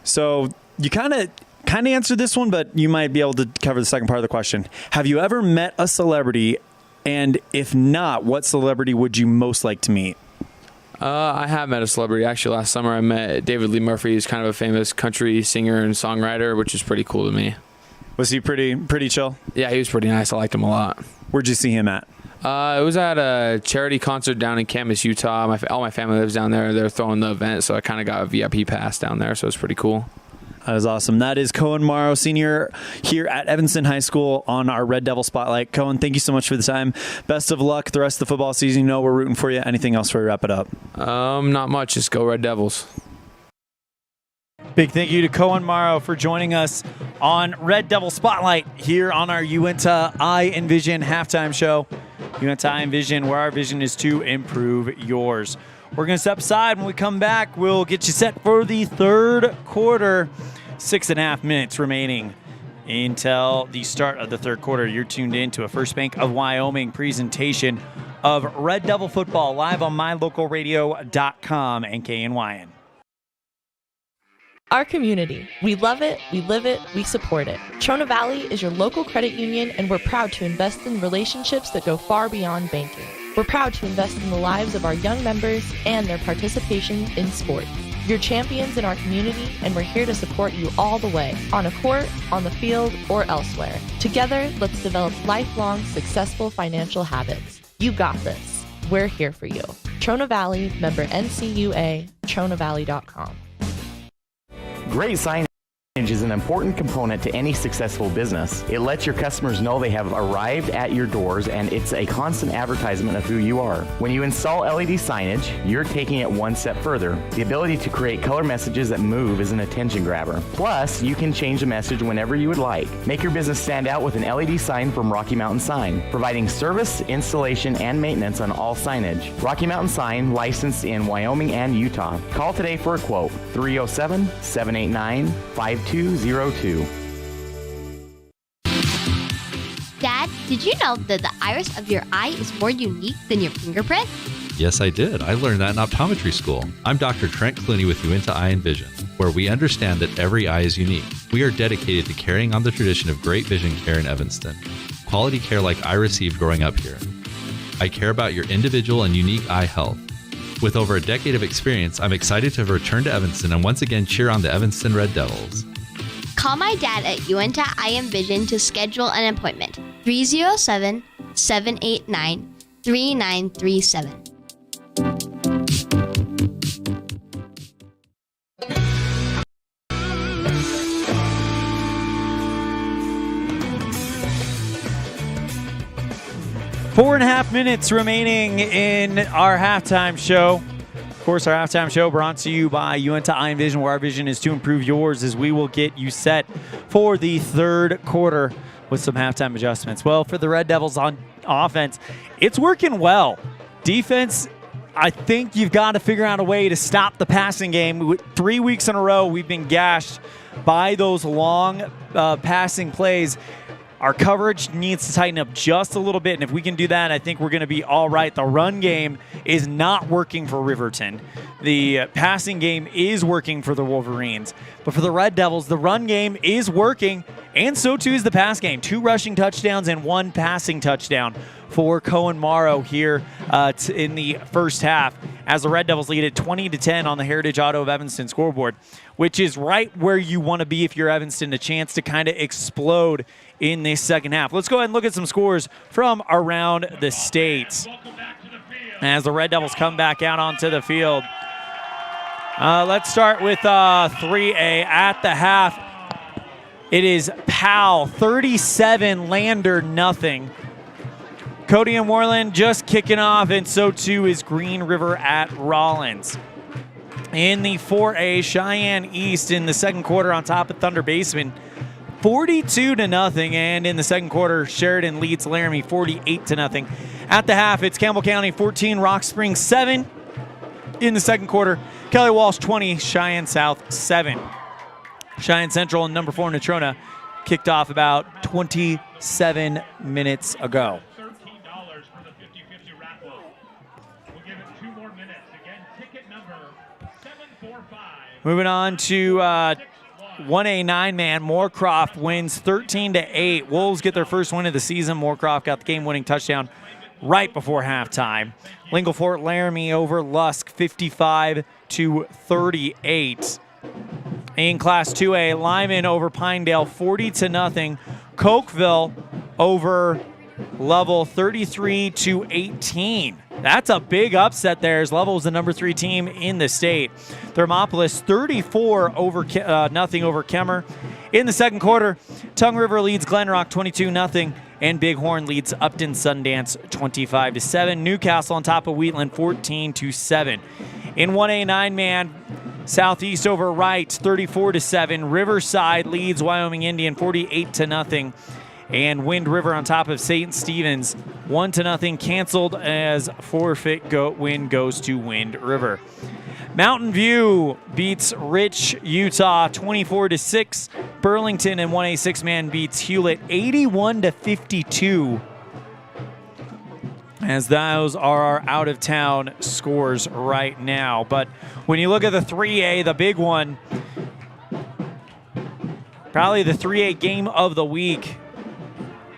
So you kind of answered this one, but you might be able to cover the second part of the question. Have you ever met a celebrity? And if not, what celebrity would you most like to meet? I have met a celebrity. Actually, last summer I met David Lee Murphy. He's kind of a famous country singer and songwriter, which is pretty cool to me. Was he pretty chill? Yeah, he was pretty nice. I liked him a lot. Where'd you see him at? It was at a charity concert down in Camas, Utah. All my family lives down there. They're throwing the event, so I kind of got a VIP pass down there, so it's pretty cool. That is awesome. That is Cohen Morrow, senior here at Evanston High School on our Red Devil Spotlight. Cohen, thank you so much for the time. Best of luck the rest of the football season. You know we're rooting for you. Anything else before we wrap it up? Not much. Just go Red Devils. Big thank you to Cohen Morrow for joining us on Red Devil Spotlight here on our Uinta I Envision halftime show. Uinta I Envision, where our vision is to improve yours. We're going to step aside. When we come back, we'll get you set for the third quarter. 6.5 minutes remaining until the start of the third quarter. You're tuned in to a First Bank of Wyoming presentation of Red Devil football live on mylocalradio.com and KNYN. Our community. We love it, we live it, we support it. Trona Valley is your local credit union, and we're proud to invest in relationships that go far beyond banking. We're proud to invest in the lives of our young members and their participation in sports. You're champions in our community, and we're here to support you all the way, on a court, on the field, or elsewhere. Together, let's develop lifelong, successful financial habits. You got this. We're here for you. Trona Valley, member NCUA, TronaValley.com. Great signage is an important component to any successful business. It lets your customers know they have arrived at your doors, and it's a constant advertisement of who you are. When you install LED signage, you're taking it one step further. The ability to create color messages that move is an attention grabber. Plus, you can change the message whenever you would like. Make your business stand out with an LED sign from Rocky Mountain Sign, providing service, installation, and maintenance on all signage. Rocky Mountain Sign, licensed in Wyoming and Utah. Call today for a quote, 307-789-5202. Dad, did you know that the iris of your eye is more unique than your fingerprint? Yes, I did. I learned that in optometry school. I'm Dr. Trent Clooney with Uinta Eye and Vision, where we understand that every eye is unique. We are dedicated to carrying on the tradition of great vision care in Evanston. Quality care like I received growing up here. I care about your individual and unique eye health. With over a decade of experience, I'm excited to return to Evanston and once again cheer on the Evanston Red Devils. Call my dad at Uinta Eye and Vision to schedule an appointment. 307-789-3937. Four and a half minutes remaining in our halftime show. Of course, our halftime show brought to you by Uinta Eye and Vision, where our vision is to improve yours, as we will get you set for the third quarter with some halftime adjustments. Well, for the Red Devils on offense, it's working well. Defense, I think you've got to figure out a way to stop the passing game. 3 weeks in a row, we've been gashed by those long passing plays. Our coverage needs to tighten up just a little bit, and if we can do that, I think we're going to be all right. The run game is not working for Riverton. The passing game is working for the Wolverines. But for the Red Devils, the run game is working, and so too is the pass game. 2 rushing touchdowns and 1 passing touchdown for Cohen Morrow here in the first half, as the Red Devils lead at 20-10 on the Heritage Auto of Evanston scoreboard, which is right where you want to be if you're Evanston, a chance to kind of explode in this second half. Let's go ahead and look at some scores from around the state as the Red Devils come back out onto the field. Let's start with 3A at the half. It is Powell 37, Lander nothing. Cody and Warland just kicking off, and so too is Green River at Rollins. In the 4A, Cheyenne East in the second quarter on top of Thunder Baseman, 42-0, and in the second quarter, Sheridan leads Laramie 48-0. At the half, it's Campbell County 14, Rock Springs 7. In the second quarter, Kelly Walsh 20, Cheyenne South 7. Cheyenne Central and number 4 Natrona kicked off about 27 minutes ago. Moving on to 1A 9-man, Moorcroft wins 13-8. Wolves get their first win of the season. Moorcroft got the game-winning touchdown right before halftime. Linglefort Laramie over Lusk 55-38. In Class 2A, Lyman over Pinedale 40-0. Cokeville over Lovell 33-18. That's a big upset there, as Lovell is the number 3 team in the state. Thermopolis 34 over nothing over Kemmer. In the second quarter, Tongue River leads Glenrock 22-0, and Bighorn leads Upton Sundance 25-7. Newcastle on top of Wheatland 14-7. In 1A 9-man, Southeast over Wright 34-7. Riverside leads Wyoming Indian 48-0. And Wind River on top of St. Stephen's 1-0, canceled as forfeit win goes to Wind River. Mountain View beats Rich, Utah 24-6. Burlington in 1A 6-man beats Hewlett 81-52. As those are our out-of-town scores right now. But when you look at the 3A, the big one, probably the 3A game of the week.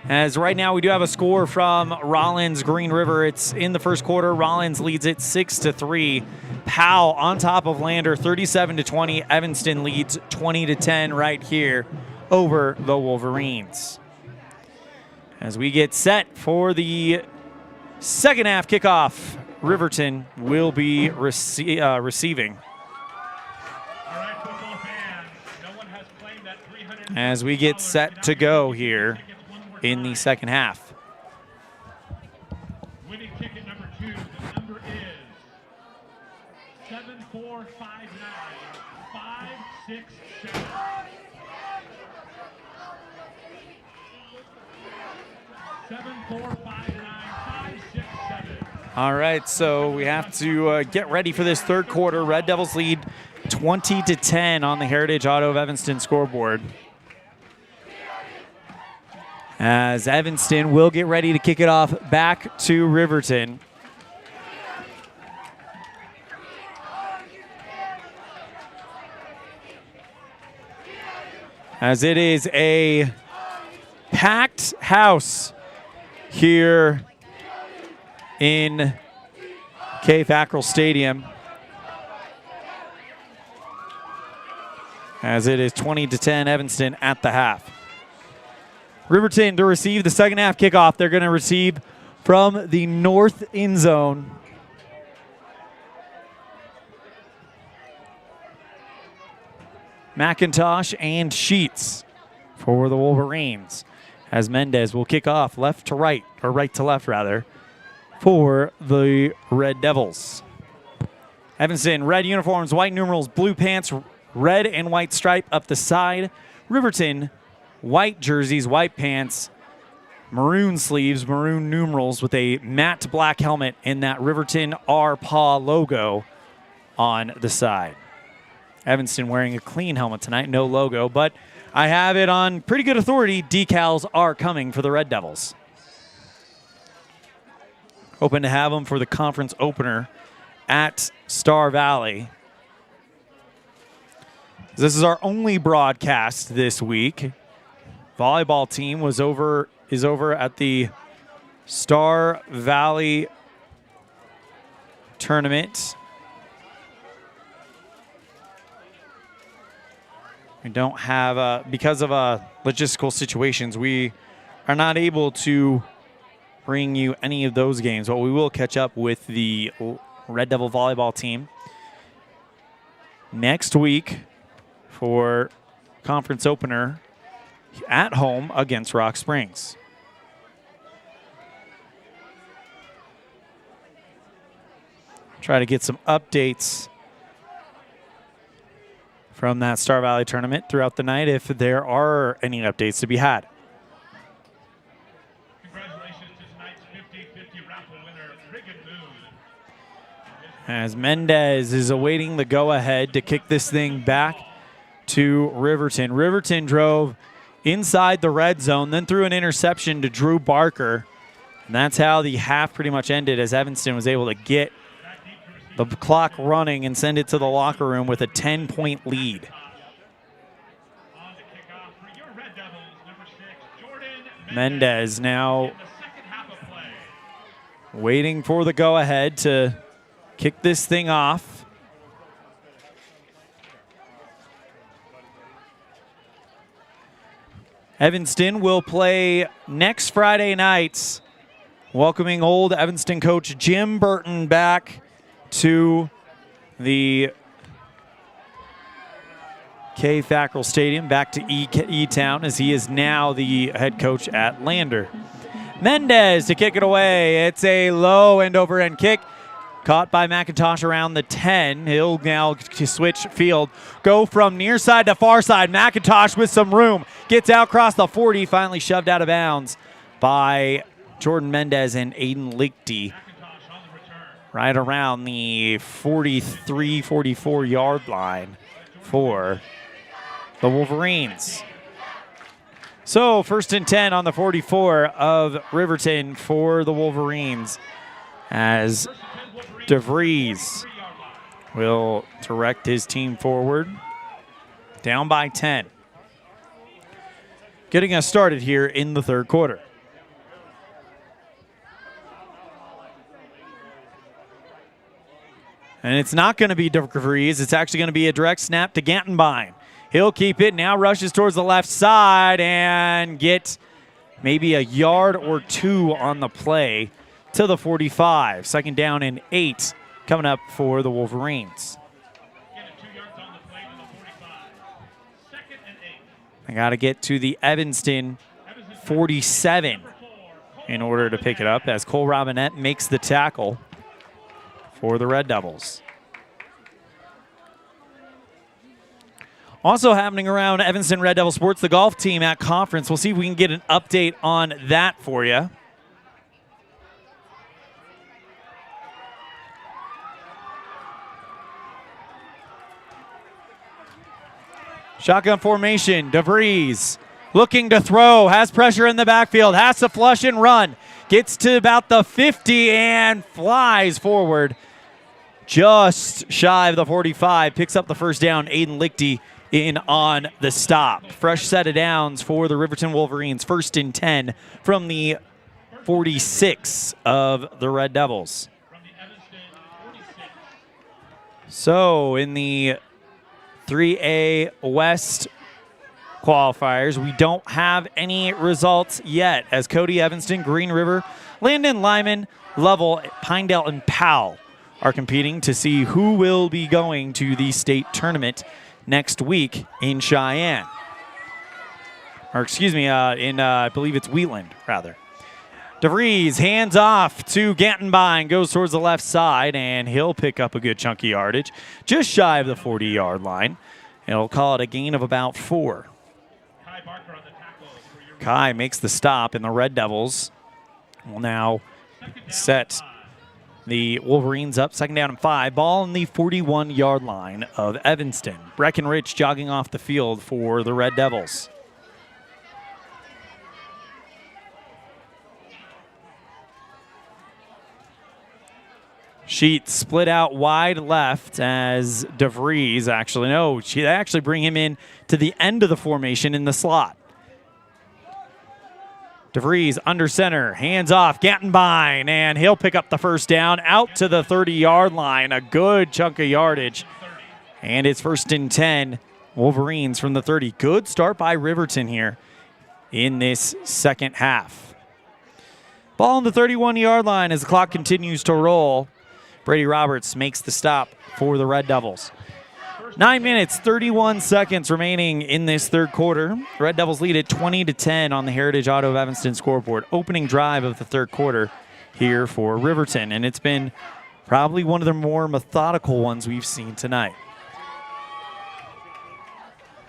As right now we do have a score from Rollins Green River. It's in the first quarter. Rollins leads it 6-3. Powell on top of Lander 37-20. Evanston leads 20-10 right here over the Wolverines. As we get set for the second half kickoff, Riverton will be receiving. As we get set to go here in the second half. Winning ticket number 2, the number is 7459567. All right, so we have to get ready for this third quarter. Red Devils lead 20-10 on the Heritage Auto of Evanston scoreboard, as Evanston will get ready to kick it off back to Riverton. As it is a packed house here in Fackrell Stadium, as it is 20-10 Evanston at the half. Riverton to receive the second half kickoff. They're going to receive from the north end zone. McIntosh and Sheets for the Wolverines, as Mendez will kick off left to right, or right to left rather, for the Red Devils. Evanston, red uniforms, white numerals, blue pants, red and white stripe up the side. Riverton, white jerseys, white pants, maroon sleeves, maroon numerals with a matte black helmet and that Riverton R-Paw logo on the side. Evanston wearing a clean helmet tonight, no logo, but I have it on pretty good authority. Decals are coming for the Red Devils. Hoping to have them for the conference opener at Star Valley. This is our only broadcast this week. Volleyball team is over at the Star Valley tournament. We don't have, because of logistical situations, we are not able to bring you any of those games, but we will catch up with the Red Devil volleyball team next week for conference opener at home against Rock Springs. Try to get some updates from that Star Valley tournament throughout the night if there are any updates to be had. Congratulations to tonight's 50-50 raffle winner, Pregame. As Mendez is awaiting the go-ahead to kick this thing back to Riverton. Riverton drove inside the red zone, then threw an interception to Drew Barker. And that's how the half pretty much ended, as Evanston was able to get the clock running and send it to the locker room with a 10-point lead. Mendez now waiting for the go-ahead to kick this thing off. Evanston will play next Friday night, welcoming old Evanston coach Jim Burton back to the Fackrell Stadium, back to E-Town, as he is now the head coach at Lander. Mendez to kick it away. It's a low end-over-end kick. Caught by McIntosh around the 10. He'll now switch field. Go from near side to far side. McIntosh with some room. Gets out across the 40. Finally shoved out of bounds by Jordan Mendez and Aiden Lichty. Right around the 43, 44 yard line for the Wolverines. So 1st and 10 on the 44 of Riverton for the Wolverines, as DeVries will direct his team forward. Down by 10. Getting us started here in the third quarter. And it's not going to be DeVries. It's actually going to be a direct snap to Gantenbein. He'll keep it. Now rushes towards the left side and get maybe a yard or two on the play to the 45. 2nd down and 8 coming up for the Wolverines. I got to get to the Evanston 47 in order to pick it up, as Cole Robinette makes the tackle for the Red Devils. Also happening around Evanston Red Devil Sports, the golf team at conference. We'll see if we can get an update on that for you. Shotgun formation, DeVries looking to throw, has pressure in the backfield, has to flush and run. Gets to about the 50 and flies forward just shy of the 45. Picks up the first down. Aiden Lichty in on the stop. Fresh set of downs for the Riverton Wolverines. 1st and 10 from the 46 of the Red Devils. So in the 3A West qualifiers, we don't have any results yet, as Cody, Evanston, Green River, Landon, Lyman, Lovell, Pinedale, and Powell are competing to see who will be going to the state tournament next week in Cheyenne. Or excuse me, I believe it's Wheatland, rather. DeVries hands off to Gantenbein, goes towards the left side, and he'll pick up a good chunky yardage, just shy of the 40-yard line. He'll call it a gain of about 4. Kai makes the stop, and the Red Devils will now set The Wolverines up, 2nd down and 5. Ball on the 41-yard line of Evanston. Breckenridge jogging off the field for the Red Devils. Sheets split out wide left as DeVries they actually bring him in to the end of the formation in the slot. DeVries under center, hands off, Gantenbein, and he'll pick up the first down out to the 30-yard line. A good chunk of yardage. And it's 1st and 10, Wolverines from the 30. Good start by Riverton here in this second half. Ball on the 31-yard line as the clock continues to roll. Brady Roberts makes the stop for the Red Devils. 9 minutes, 31 seconds remaining in this third quarter. The Red Devils lead at 20-10 on the Heritage Auto of Evanston scoreboard. Opening drive of the third quarter here for Riverton, and it's been probably one of the more methodical ones we've seen tonight.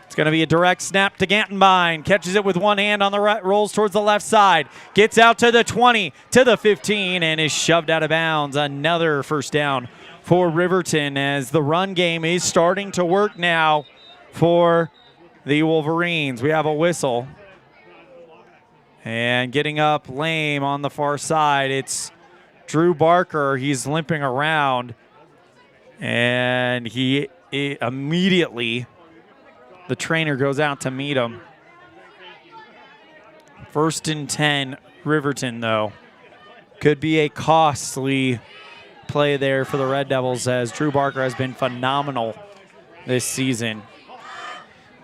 It's going to be a direct snap to Gantenbein. Catches it with one hand on the right, rolls towards the left side. Gets out to the 20, to the 15, and is shoved out of bounds. Another first down for Riverton as the run game is starting to work now for the Wolverines. We have a whistle. And getting up lame on the far side, it's Drew Barker. He's limping around. And he immediately... the trainer goes out to meet him. 1st and 10, Riverton, though. Could be a costly play there for the Red Devils as Drew Barker has been phenomenal this season.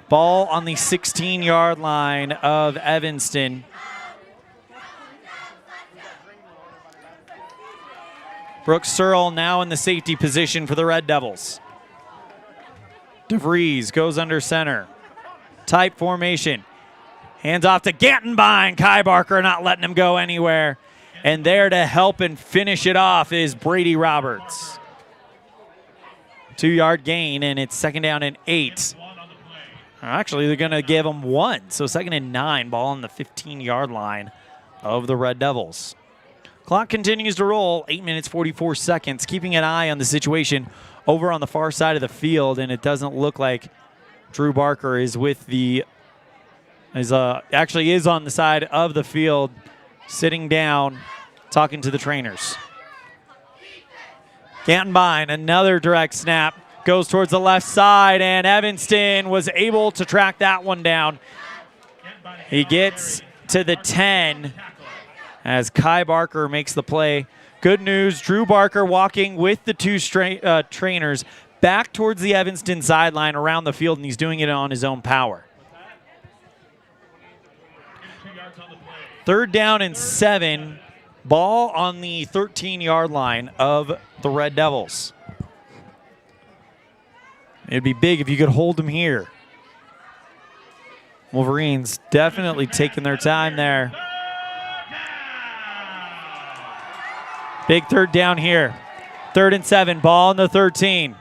Ball on the 16-yard line of Evanston. Brooks Searle now in the safety position for the Red Devils. DeVries goes under center. Tight formation. Hands off to Gantenbein. Kai Barker not letting him go anywhere. And there to help and finish it off is Brady Roberts. 2-yard gain, and it's 2nd down and 8. Actually, they're going to give him 1. So 2nd and 9, ball on the 15-yard line of the Red Devils. Clock continues to roll, 8 minutes, 44 seconds, keeping an eye on the situation over on the far side of the field, and it doesn't look like Drew Barker is actually is on the side of the field, sitting down, talking to the trainers. Gantenbein, another direct snap, goes towards the left side, and Evanston was able to track that one down. He gets to the 10 as Kai Barker makes the play. Good news, Drew Barker walking with the two trainers back towards the Evanston sideline around the field, and he's doing it on his own power. 3rd down and 7, ball on the 13-yard line of the Red Devils. It'd be big if you could hold them here. Wolverines definitely taking their time there. Big 3rd down here. 3rd and 7, ball on the 13.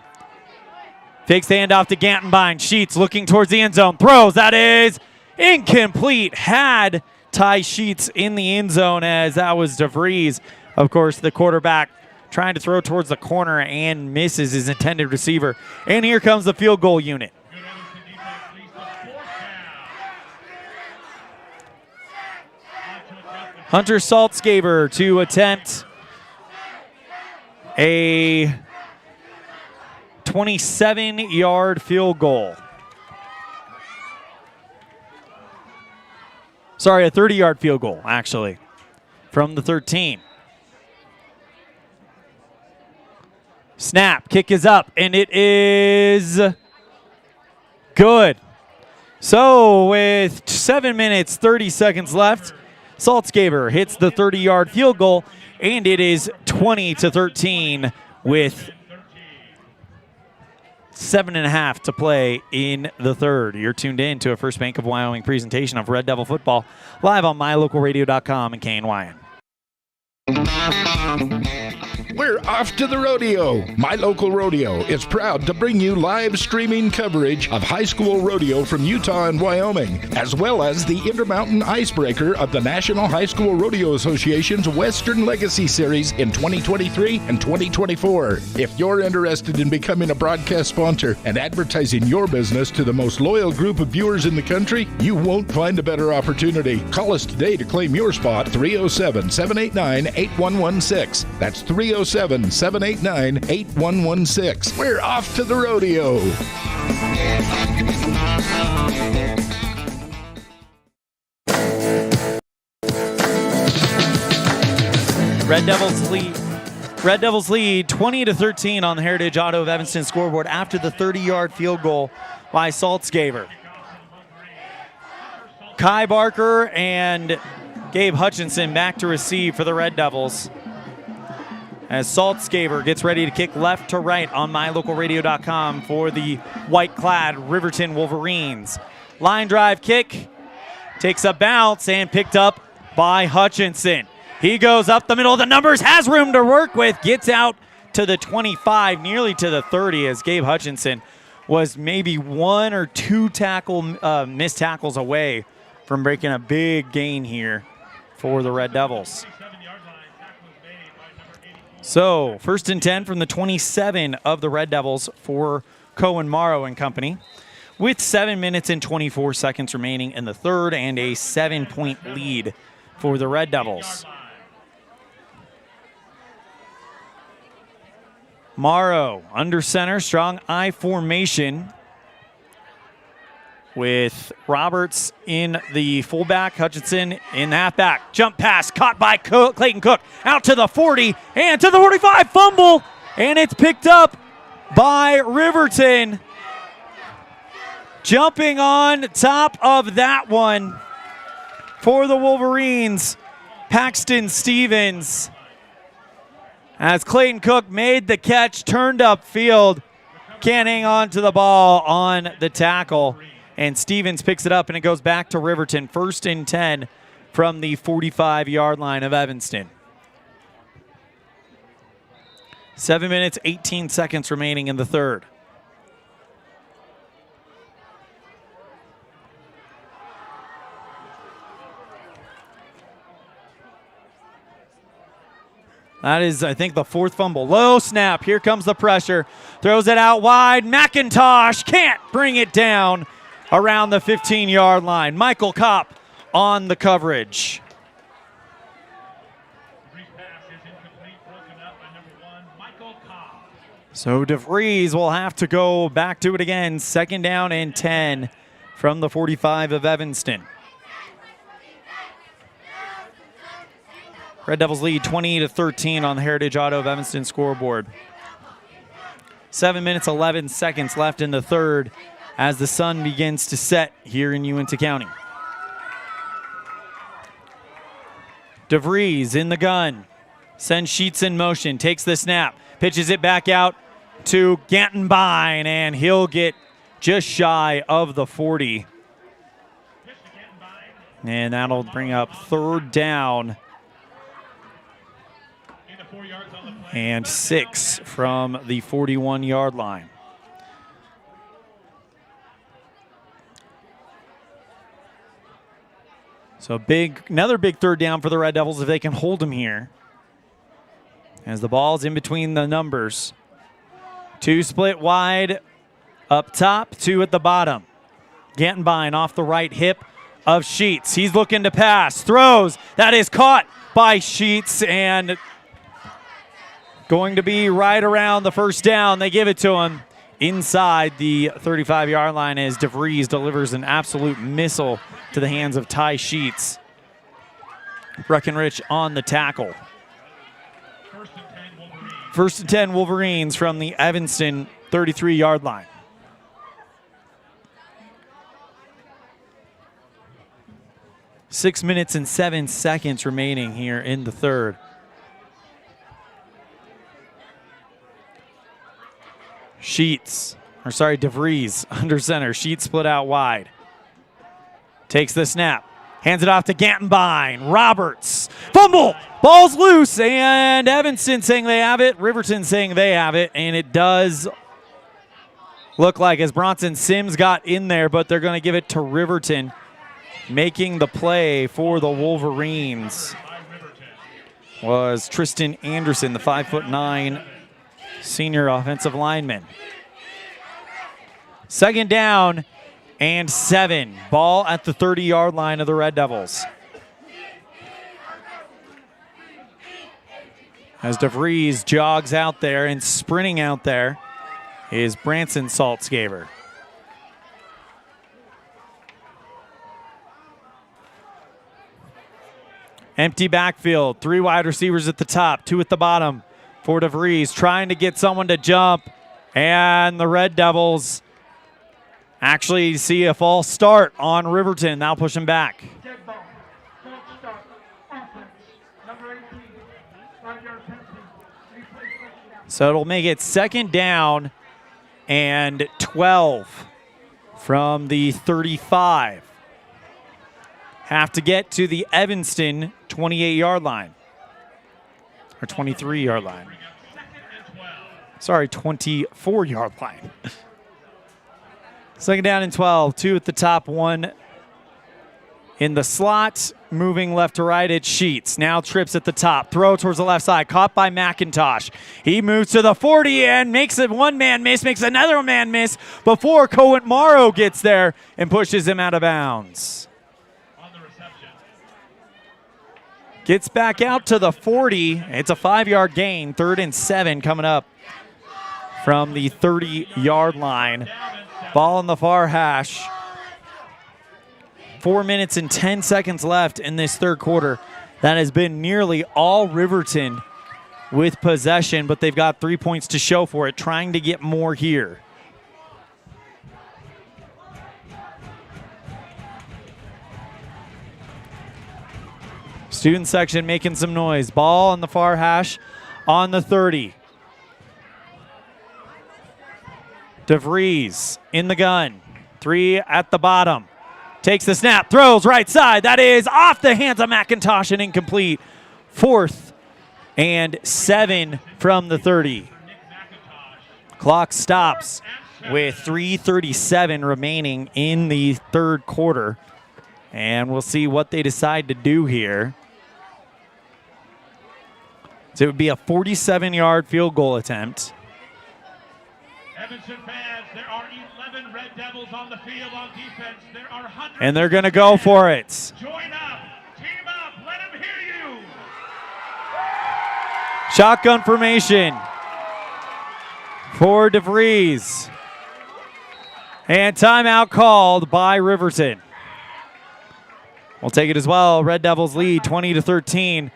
Fakes the handoff to Gantenbein. Sheets looking towards the end zone. Throws, that is incomplete. Had Ty Sheets in the end zone as that was DeVries. Of course, the quarterback trying to throw towards the corner and misses his intended receiver. And here comes the field goal unit. Hunter Saltzgaber to attempt a 27-yard field goal. Sorry, a 30-yard field goal, actually, from the 13. Snap, kick is up, and it is good. So with 7 minutes, 30 seconds left, Saltzgaber hits the 30-yard field goal, and it is 20-13 with 7.5 to play in the third. You're tuned in to a First Bank of Wyoming presentation of Red Devil football live on mylocalradio.com and KNYN. We're off to the rodeo. My Local Rodeo is proud to bring you live streaming coverage of high school rodeo from Utah and Wyoming, as well as the Intermountain Icebreaker of the National High School Rodeo Association's Western Legacy Series in 2023 and 2024. If you're interested in becoming a broadcast sponsor and advertising your business to the most loyal group of viewers in the country, you won't find a better opportunity. Call us today to claim your spot, 307-789-8116. That's 307-789-8116. We're off to the rodeo. Red Devils lead 20-13 on the Heritage Auto of Evanston scoreboard after the 30-yard field goal by Saltzgaver. Kai Barker and Gabe Hutchinson back to receive for the Red Devils, as Saltzgaver gets ready to kick left to right on mylocalradio.com for the white-clad Riverton Wolverines. Line drive kick, takes a bounce and picked up by Hutchinson. He goes up the middle of the numbers, has room to work with, gets out to the 25, nearly to the 30, as Gabe Hutchinson was maybe one or two missed tackles away from breaking a big gain here for the Red Devils. So, 1st and 10 from the 27 of the Red Devils for Cohen Morrow and company, with 7 minutes and 24 seconds remaining in the third and a 7-point lead for the Red Devils. Morrow under center, strong I formation, with Roberts in the fullback, Hutchinson in the halfback. Jump pass caught by Clayton Cook, out to the 40 and to the 45, fumble, and it's picked up by Riverton. Jumping on top of that one for the Wolverines, Paxton Stevens, as Clayton Cook made the catch, turned upfield, can't hang on to the ball on the tackle. And Stevens picks it up, and it goes back to Riverton. 1st and 10 from the 45-yard line of Evanston. 7 minutes, 18 seconds remaining in the third. That is, I think, the 4th fumble. Low snap. Here comes the pressure. Throws it out wide. McIntosh can't bring it down around the 15-yard line. Michael Kopp on the coverage. So DeVries will have to go back to it again. 2nd down and 10 from the 45 of Evanston. Red Devils lead 20-13 on the Heritage Auto of Evanston scoreboard. 7 minutes, 11 seconds left in the third as the sun begins to set here in Uintah County. DeVries in the gun, sends Sheets in motion, takes the snap, pitches it back out to Gantenbein, and he'll get just shy of the 40. And that'll bring up 3rd down and 6 from the 41-yard line. So another big 3rd down for the Red Devils if they can hold them here, as the ball's in between the numbers. 2 split wide up top, 2 at the bottom. Gantenbein off the right hip of Sheets. He's looking to pass, throws. That is caught by Sheets and going to be right around the 1st down. They give it to him inside the 35-yard line as DeVries delivers an absolute missile to the hands of Ty Sheets. Breckenridge on the tackle. 1st and 10 Wolverines from the Evanston 33-yard line. Six minutes and 7 seconds remaining here in the third. DeVries under center. Sheets split out wide. Takes the snap. Hands it off to Gantenbein. Roberts. Fumble. Ball's loose. And Evanston saying they have it. Riverton saying they have it. And it does look like as Bronson Sims got in there, but they're going to give it to Riverton, making the play for the Wolverines was Tristan Anderson, the 5'9" senior offensive lineman. 2nd down and 7. Ball at the 30-yard line of the Red Devils. As DeVries jogs out there and sprinting out there is Branson Saltzgaber. Empty backfield, 3 wide receivers at the top, 2 at the bottom for DeVries, trying to get someone to jump, and the Red Devils actually see a false start on Riverton. Now push him back. So it'll make it 2nd down and 12 from the 35. Have to get to the Evanston 28-yard line. Or 23-yard line. Sorry, 24-yard line. 2nd down and 12. 2 at the top, 1 in the slot. Moving left to right, it's Sheets. Now trips at the top. Throw towards the left side. Caught by McIntosh. He moves to the 40 and makes a one-man miss, makes another man miss before Cohen Morrow gets there and pushes him out of bounds. Gets back out to the 40. It's a 5-yard gain. 3rd and 7 coming up from the 30-yard line. Ball in the far hash. 4 minutes and 10 seconds left in this 3rd quarter. That has been nearly all Riverton with possession, but they've got 3 points to show for it, trying to get more here. Student section making some noise. Ball on the far hash on the 30. DeVries in the gun. 3 at the bottom. Takes the snap, throws right side. That is off the hands of McIntosh and incomplete. 4th and 7 from the 30. Clock stops with 3:37 remaining in the 3rd quarter. And we'll see what they decide to do here. So it would be a 47-yard field goal attempt. Evanston fans, there are 11 Red Devils on the field on defense. There are hundreds. And they're going to go for it. Join up, team up, let them hear you. Shotgun formation for DeVries. And timeout called by Riverton. We'll take it as well. Red Devils lead 20-13.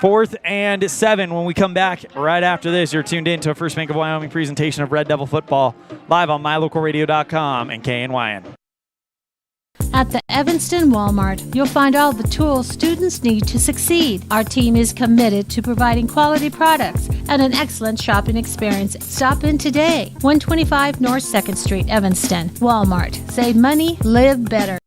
4th and 7 when we come back right after this. You're tuned in to a First Bank of Wyoming presentation of Red Devil football live on mylocalradio.com and KNYN. At the Evanston Walmart, you'll find all the tools students need to succeed. Our team is committed to providing quality products and an excellent shopping experience. Stop in today. 125 North 2nd Street, Evanston. Walmart. Save money, live better.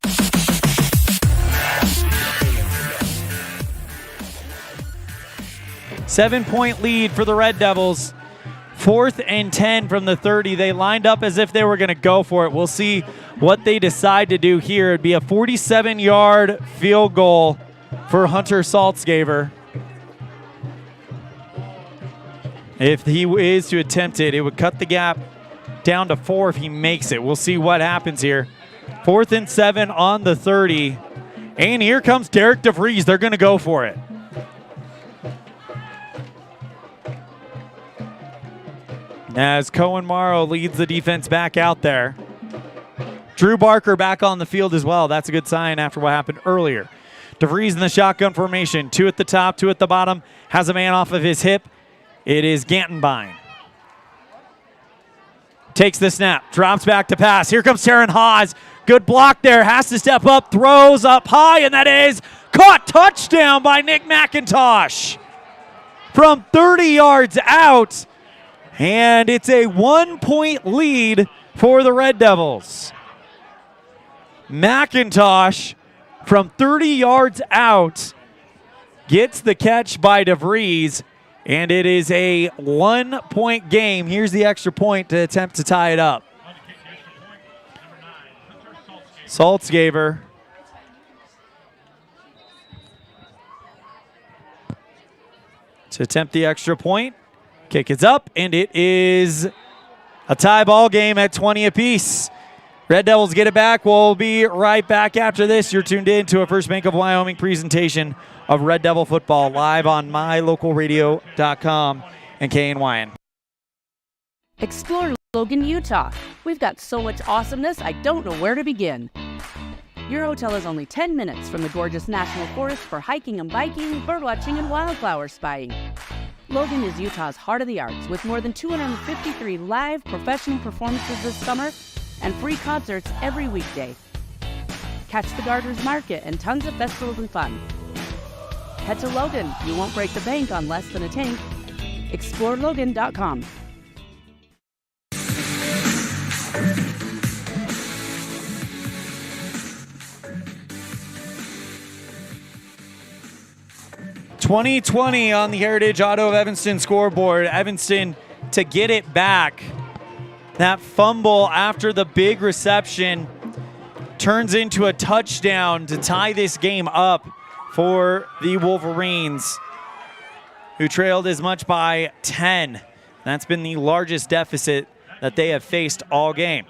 Seven-point lead for the Red Devils. 4th and 10 from the 30. They lined up as if they were going to go for it. We'll see what they decide to do here. It'd be a 47-yard field goal for Hunter Saltzgaber. If he is to attempt it, it would cut the gap down to 4 if he makes it. We'll see what happens here. 4th and 7 on the 30. And here comes Derek DeVries. They're going to go for it. As Cohen Morrow leads the defense back out there. Drew Barker back on the field as well. That's a good sign after what happened earlier. DeVries in the shotgun formation. 2 at the top, 2 at the bottom. Has a man off of his hip. It is Gantenbein. Takes the snap. Drops back to pass. Here comes Taryn Hawes. Good block there. Has to step up. Throws up high, and that is caught. Touchdown by Nick McIntosh. From 30 yards out. And it's a 1-point lead for the Red Devils. McIntosh from 30 yards out. Gets the catch by DeVries, and it is a 1-point game. Here's the extra point to attempt to tie it up. Saltzgaber to attempt the extra point. Kick is up, and it is a tie ball game at 20 apiece. Red Devils get it back. We'll be right back after this. You're tuned in to a First Bank of Wyoming presentation of Red Devil football live on mylocalradio.com and KNYN. Explore Logan, Utah. We've got so much awesomeness, I don't know where to begin. Your hotel is only 10 minutes from the gorgeous National Forest for hiking and biking, birdwatching, and wildflower spying. Logan is Utah's heart of the arts with more than 253 live professional performances this summer and free concerts every weekday. Catch the Garter's Market and tons of festivals and fun. Head to Logan. You won't break the bank on less than a tank. ExploreLogan.com. .2020 on the Heritage Auto of Evanston scoreboard. Evanston to get it back. That fumble after the big reception turns into a touchdown to tie this game up for the Wolverines, who trailed as much by 10. That's been the largest deficit that they have faced all game.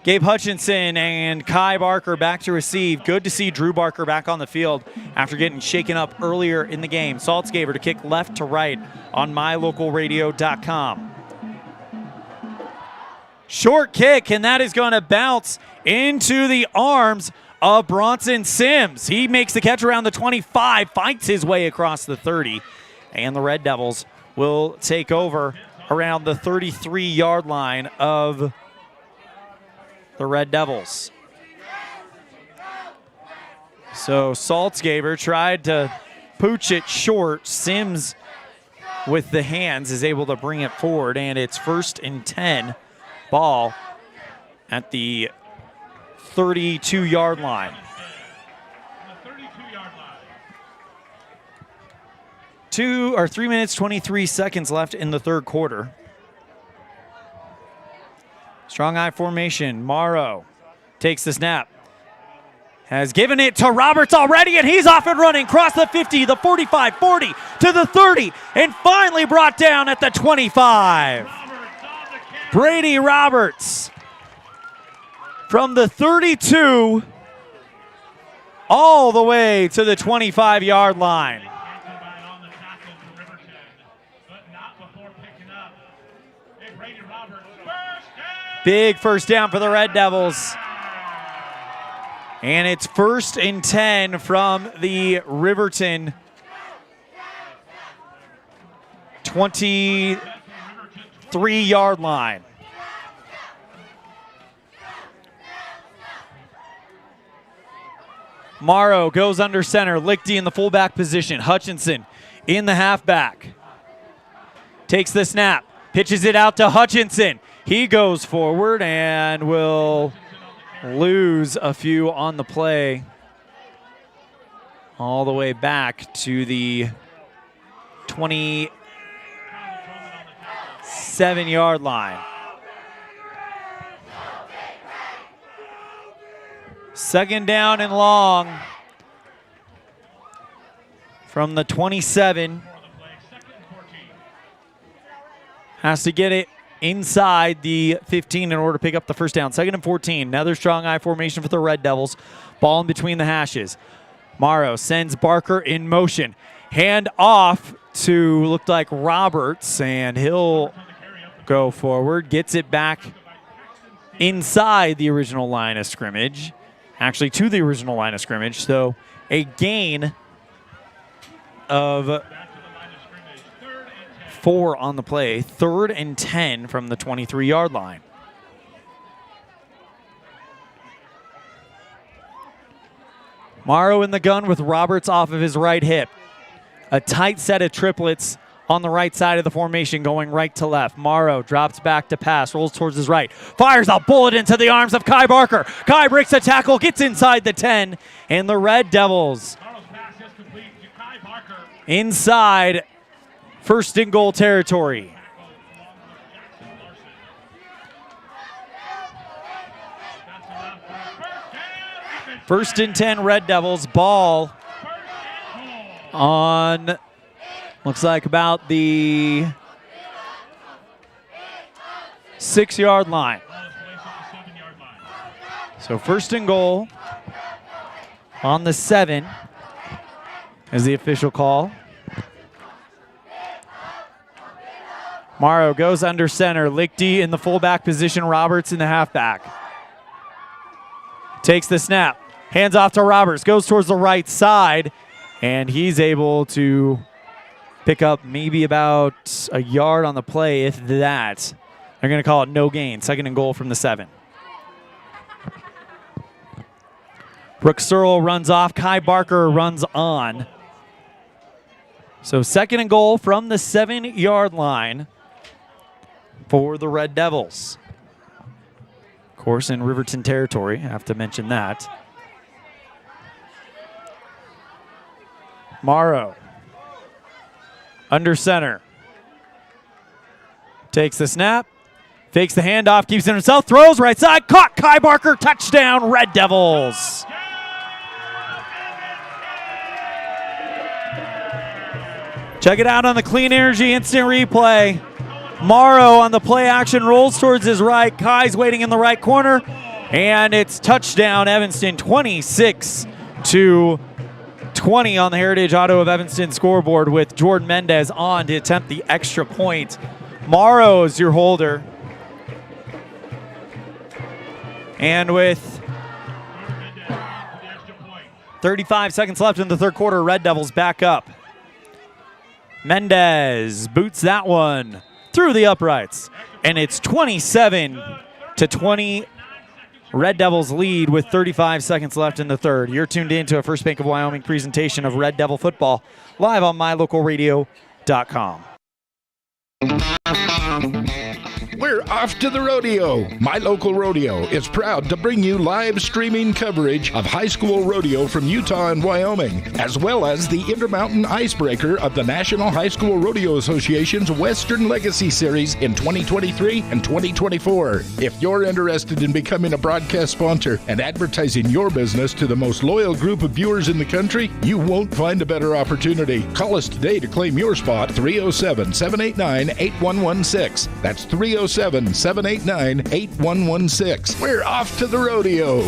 Gabe Hutchinson and Kai Barker back to receive. Good to see Drew Barker back on the field after getting shaken up earlier in the game. Saltzgaber to kick left to right on mylocalradio.com. Short kick, and that is going to bounce into the arms of Bronson Sims. He makes the catch around the 25, fights his way across the 30, and the Red Devils will take over around the 33-yard line of the Red Devils. So Saltzgaber tried to pooch it short. Sims with the hands is able to bring it forward, and it's 1st and 10. Ball at the 32-yard line. 3 minutes, 23 seconds left in the third quarter. Strong eye formation. Morrow takes the snap. Has given it to Roberts already, and he's off and running. Cross the 50, the 45, 40, to the 30, and finally brought down at the 25. Brady Roberts from the 32 all the way to the 25-yard line. Big first down for the Red Devils. And it's 1st and 10 from the Riverton 23-yard line. Morrow goes under center. Lichty in the fullback position. Hutchinson in the halfback. Takes the snap. Pitches it out to Hutchinson. He goes forward and will lose a few on the play. All the way back to the 27-yard line. Second down and long from the 27. Has to get it inside the 15 in order to pick up the first down. 2nd and 14. Another strong eye formation for the Red Devils. Ball in between the hashes. Morrow sends Barker in motion. Hand off to looked like Roberts, and he'll go forward. Gets it back inside the original line of scrimmage. Actually, to the original line of scrimmage. So a gain of 4 on the play. 3rd and 10 from the 23-yard line. Morrow in the gun with Roberts off of his right hip. A tight set of triplets on the right side of the formation, going right to left. Morrow drops back to pass, rolls towards his right, fires a bullet into the arms of Kai Barker. Kai breaks a tackle, gets inside the 10, and the Red Devils inside first and goal territory. First and 10 Red Devils, ball on, looks like about the 6-yard line. So first and goal on the 7 is the official call. Morrow goes under center. Lichty in the fullback position, Roberts in the halfback. Takes the snap. Hands off to Roberts, goes towards the right side, and he's able to pick up maybe about a yard on the play, if that. They're going to call it no gain. Second and goal from the 7. Brooke Searle runs off. Kai Barker runs on. So second and goal from the 7-yard line for the Red Devils. Of course, in Riverton territory, I have to mention that. Morrow, under center, takes the snap, fakes the handoff, keeps it himself, throws right side, caught, Kai Barker, touchdown, Red Devils. Check it out on the Clean Energy Instant Replay. Morrow on the play action rolls towards his right, Kai's waiting in the right corner, and it's touchdown Evanston, 26-20 on the Heritage Auto of Evanston scoreboard, with Jordan Mendez on to attempt the extra point. Morrow's your holder. And with 35 seconds left in the third quarter, Red Devils back up. Mendez boots that one through the uprights, and it's 27-20. Red Devils lead with 35 seconds left in the third. You're tuned in to a First Bank of Wyoming presentation of Red Devil football, live on mylocalradio.com. We're off to the rodeo. My Local Rodeo is proud to bring you live streaming coverage of high school rodeo from Utah and Wyoming, as well as the Intermountain Icebreaker of the National High School Rodeo Association's Western Legacy Series in 2023 and 2024. If you're interested in becoming a broadcast sponsor and advertising your business to the most loyal group of viewers in the country, you won't find a better opportunity. Call us today to claim your spot, 307-789-8116. That's 307-789-8116. We're off to the rodeo.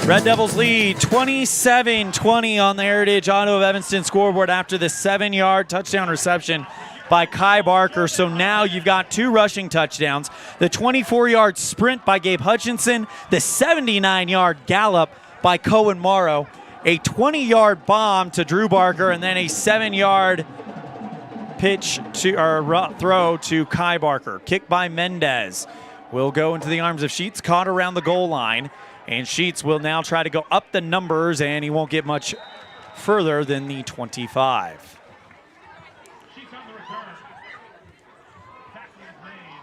Red Devils lead 27-20 on the Heritage Auto of Evanston scoreboard after the 7-yard touchdown reception by Kai Barker. So now you've got 2 rushing touchdowns, the 24-yard sprint by Gabe Hutchinson, the 79-yard gallop by Cohen Morrow, a 20-yard bomb to Drew Barker, and then a 7-yard pitch to or throw to Kai Barker. Kick by Mendez will go into the arms of Sheets, caught around the goal line, and Sheets will now try to go up the numbers, and he won't get much further than the 25.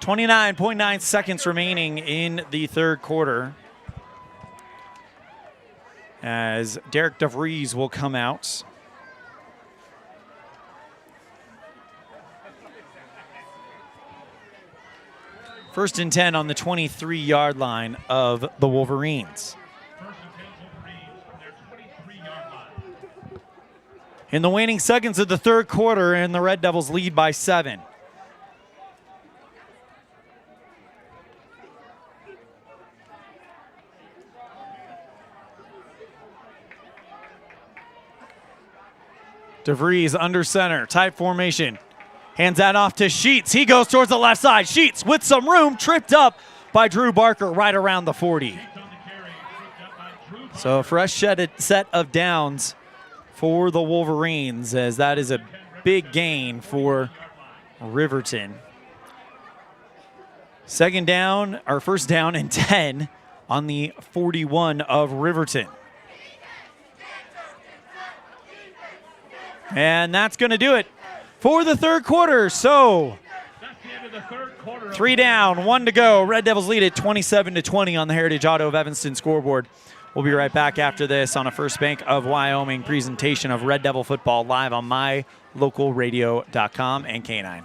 29.9 seconds remaining in the third quarter, as Derek DeVries will come out. First and 10 on the 23-yard line of the Wolverines. In the waning seconds of the third quarter, and the Red Devils lead by 7. DeVries under center, tight formation. Hands that off to Sheets. He goes towards the left side. Sheets with some room, tripped up by Drew Barker right around the 40. So a fresh set of downs for the Wolverines, as that is a big gain for Riverton. First down and 10 on the 41 of Riverton. And that's going to do it for the third quarter. So 3 down, 1 to go. Red Devils lead at 27-20 on the Heritage Auto of Evanston scoreboard. We'll be right back after this on a First Bank of Wyoming presentation of Red Devil football live on mylocalradio.com and K9.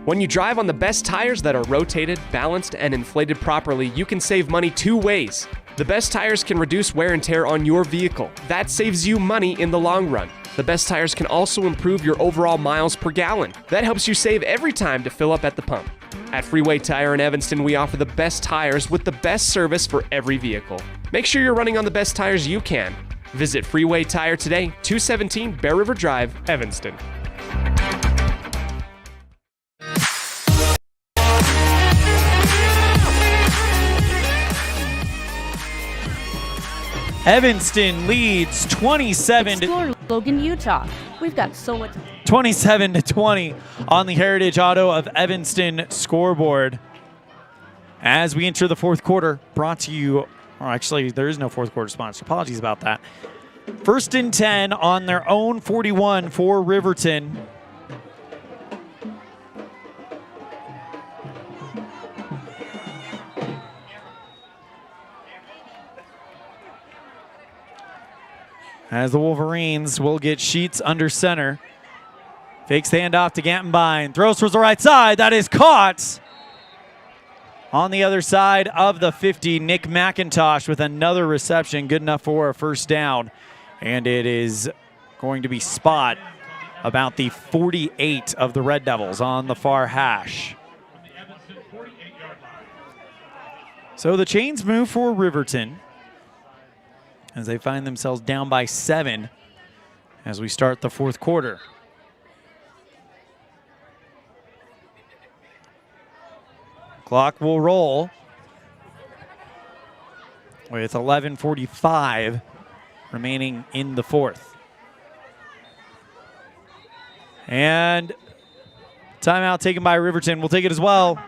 When you drive on the best tires that are rotated, balanced, and inflated properly, you can save money 2 ways. The best tires can reduce wear and tear on your vehicle. That saves you money in the long run. The best tires can also improve your overall miles per gallon. That helps you save every time to fill up at the pump. At Freeway Tire in Evanston, we offer the best tires with the best service for every vehicle. Make sure you're running on the best tires you can. Visit Freeway Tire today, 217 Bear River Drive, Evanston. Evanston leads 27 Explore Logan, Utah. We've got so much. 27-20 on the Heritage Auto of Evanston scoreboard. As we enter the fourth quarter, brought to you, or actually there is no fourth quarter sponsor. Apologies about that. 1st and 10 on their own 41 for Riverton. As the Wolverines will get Sheets under center. Fakes the handoff to Gantenbein. Throws towards the right side. That is caught. On the other side of the 50, Nick McIntosh with another reception. Good enough for a first down. And it is going to be spot about the 48 of the Red Devils on the far hash. So the chains move for Riverton as they find themselves down by 7 as we start the fourth quarter. Clock will roll with 11:45 remaining in the fourth. And timeout taken by Riverton. We'll take it as well.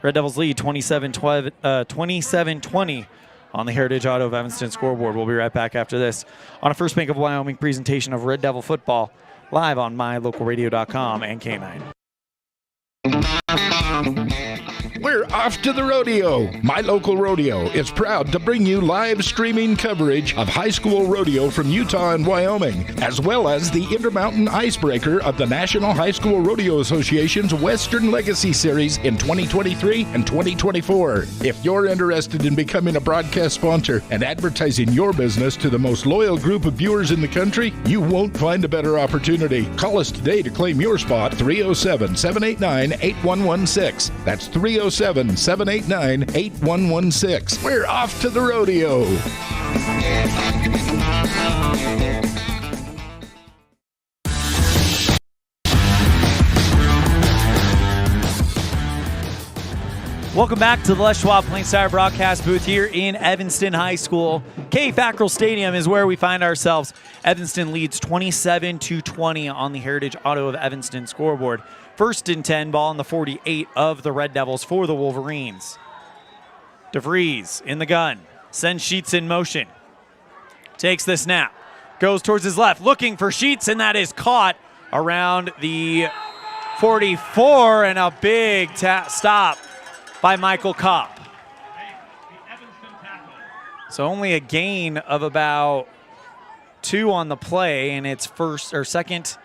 Red Devils lead 27-20 on the Heritage Auto of Evanston scoreboard. We'll be right back after this on a First Bank of Wyoming presentation of Red Devil football live on mylocalradio.com and K9. We're off to the rodeo. My Local Rodeo is proud to bring you live streaming coverage of high school rodeo from Utah and Wyoming, as well as the Intermountain Icebreaker of the National High School Rodeo Association's Western Legacy Series in 2023 and 2024. If you're interested in becoming a broadcast sponsor and advertising your business to the most loyal group of viewers in the country, you won't find a better opportunity. Call us today to claim your spot, 307-789-8116. That's 307-789-8116. We're off to the rodeo. Welcome back to the Les Schwab Plain Sire broadcast booth here in Evanston High School. Fackrell Stadium is where we find ourselves. Evanston leads 27-20 on the Heritage Auto of Evanston scoreboard. 1st and 10, ball on the 48 of the Red Devils for the Wolverines. DeVries in the gun, sends Sheets in motion. Takes the snap, goes towards his left, looking for Sheets, and that is caught around the 44, and a big stop by Michael Kopp. So only a gain of about 2 on the play, and it's first or second.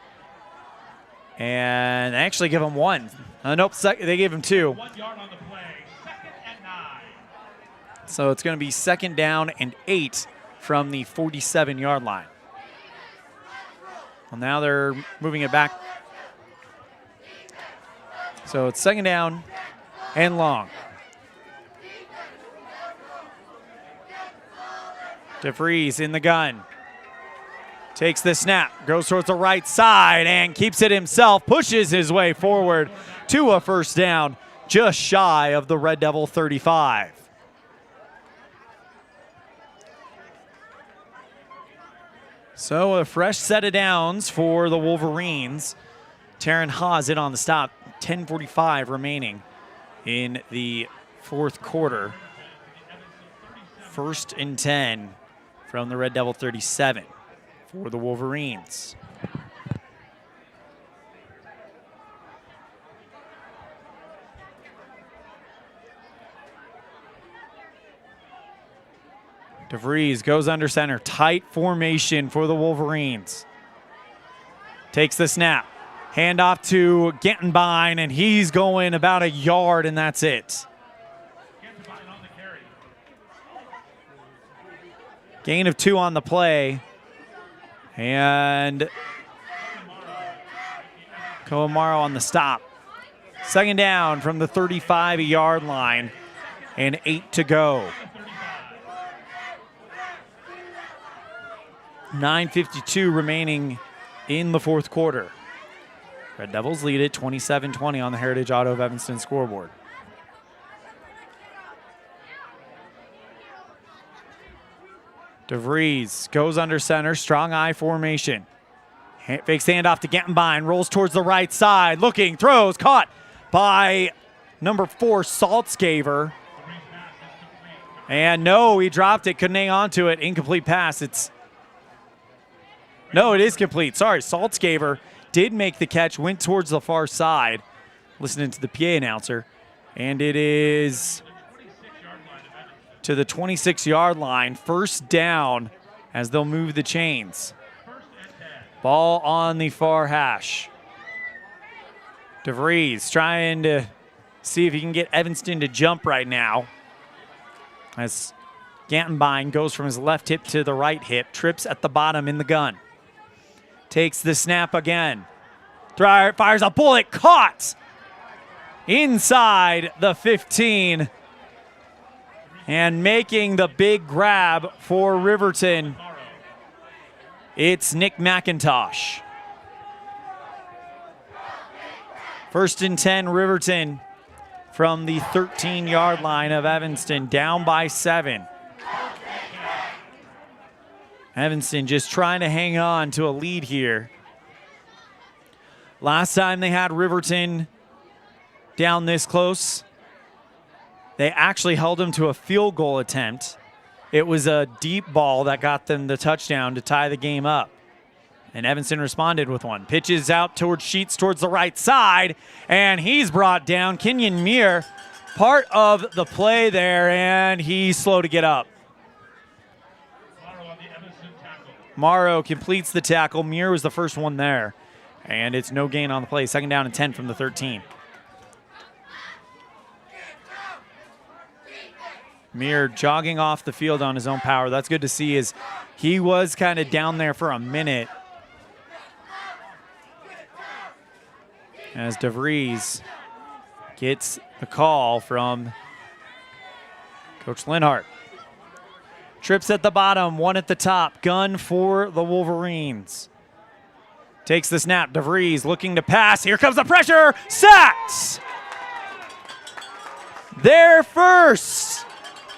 And they actually give him 1. Nope, they gave him 2. 1 yard on the play, 2nd and 9. So it's going to be 2nd down and 8 from the 47-yard line. Well, now they're moving it back. So it's 2nd down and long. DeVries in the gun. Takes the snap, goes towards the right side and keeps it himself, pushes his way forward to a first down, just shy of the Red Devil 35. So a fresh set of downs for the Wolverines. Taryn Haas in on the stop, 10:45 remaining in the fourth quarter. 1st and 10 from the Red Devil 37 for the Wolverines. DeVries goes under center. Tight formation for the Wolverines. Takes the snap. Handoff to Gettenbein, and he's going about a yard, and that's it. Gain of 2 on the play. And Koamaro on the stop. 2nd down from the 35-yard line, and 8 to go. 9:52 remaining in the fourth quarter. Red Devils lead it 27-20 on the Heritage Auto of Evanston scoreboard. DeVries goes under center, strong I formation. Fakes handoff to Gettenbein, rolls towards the right side, looking, throws, caught by number 4, Saltzgaver. And no, he dropped it, couldn't hang on to it. Incomplete pass. No, it is complete. Sorry, Saltzgaver did make the catch, went towards the far side, listening to the PA announcer. And it is to the 26-yard line, 1st down as they'll move the chains. Ball on the far hash. DeVries trying to see if he can get Evanston to jump right now. As Gettenbein goes from his left hip to the right hip, trips at the bottom in the gun. Takes the snap again. Fires a bullet, caught inside the 15. And making the big grab for Riverton, it's Nick McIntosh. 1st and 10, Riverton from the 13-yard line of Evanston, down by 7. Evanston just trying to hang on to a lead here. Last time they had Riverton down this close, they actually held them to a field goal attempt. It was a deep ball that got them the touchdown to tie the game up. And Evanston responded with one. Pitches out towards Sheets towards the right side, and he's brought down. Kenyon Muir, part of the play there, and he's slow to get up. Morrow completes the tackle. Muir was the first one there, and it's no gain on the play. 2nd down and 10 from the 13. Muir jogging off the field on his own power. That's good to see, as he was kind of down there for a minute. As DeVries gets the call from Coach Linhart. Trips at the bottom, 1 at the top. Gun for the Wolverines. Takes the snap. DeVries looking to pass. Here comes the pressure. Sacked! There first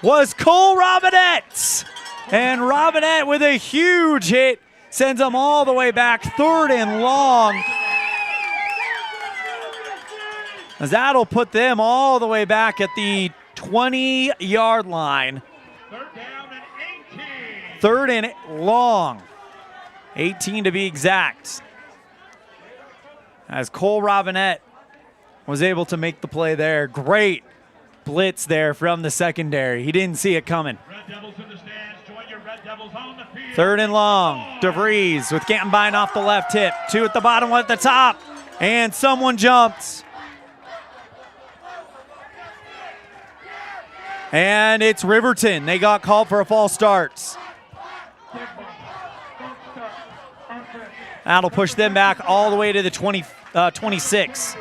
was Cole Robinette. And Robinette with a huge hit sends them all the way back. 3rd and long. As that'll put them all the way back at the 20-yard line. 3rd and long. 18 to be exact. As Cole Robinette was able to make the play there. Great blitz there from the secondary. He didn't see it coming. 3rd and long. DeVries with Gettenbein off the left hip. 2 at the bottom, 1 at the top. And someone jumped. And it's Riverton. They got called for a false start. That'll push them back all the way to the 26.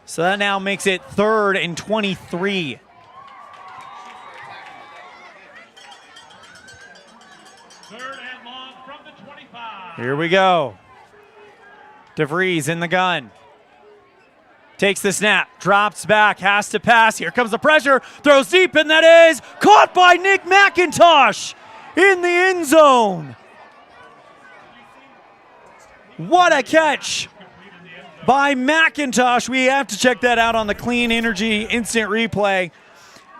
So that now makes it 3rd and 23. Here we go. DeVries in the gun. Takes the snap, drops back, has to pass. Here comes the pressure, throws deep, and that is caught by Nick McIntosh in the end zone. What a catch by McIntosh. We have to check that out on the Clean Energy Instant Replay.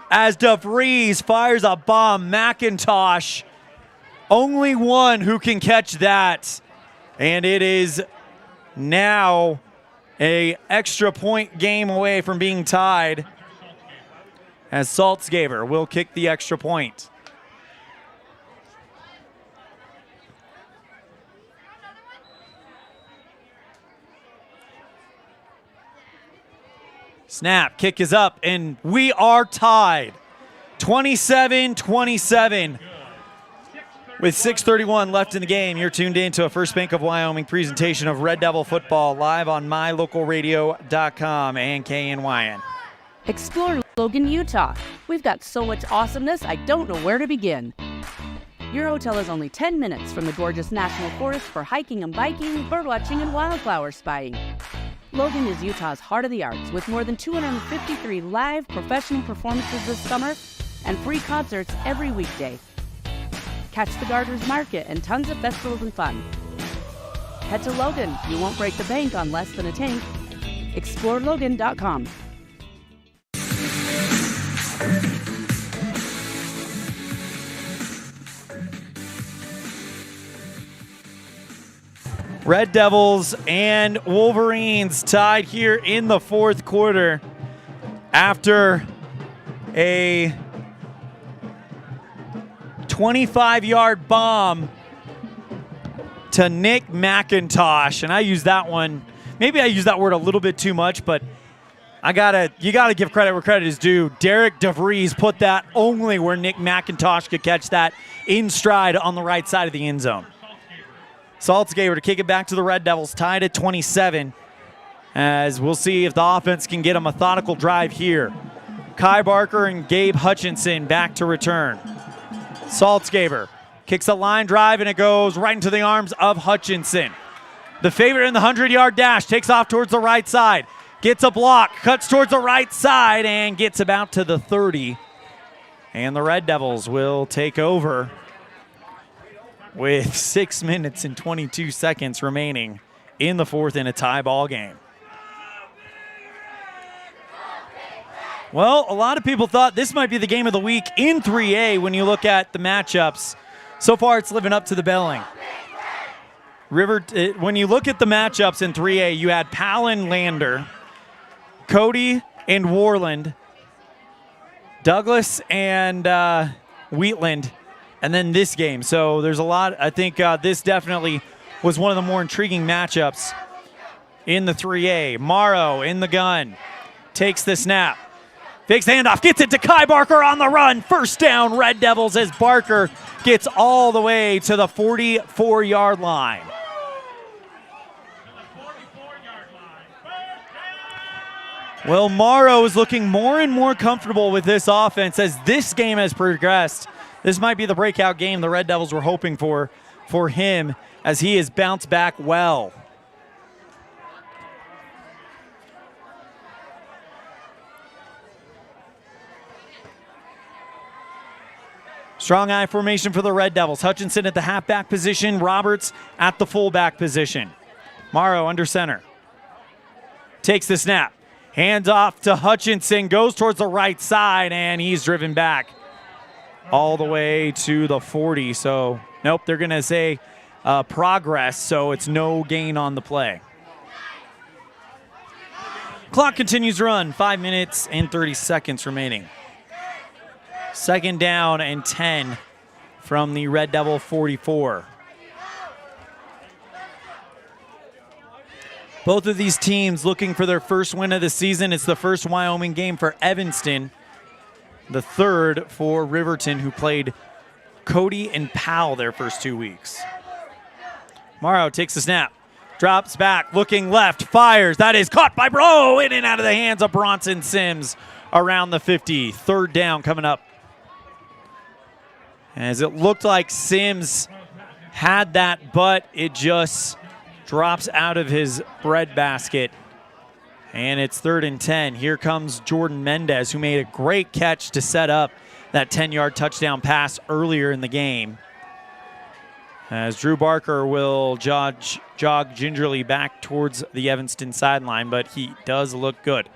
As DeVries fires a bomb, McIntosh, only one who can catch that. And it is now a extra point game away from being tied, as Saltzgaber will kick the extra point. Snap, kick is up, and we are tied. 27-27. With 6:31 left in the game, you're tuned in to a First Bank of Wyoming presentation of Red Devil football live on mylocalradio.com and KNYN. Explore Logan, Utah. We've got so much awesomeness, I don't know where to begin. Your hotel is only 10 minutes from the gorgeous National Forest for hiking and biking, birdwatching, and wildflower spying. Logan is Utah's heart of the arts, with more than 253 live professional performances this summer and free concerts every weekday. Catch the Gardeners Market and tons of festivals and fun. Head to Logan. You won't break the bank on less than a tank. ExploreLogan.com. Red Devils and Wolverines tied here in the fourth quarter after a 25-yard bomb to Nick McIntosh. And I use that one, maybe I use that word a little bit too much, but you gotta give credit where credit is due. Derek DeVries put that only where Nick McIntosh could catch that in stride on the right side of the end zone. Saltzgaber to kick it back to the Red Devils, tied at 27, as we'll see if the offense can get a methodical drive here. Kai Barker and Gabe Hutchinson back to return. Saltzgaber kicks a line drive, and it goes right into the arms of Hutchinson. The favorite in the 100-yard dash takes off towards the right side, gets a block, cuts towards the right side, and gets about to the 30. And the Red Devils will take over with 6 minutes and 22 seconds remaining in the fourth in a tie ball game. Well, a lot of people thought this might be the game of the week in 3A when you look at the matchups. So far, it's living up to the billing. When you look at the matchups in 3A, you had Powell and Lander, Cody and Warland, Douglas and Wheatland, and then this game. So there's a lot. I think this definitely was one of the more intriguing matchups in the 3A. Morrow in the gun, takes the snap, fakes the handoff, gets it to Kai Barker on the run. First down, Red Devils, as Barker gets all the way to the 44-yard line. Well, Morrow is looking more and more comfortable with this offense as this game has progressed. This might be the breakout game the Red Devils were hoping for him, as he has bounced back well. Strong eye formation for the Red Devils. Hutchinson at the halfback position, Roberts at the fullback position. Morrow under center. Takes the snap. Hands off to Hutchinson, goes towards the right side, and he's driven back all the way to the 40. So, nope, they're going to say progress, so it's no gain on the play. Clock continues to run, 5 minutes and 30 seconds remaining. Second down and 10 from the Red Devil 44. Both of these teams looking for their first win of the season. It's the first Wyoming game for Evanston, the third for Riverton, who played Cody and Powell their first 2 weeks. Morrow takes the snap, drops back, looking left, fires. That is caught by Bro, in and out of the hands of Bronson Sims around the 50. Third down coming up. As it looked like Sims had that, but it just drops out of his breadbasket. And it's 3rd and 10. Here comes Jordan Mendez, who made a great catch to set up that 10-yard touchdown pass earlier in the game. as Drew Barker will jog gingerly back towards the Evanston sideline, but he does look good.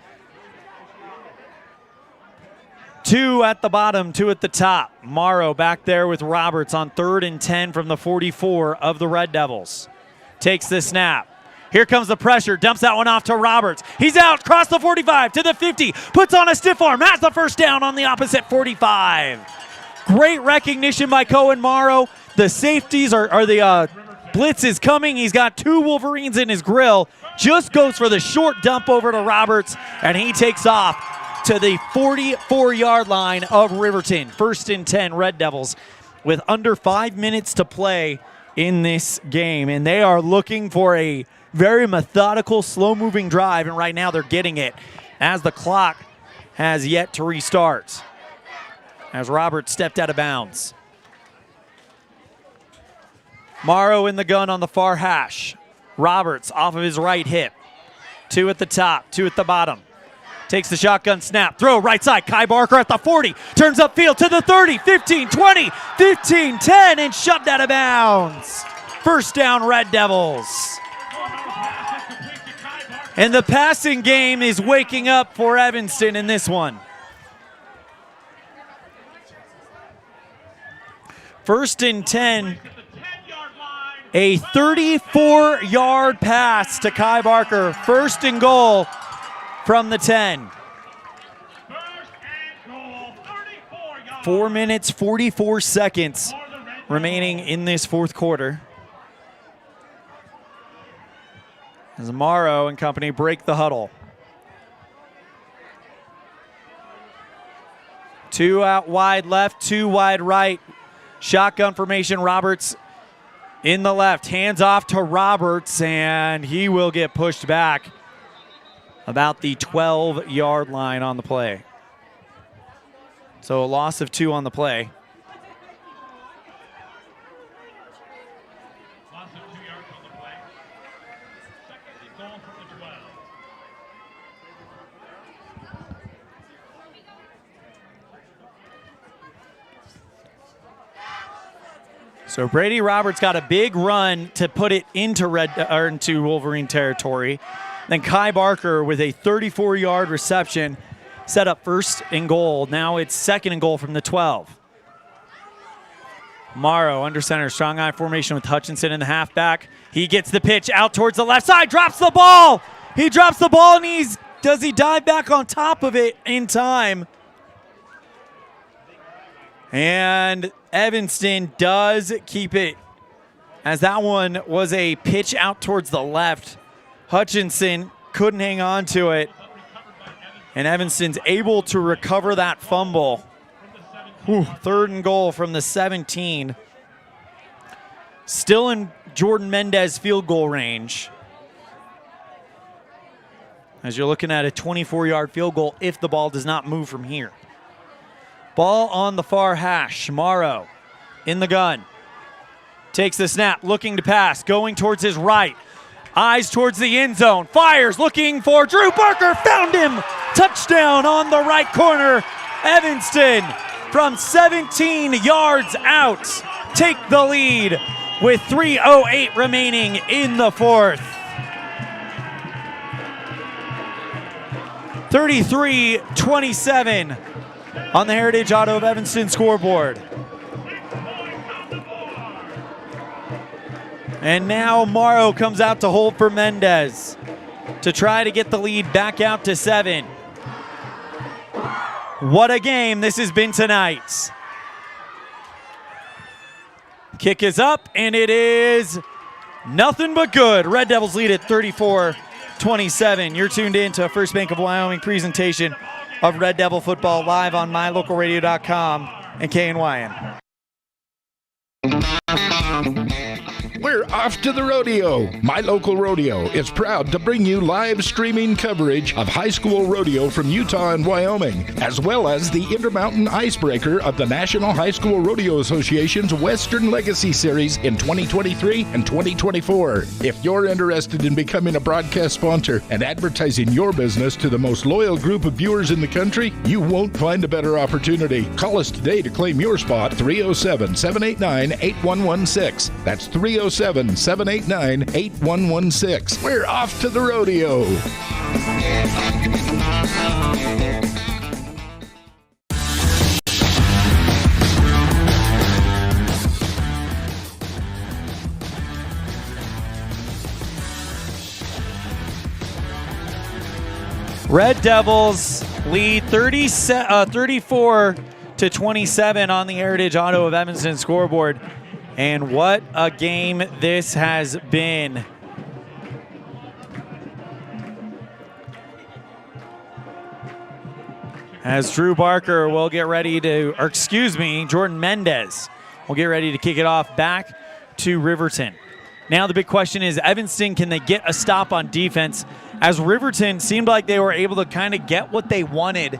2 at the bottom, 2 at the top. Morrow back there with Roberts on 3rd and 10 from the 44 of the Red Devils. Takes the snap. Here comes the pressure, dumps that one off to Roberts. He's out, across the 45 to the 50, puts on a stiff arm, has the first down on the opposite 45. Great recognition by Cohen Morrow. The safeties are the blitz is coming. He's got 2 Wolverines in his grill. Just goes for the short dump over to Roberts, and he takes off to the 44-yard line of Riverton. 1st and 10 Red Devils with under 5 minutes to play in this game, and they are looking for a very methodical, slow-moving drive, and right now they're getting it as the clock has yet to restart. As Roberts stepped out of bounds. Morrow in the gun on the far hash. Roberts off of his right hip. 2 at the top, 2 at the bottom. Takes the shotgun snap, throw right side. Kai Barker at the 40, turns upfield to the 30, 15, 20, 15, 10, and shoved out of bounds. First down, Red Devils. And the passing game is waking up for Evanston in this one. 1st and 10. A 34-yard pass to Kai Barker. 1st and goal from the 10. 4 minutes, 44 seconds remaining in this 4th quarter. As Morrow and company break the huddle. 2 out wide left, 2 wide right. Shotgun formation, Roberts in the left. Hands off to Roberts, and he will get pushed back about the 12-yard line on the play. So a loss of 2 on the play. So Brady Roberts got a big run to put it into Wolverine territory. Then Kai Barker with a 34-yard reception set up 1st and goal. Now it's 2nd and goal from the 12. Morrow under center, strong eye formation with Hutchinson in the halfback. He gets the pitch out towards the left side, drops the ball. He drops the ball, and does he dive back on top of it in time? And Evanston does keep it, as that one was a pitch out towards the left. Hutchinson couldn't hang on to it, and Evanston's able to recover that fumble. 3rd and goal from the 17. Still in Jordan Mendez field goal range, as you're looking at a 24-yard field goal if the ball does not move from here. Ball on the far hash. Morrow in the gun. Takes the snap, looking to pass, going towards his right. Eyes towards the end zone. Fires, looking for Drew Barker. Found him. Touchdown on the right corner. Evanston from 17 yards out take the lead with 3:08 remaining in the 4th. 33-27 on the Heritage Auto of Evanston scoreboard. And now Morrow comes out to hold for Mendez to try to get the lead back out to 7. What a game this has been tonight. Kick is up, and it is nothing but good. Red Devils lead at 34-27. You're tuned in to a First Bank of Wyoming presentation of Red Devil football live on mylocalradio.com and KNYN. We're off to the rodeo. My Local Rodeo is proud to bring you live streaming coverage of high school rodeo from Utah and Wyoming, as well as the Intermountain Icebreaker of the National High School Rodeo Association's Western Legacy Series in 2023 and 2024. If you're interested in becoming a broadcast sponsor and advertising your business to the most loyal group of viewers in the country, you won't find a better opportunity. Call us today to claim your spot, 307-789-8116. That's 307-789-8116. We're off to the rodeo. Red Devils lead 34-27 on the Heritage Auto of Evanston scoreboard. And what a game this has been. As Drew Barker will get ready to, or excuse me, Jordan Mendez will get ready to kick it off back to Riverton. Now the big question is, Evanston, can they get a stop on defense? As Riverton seemed like they were able to kind of get what they wanted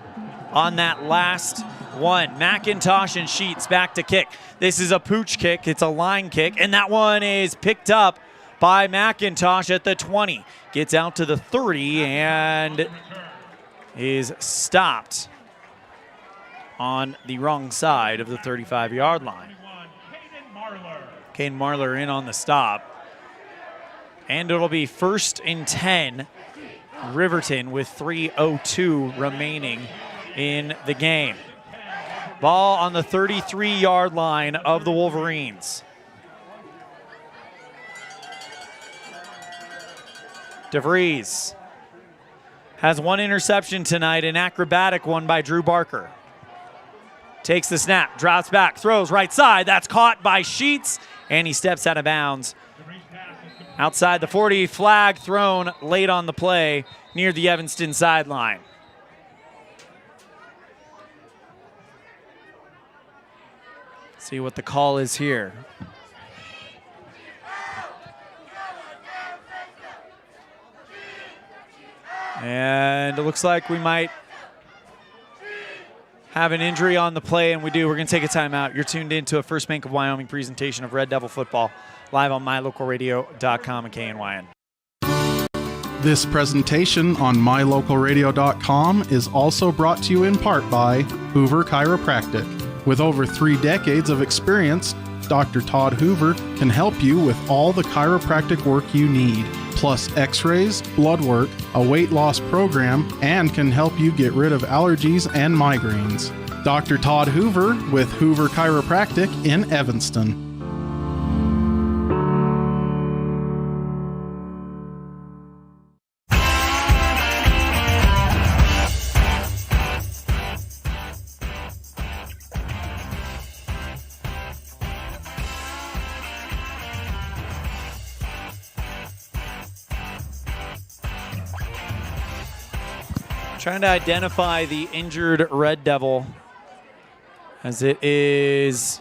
on that last one. McIntosh and Sheets back to kick. This is a pooch kick. It's a line kick, and that one is picked up by McIntosh at the 20. Gets out to the 30 and is stopped on the wrong side of the 35-yard line. Caden Marler in on the stop. And it'll be 1st and 10, Riverton, with 3:02 remaining in the game. Ball on the 33-yard line of the Wolverines. DeVries has one interception tonight, an acrobatic one by Drew Barker. Takes the snap, drops back, throws right side. That's caught by Sheets, and he steps out of bounds. Outside the 40, flag thrown late on the play near the Evanston sideline. See what the call is here. And it looks like we might have an injury on the play, and we do. We're going to take a timeout. You're tuned in to a First Bank of Wyoming presentation of Red Devil football, live on mylocalradio.com and KNYN. This presentation on mylocalradio.com is also brought to you in part by Hoover Chiropractic. With over 3 decades of experience, Dr. Todd Hoover can help you with all the chiropractic work you need, plus x-rays, blood work, a weight loss program, and can help you get rid of allergies and migraines. Dr. Todd Hoover with Hoover Chiropractic in Evanston. Trying to identify the injured Red Devil, as it is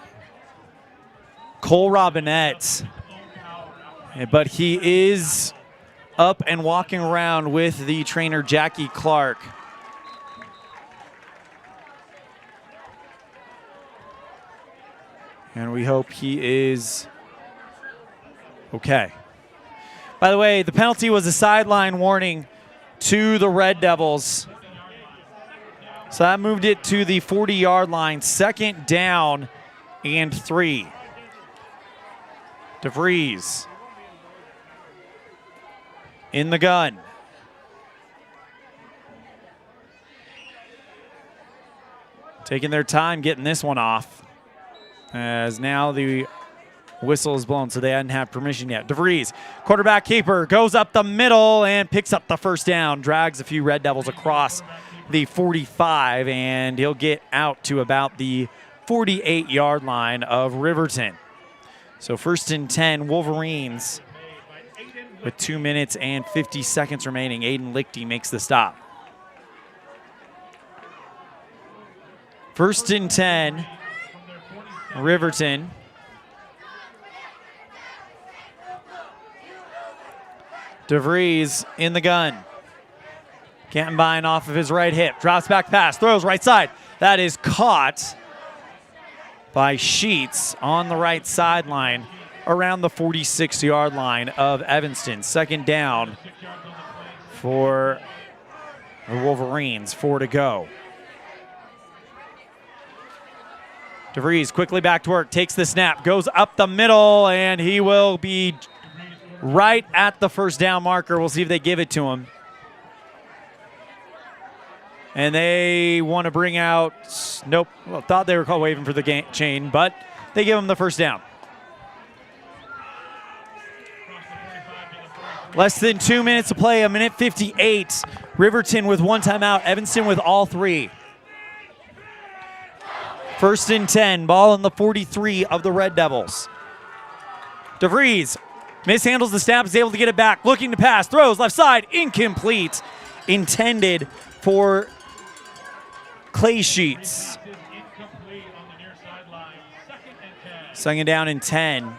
Cole Robinette. But he is up and walking around with the trainer Jackie Clark. And we hope he is okay. By the way, the penalty was a sideline warning to the Red Devils. So that moved it to the 40-yard line, 2nd down and 3. DeVries in the gun. Taking their time getting this one off, as now the whistle is blown, so they hadn't had permission yet. DeVries, quarterback keeper, goes up the middle and picks up the 1st down, drags a few Red Devils across the 45, and he'll get out to about the 48-yard line of Riverton. So 1st and 10, Wolverines with 2 minutes and 50 seconds remaining. Aiden Lichty makes the stop. 1st and 10, DeVries in the gun. Cantenbein off of his right hip. Drops back pass. Throws right side. That is caught by Sheets on the right sideline around the 46-yard line of Evanston. Second down for the Wolverines. 4 to go. DeVries quickly back to work. Takes the snap. Goes up the middle, and he will be right at the first down marker. We'll see if they give it to him. And they want to bring out, nope, well, thought they were called waving for the chain, but they give him the first down. Less than 2 minutes to play, 1:58. Riverton with 1 timeout, Evanston with all 3. First and 10, ball in the 43 of the Red Devils. DeVries mishandles the snap, is able to get it back, looking to pass, throws left side, incomplete, intended for Clay Sheets. Second down and 10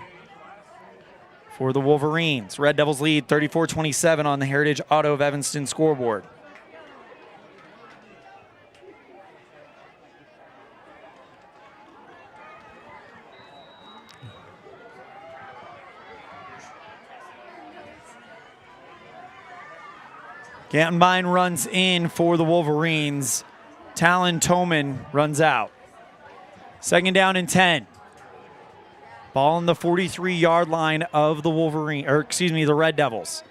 for the Wolverines. Red Devils lead 34-27 on the Heritage Auto of Evanston scoreboard. Cantenbein runs in for the Wolverines. Talon Toman runs out. Second down and 10. Ball on the 43-yard line of the the Red Devils.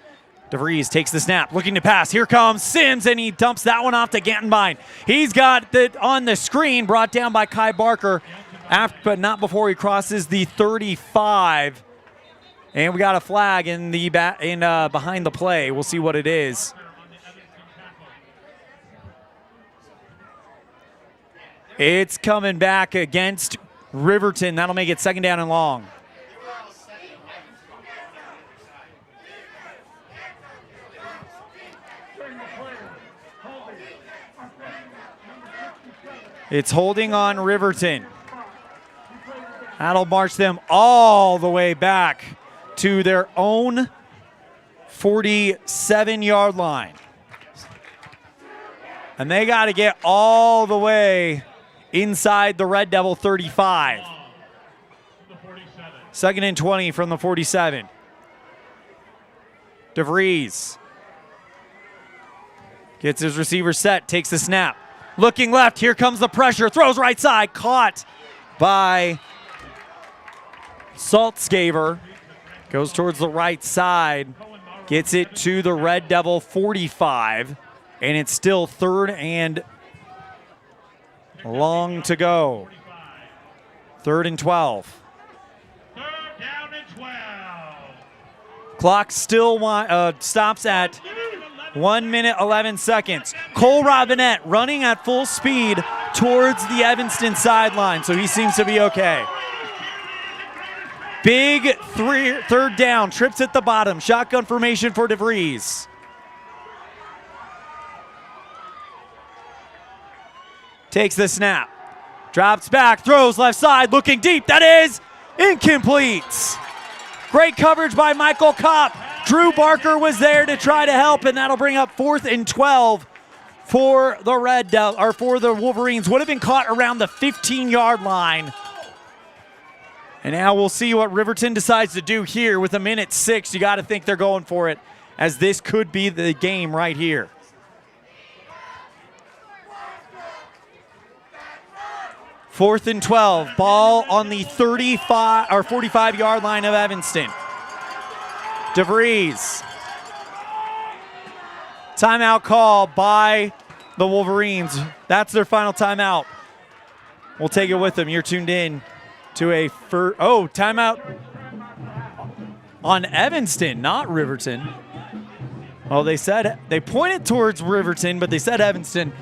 DeVries takes the snap, looking to pass. Here comes Sims, and he dumps that one off to Cantenbein. He's got it on the screen, brought down by Kai Barker, but not before he crosses the 35. And we got a flag in the behind the play. We'll see what it is. It's coming back against Riverton. That'll make it second down and long. It's holding on Riverton. That'll march them all the way back to their own 47-yard line. And they got to get all the way inside the Red Devil 35. Second and 20 from the 47. DeVries gets his receiver set, takes the snap. Looking left, here comes the pressure, throws right side, caught by Saltzgaver. Goes towards the right side, gets it to the Red Devil 45, and it's still third and long to go. Third and 12. Third down and 12. Clock still stops at 1 minute, 11 seconds. Cole Robinette running at full speed towards the Evanston sideline, so he seems to be okay. Big third down, trips at the bottom. Shotgun formation for DeVries. Takes the snap, drops back, throws left side, looking deep. That is incomplete. Great coverage by Michael Kopp. Drew Barker was there to try to help, and that'll bring up 4th and 12 for the for the Wolverines. Would have been caught around the 15-yard line. And now we'll see what Riverton decides to do here with 1:06. You got to think they're going for it, as this could be the game right here. Fourth and 12, ball on the 45-yard line of Evanston. DeVries. Timeout call by the Wolverines. That's their final timeout. We'll take it with them. You're tuned in to a timeout on Evanston, not Riverton. Well, they pointed towards Riverton, but they said Evanston.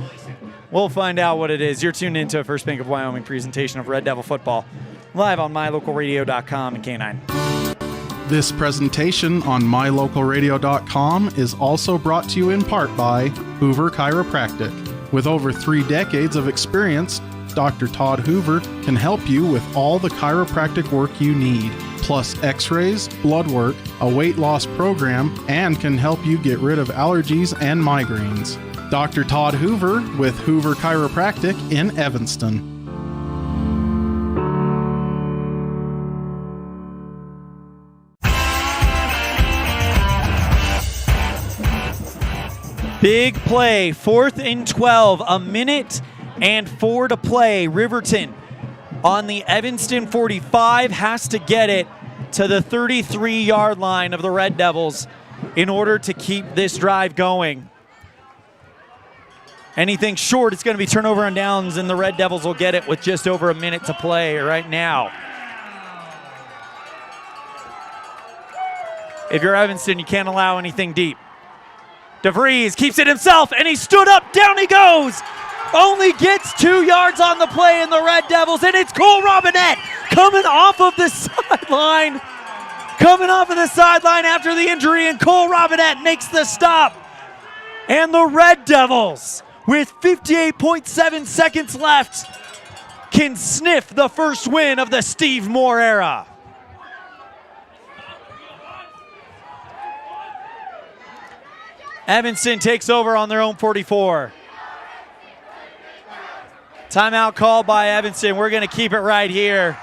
We'll find out what it is. You're tuned into a First Bank of Wyoming presentation of Red Devil football, live on mylocalradio.com and K9. This presentation on mylocalradio.com is also brought to you in part by Hoover Chiropractic. With over 3 decades of experience, Dr. Todd Hoover can help you with all the chiropractic work you need. plus x-rays, blood work, a weight loss program, and can help you get rid of allergies and migraines. Dr. Todd Hoover with Hoover Chiropractic in Evanston. Big play, 4th and 12, a minute and 4 to play. Riverton on the Evanston 45 has to get it to the 33-yard line of the Red Devils in order to keep this drive going. Anything short, it's going to be turnover and downs, and the Red Devils will get it with just over a minute to play right now. If you're Evanston, you can't allow anything deep. DeVries keeps it himself, and he stood up. Down he goes. Only gets 2 yards on the play in the Red Devils, and it's Cole Robinette coming off of the sideline. Coming off of the sideline after the injury, and Cole Robinette makes the stop. And the Red Devils, with 58.7 seconds left, can sniff the first win of the Steve Moore era. Evanston takes over on their own 44. Timeout called by Evanston. We're going to keep it right here.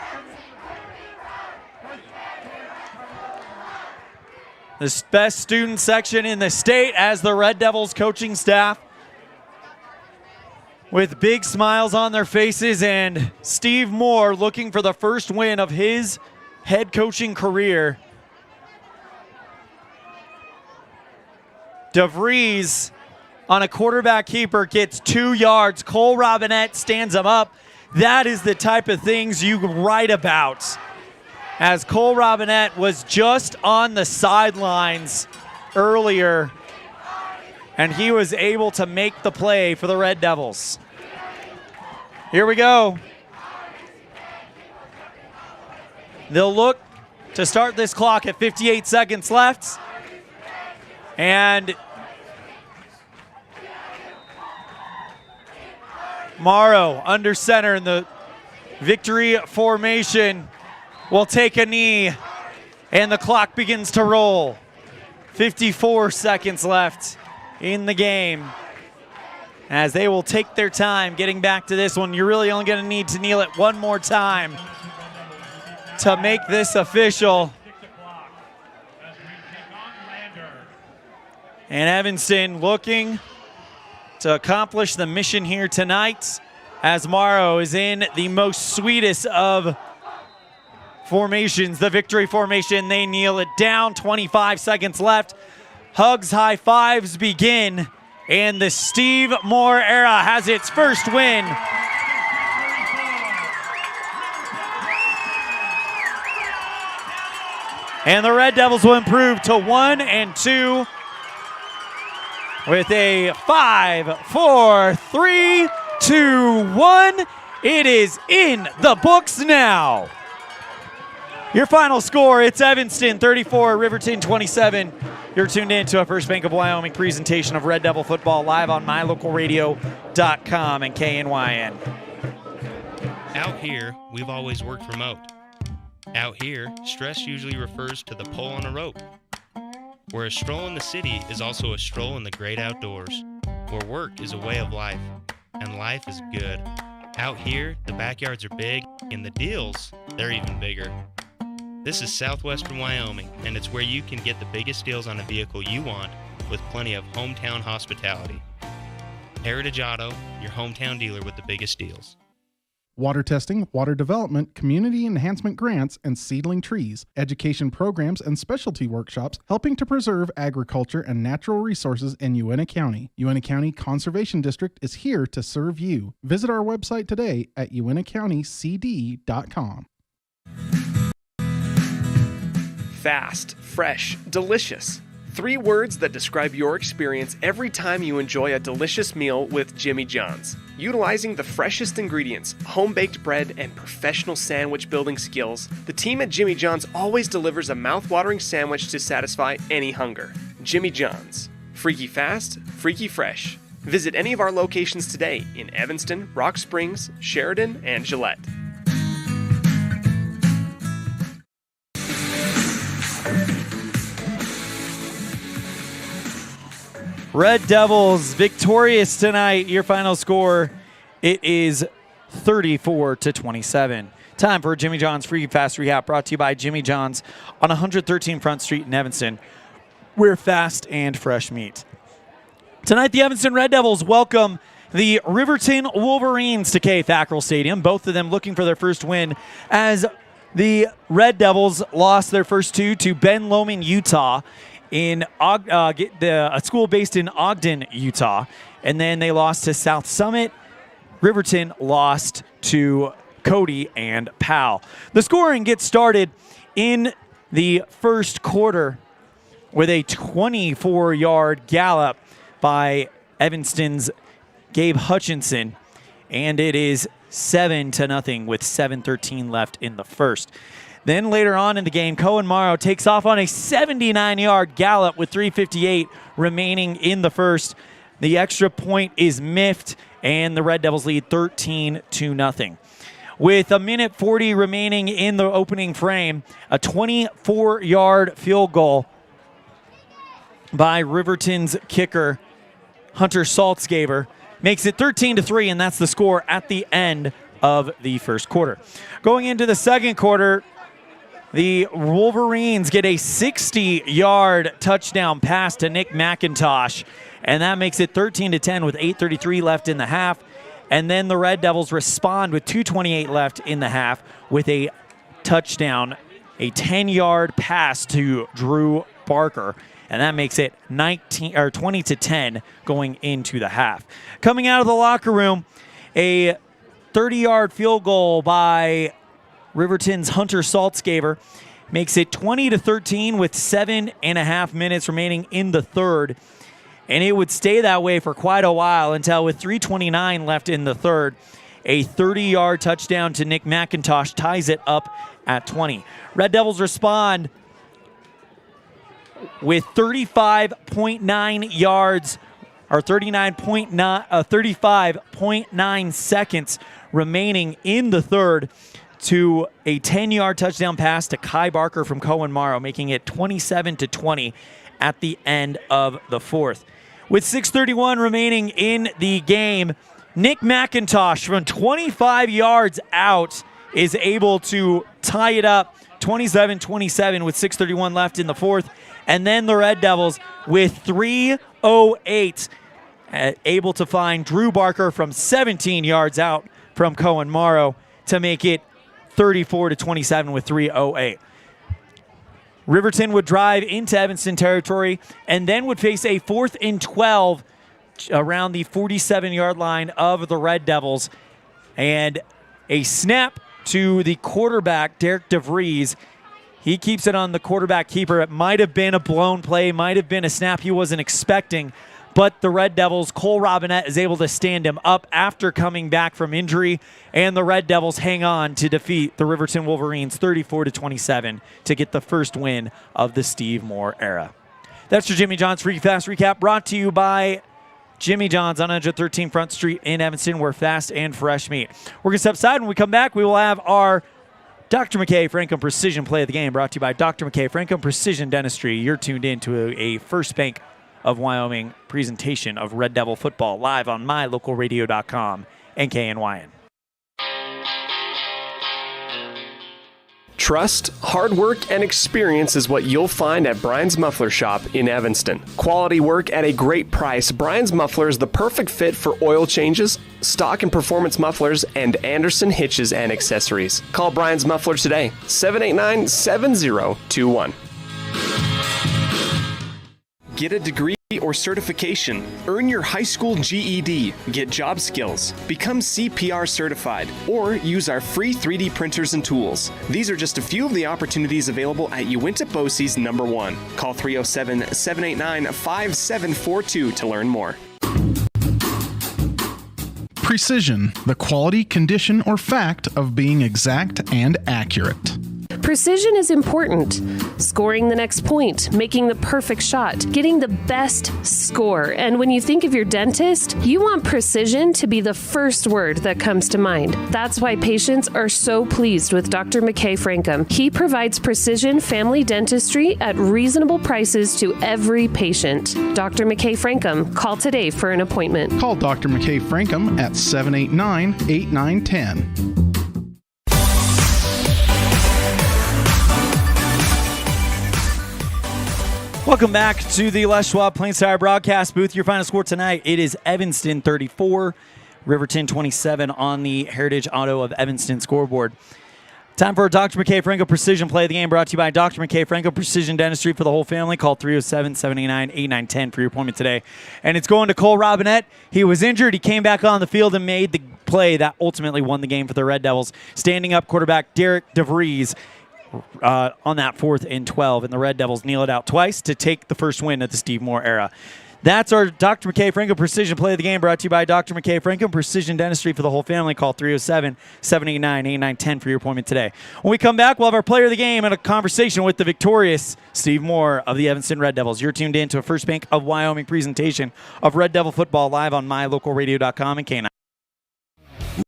The best student section in the state as the Red Devils coaching staff with big smiles on their faces, and Steve Moore looking for the first win of his head coaching career. DeVries on a quarterback keeper gets 2 yards. Cole Robinette stands him up. That is the type of things you write about, as Cole Robinette was just on the sidelines earlier, and he was able to make the play for the Red Devils. Here we go. They'll look to start this clock at 58 seconds left. And Morrow under center in the victory formation will take a knee, and the clock begins to roll. 54 seconds left in the game as they will take their time getting back to this one. You're really only going to need to kneel it one more time to make this official. And Evanston looking to accomplish the mission here tonight, as Morrow is in the most sweetest of formations, the victory formation. They kneel it down, 25 seconds left. Hugs, high fives begin, and the Steve Moore era has its first win. And the Red Devils will improve to 1-2 with a 5, 4, 3, 2, 1. It is in the books now. Your final score, it's Evanston 34, Riverton 27. You're tuned in to a First Bank of Wyoming presentation of Red Devil football live on mylocalradio.com and KNYN. Out here, we've always worked remote. Out here, stress usually refers to the pull on a rope. Where a stroll in the city is also a stroll in the great outdoors. Where work is a way of life, and life is good. Out here, the backyards are big, and the deals, they're even bigger. This is Southwestern Wyoming, and it's where you can get the biggest deals on a vehicle you want with plenty of hometown hospitality. Heritage Auto, your hometown dealer with the biggest deals. Water testing, water development, community enhancement grants, and seedling trees, education programs, and specialty workshops helping to preserve agriculture and natural resources in Uintah County. Uintah County Conservation District is here to serve you. Visit our website today at uintahcountycd.com. Fast, fresh, delicious. 3 words that describe your experience every time you enjoy a delicious meal with Jimmy John's. Utilizing the freshest ingredients, home-baked bread, and professional sandwich building skills, the team at Jimmy John's always delivers a mouth-watering sandwich to satisfy any hunger. Jimmy John's. Freaky fast, freaky fresh. Visit any of our locations today in Evanston, Rock Springs, Sheridan, and Gillette. Red Devils victorious tonight. Your final score, it is 34-27. Time for Jimmy John's Free Fast Recap, brought to you by Jimmy John's on 113 Front Street in Evanston, where fast and fresh meat. Tonight, the Evanston Red Devils welcome the Riverton Wolverines to Fackrell Stadium, both of them looking for their first win, as the Red Devils lost their first two to Ben Lomond, Utah, in a school based in Ogden, Utah. And then they lost to South Summit. Riverton lost to Cody and Powell. The scoring gets started in the first quarter with a 24-yard gallop by Evanston's Gabe Hutchinson, and it is 7-0 with 7:13 left in the first. Then later on in the game, Cohen Morrow takes off on a 79-yard gallop with 3:58 remaining in the first. The extra point is miffed, and the Red Devils lead 13-0. With a minute 40 remaining in the opening frame, a 24-yard field goal by Riverton's kicker, Hunter Saltzgaber, makes it 13-3, and that's the score at the end of the first quarter. Going into the second quarter, the Wolverines get a 60-yard touchdown pass to Nick McIntosh, and that makes it 13-10 with 8:33 left in the half. And then the Red Devils respond with 2:28 left in the half with a touchdown, a 10-yard pass to Drew Barker, and that makes it 20-10 going into the half. Coming out of the locker room, a 30-yard field goal by Riverton's Hunter Saltzgaber makes it 20-13 with 7.5 minutes remaining in the third. And it would stay that way for quite a while until, with 3:29 left in the third, a 30-yard touchdown to Nick McIntosh ties it up at 20. Red Devils respond with 35.9 yards, or 35.9 seconds remaining in the third, to a 10-yard touchdown pass to Kai Barker from Cohen Morrow, making it 27-20 at the end of the fourth. With 6:31 remaining in the game, Nick McIntosh from 25 yards out is able to tie it up 27-27 with 6:31 left in the fourth. And then the Red Devils, with 3:08, able to find Drew Barker from 17 yards out from Cohen Morrow to make it 34-27 with 3:08. Riverton would drive into Evanston territory and then would face a 4th and 12 around the 47-yard line of the Red Devils. And a snap to the quarterback, Derek DeVries. He keeps it on the quarterback keeper. It might have been a blown play, might have been a snap he wasn't expecting, but the Red Devils, Cole Robinette is able to stand him up after coming back from injury, and the Red Devils hang on to defeat the Riverton Wolverines 34-27 to get the first win of the Steve Moore era. That's your Jimmy John's Free Fast Recap, brought to you by Jimmy John's on 113 Front Street in Evanston, where fast and fresh meat. We're going to step aside. When we come back, we will have our Dr. McKay Franklin Precision Play of the Game, brought to you by Dr. McKay Franklin Precision Dentistry. You're tuned in to a First Bank of Wyoming presentation of Red Devil football, live on mylocalradio.com and KNYN. Trust, hard work, and experience is what you'll find at Brian's Muffler Shop in Evanston. Quality work at a great price. Brian's Muffler is the perfect fit for oil changes, stock and performance mufflers, and Anderson hitches and accessories. Call Brian's Muffler today, 789-7021. Get a degree or certification. Earn your high school GED. Get job skills. Become CPR certified. Or use our free 3D printers and tools. These are just a few of the opportunities available at Uinta BOCES number 1. Call 307-789-5742 to learn more. Precision, the quality, condition, or fact of being exact and accurate. Precision is important. Scoring the next point, making the perfect shot, getting the best score. And when you think of your dentist, you want precision to be the first word that comes to mind. That's why patients are so pleased with Dr. McKay Frankum. He provides precision family dentistry at reasonable prices to every patient. Dr. McKay Frankum, call today for an appointment. Call Dr. McKay Frankum at 789-8910. Welcome back to the Les Schwab Plains Tire broadcast booth. Your final score tonight, it is Evanston 34, Riverton 27 on the Heritage Auto of Evanston scoreboard. Time for Dr. McKay Franco Precision Play of the Game, brought to you by Dr. McKay Franco Precision Dentistry for the whole family. Call 307-789-8910 for your appointment today. And it's going to Cole Robinette. He was injured. He came back on the field and made the play that ultimately won the game for the Red Devils. Standing up quarterback Derek DeVries on that 4th and 12, and the Red Devils kneel it out twice to take the first win of the Steve Moore era. That's our Dr. McKay Franco Precision Play of the Game, brought to you by Dr. McKay Franco Precision Dentistry for the whole family. Call 307-789-8910 for your appointment today. When we come back, we'll have our player of the game and a conversation with the victorious Steve Moore of the Evanston Red Devils. You're tuned in to a First Bank of Wyoming presentation of Red Devil football live on mylocalradio.com and K9.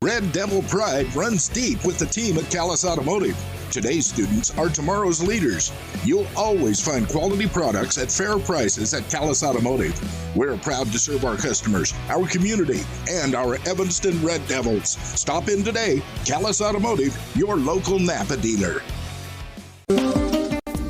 Red Devil pride runs deep with the team at Callis Automotive. Today's students are tomorrow's leaders. You'll always find quality products at fair prices at Callis Automotive. We're proud to serve our customers, our community, and our Evanston Red Devils. Stop in today. Callis Automotive, your local Napa dealer.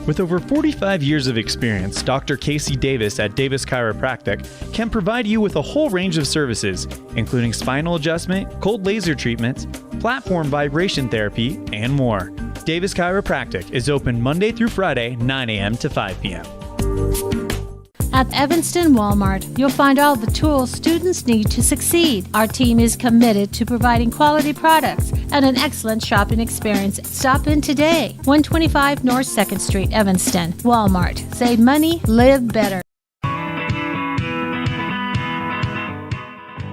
With over 45 years of experience, Dr. Casey Davis at Davis Chiropractic can provide you with a whole range of services, including spinal adjustment, cold laser treatments, platform vibration therapy, and more. Davis Chiropractic is open Monday through Friday, 9 a.m. to 5 p.m. At Evanston Walmart, you'll find all the tools students need to succeed. Our team is committed to providing quality products and an excellent shopping experience. Stop in today. 125 North 2nd Street, Evanston. Walmart. Save money, live better.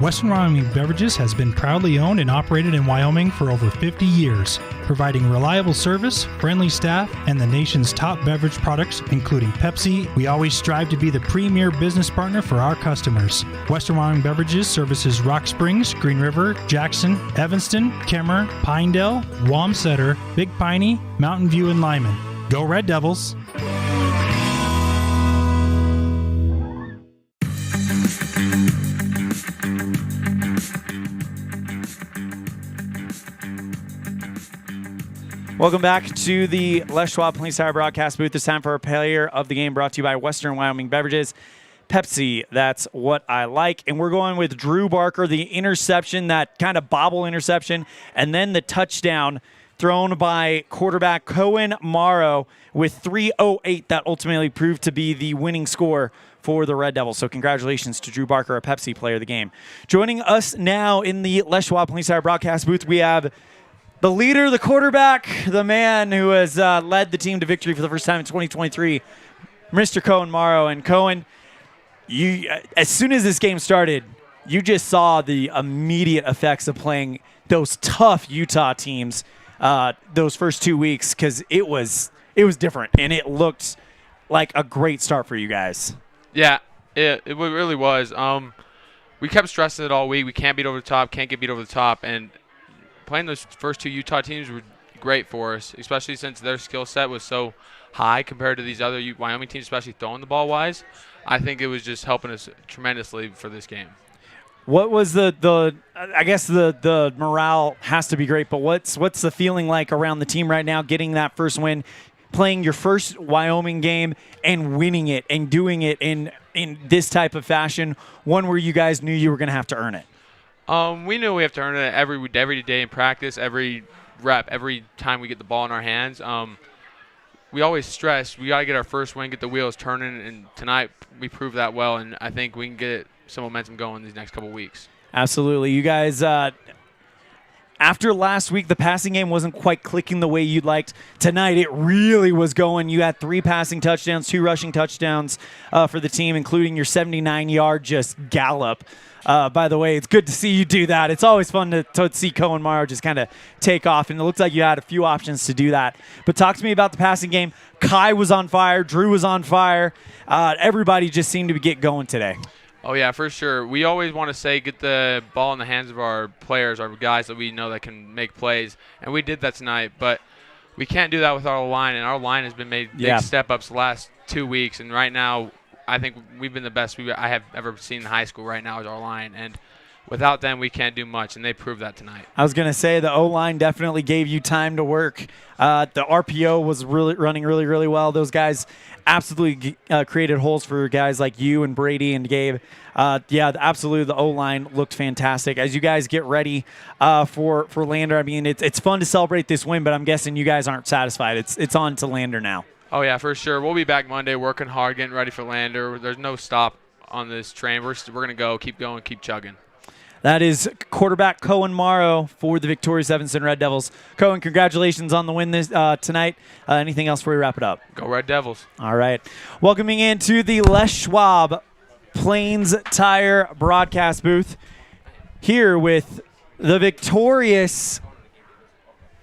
Western Wyoming Beverages has been proudly owned and operated in Wyoming for over 50 years, providing reliable service, friendly staff, and the nation's top beverage products, including Pepsi. We always strive to be the premier business partner for our customers. Western Wyoming Beverages services Rock Springs, Green River, Jackson, Evanston, Kemmer, Pinedale, Wamsutter, Big Piney, Mountain View, and Lyman. Go Red Devils! Welcome back to the Les Schwab Plains Tire broadcast booth. This time for our player of the game, brought to you by Western Wyoming Beverages. Pepsi, that's what I like. And we're going with Drew Barker, the interception, that kind of bobble interception, and then the touchdown thrown by quarterback Cohen Morrow with 3:08 that ultimately proved to be the winning score for the Red Devils. So congratulations to Drew Barker, a Pepsi player of the game. Joining us now in the Les Schwab Plains Tire broadcast booth, we have the leader, the quarterback, the man who has led the team to victory for the first time in 2023, Mr. Cohen Morrow. And Cohen, you, as soon as this game started, you just saw the immediate effects of playing those tough Utah teams those first 2 weeks, because it was different, and it looked like a great start for you guys. Yeah, it really was. We kept stressing it all week. We can't beat over the top, can't get beat over the top, and playing those first two Utah teams were great for us, especially since their skill set was so high compared to these other Wyoming teams, especially throwing the ball wise. I think it was just helping us tremendously for this game. What was the I guess the morale has to be great, but what's the feeling like around the team right now, getting that first win, playing your first Wyoming game and winning it and doing it in this type of fashion, one where you guys knew you were going to have to earn it? We knew we have to earn it every day in practice, every rep, every time we get the ball in our hands. We always stress we got to get our first win, get the wheels turning, and tonight we proved that well, and I think we can get some momentum going these next couple weeks. Absolutely. You guys, after last week, the passing game wasn't quite clicking the way you'd liked. Tonight, it really was going. You had 3 passing touchdowns, 2 rushing touchdowns for the team, including your 79-yard just gallop. By the way, it's good to see you do that. It's always fun to see Cohen Morrow just kind of take off, and it looks like you had a few options to do that. But talk to me about the passing game. Kai was on fire. Drew was on fire. Everybody just seemed to get going today. Oh, yeah, for sure. We always want to say get the ball in the hands of our players, our guys that we know that can make plays, and we did that tonight. But we can't do that with our line, and our line has been made big step-ups the last 2 weeks, and right now I think we've been the best I have ever seen in high school right now is our line, and without them we can't do much, and they proved that tonight. I was going to say the O-line definitely gave you time to work. The RPO was really running really well. Those guys absolutely created holes for guys like you and Brady and Gabe. Absolutely, the O-line looked fantastic. As you guys get ready for Lander, I mean, it's fun to celebrate this win, but I'm guessing you guys aren't satisfied. It's on to Lander now. Oh, yeah, for sure. We'll be back Monday working hard, getting ready for Lander. There's no stop on this train. We're going to go, keep going, keep chugging. That is quarterback Cohen Morrow for the victorious Evanston Red Devils. Cohen, congratulations on the win tonight. Anything else before we wrap it up? Go Red Devils. All right. Welcoming into the Les Schwab Plains Tire broadcast booth here with the victorious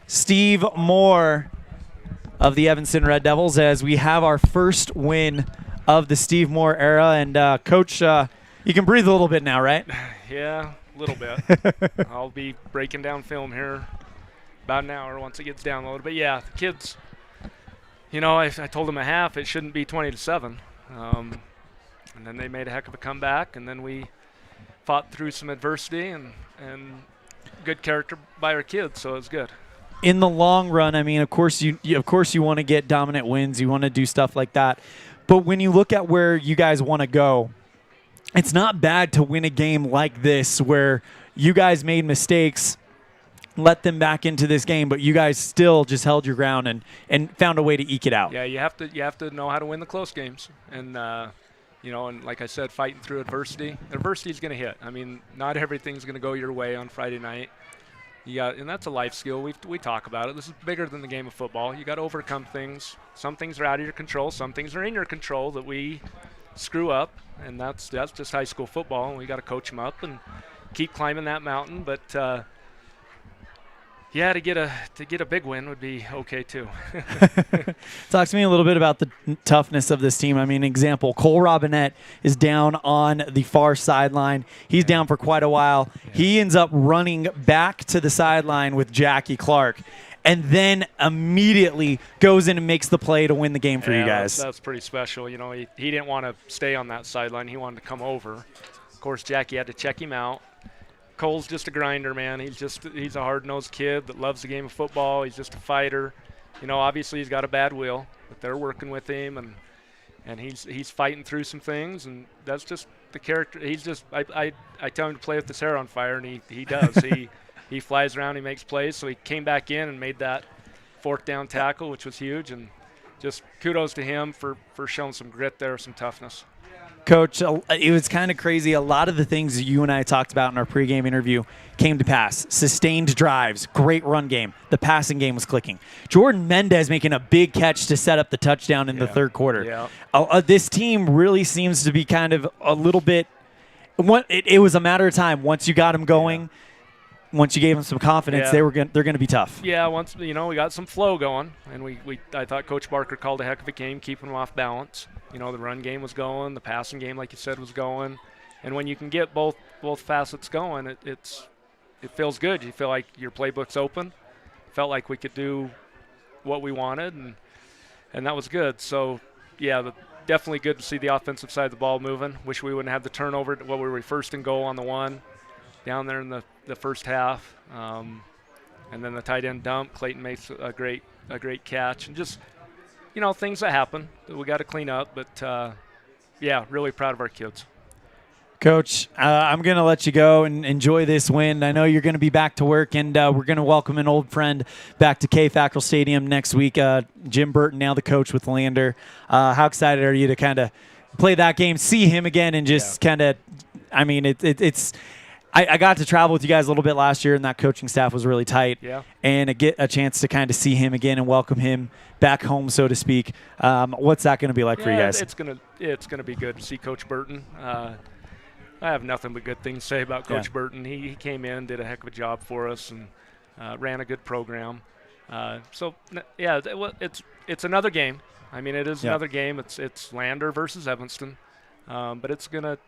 Steve Moore of the Evanston Red Devils as we have our first win of the Steve Moore era. And, Coach, you can breathe a little bit now, right? Yeah, a little bit. I'll be breaking down film here about an hour once it gets downloaded. But, yeah, the kids, I told them at half it shouldn't be 20-7. And then they made a heck of a comeback, and then we fought through some adversity and good character by our kids, so it was good. In the long run, I mean, of course you want to get dominant wins. You want to do stuff like that. But when you look at where you guys want to go, it's not bad to win a game like this where you guys made mistakes, let them back into this game, but you guys still just held your ground and found a way to eke it out. Yeah, you have to know how to win the close games. And, and like I said, fighting through adversity. Adversity is going to hit. I mean, not everything's going to go your way on Friday night. And that's a life skill. We talk about it. This is bigger than the game of football. You got to overcome things. Some things are out of your control. Some things are in your control that we screw up, and that's just high school football. And we got to coach them up and keep climbing that mountain. But to get a big win would be okay too. Talk to me a little bit about the toughness of this team. I mean, example, Cole Robinette is down on the far sideline. He's down for quite a while. Yeah. He ends up running back to the sideline with Jackie Clark, and then immediately goes in and makes the play to win the game for you guys. That's pretty special. He didn't want to stay on that sideline. He wanted to come over. Of course, Jackie had to check him out. Cole's just a grinder, man. He's a hard-nosed kid that loves the game of football. He's just a fighter. Obviously he's got a bad wheel, but they're working with him, and he's fighting through some things, and that's just the character. He's just I tell him to play with his hair on fire, and he does. He flies around, he makes plays. So he came back in and made that fourth down tackle, which was huge, and just kudos to him for showing some grit there, some toughness. Coach, it was kind of crazy. A lot of the things that you and I talked about in our pregame interview came to pass. Sustained drives, great run game. The passing game was clicking. Jordan Mendez making a big catch to set up the touchdown in the third quarter. Yeah. This team really seems to be kind of a little bit it was a matter of time. Once you got them going, once you gave them some confidence, they're going to be tough. Yeah, once we got some flow going, and I thought Coach Barker called a heck of a game, keeping them off balance. The run game was going, the passing game, like you said, was going, and when you can get both facets going, it feels good. You feel like your playbook's open. Felt like we could do what we wanted, and that was good. So, definitely good to see the offensive side of the ball moving. Wish we wouldn't have the turnover. We were first and goal on the one down there in the first half, and then the tight end dump. Clayton makes a great catch, and just things that happen that we got to clean up. But really proud of our kids. Coach, I'm going to let you go and enjoy this win. I know you're going to be back to work, and we're going to welcome an old friend back to Fackrell Stadium next week. Jim Burton, now the coach with Lander. How excited are you to kind of play that game, see him again, and just kind of, I mean, it's I got to travel with you guys a little bit last year, and that coaching staff was really tight. Yeah. And I get a chance to kind of see him again and welcome him back home, so to speak. What's that going to be like for you guys? It's gonna be good to see Coach Burton. I have nothing but good things to say about Coach Burton. He came in, did a heck of a job for us, and ran a good program. It's another game. I mean, it is another game. It's Lander versus Evanston, but it's gonna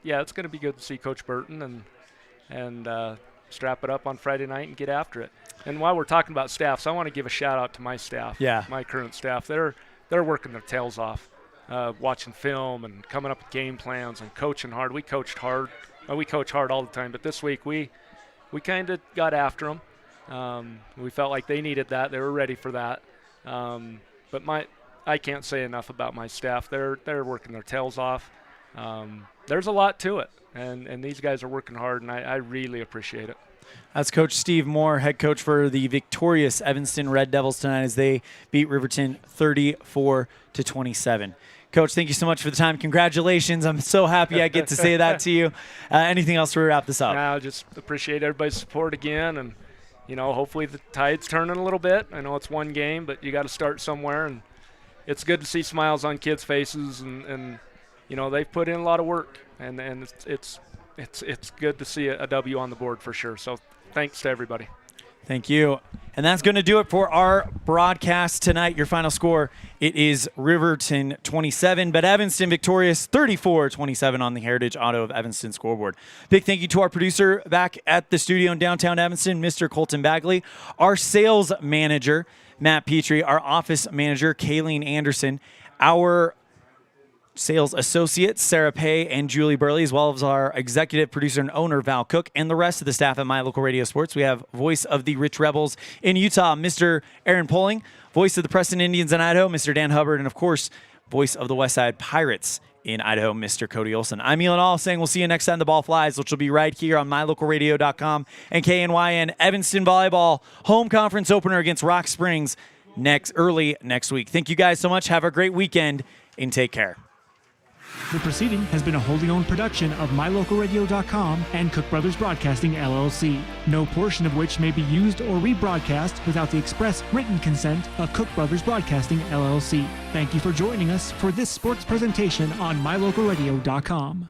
be good to see Coach Burton and strap it up on Friday night and get after it. And while we're talking about staffs, I want to give a shout out to my staff. Yeah. My current staff. They're working their tails off, watching film and coming up with game plans and coaching hard. We coached hard. We coach hard all the time, but this week we kind of got after them. We felt like they needed that. They were ready for that. But I can't say enough about my staff. They're working their tails off. There's a lot to it, and these guys are working hard, and I really appreciate it. That's Coach Steve Moore, head coach for the victorious Evanston Red Devils tonight as they beat Riverton 34-27. Coach, thank you so much for the time. Congratulations. I'm so happy I get to say that to you. Anything else to wrap this up? I just appreciate everybody's support again, and hopefully the tide's turning a little bit. I know it's one game, but you got to start somewhere, and it's good to see smiles on kids' faces, and they've put in a lot of work, and it's good to see a W on the board for sure. So thanks to everybody. Thank you. And that's going to do it for our broadcast tonight. Your final score, it is Riverton 27, but Evanston victorious 34-27 on the Heritage Auto of Evanston scoreboard. Big thank you to our producer back at the studio in downtown Evanston, Mr. Colton Bagley, our sales manager, Matt Petrie, our office manager, Kayleen Anderson, our sales associates, Sarah Pay and Julie Burley, as well as our executive producer and owner, Val Cook, and the rest of the staff at My Local Radio Sports. We have voice of the Rich Rebels in Utah, Mr. Aaron Poling, voice of the Preston Indians in Idaho, Mr. Dan Hubbard, and, of course, voice of the Westside Pirates in Idaho, Mr. Cody Olson. I'm Elan All saying we'll see you next time the ball flies, which will be right here on mylocalradio.com and KNYN. Evanston Volleyball home conference opener against Rock Springs early next week. Thank you guys so much. Have a great weekend and take care. The proceeding has been a wholly owned production of mylocalradio.com and Cook Brothers Broadcasting, LLC, no portion of which may be used or rebroadcast without the express written consent of Cook Brothers Broadcasting, LLC. Thank you for joining us for this sports presentation on mylocalradio.com.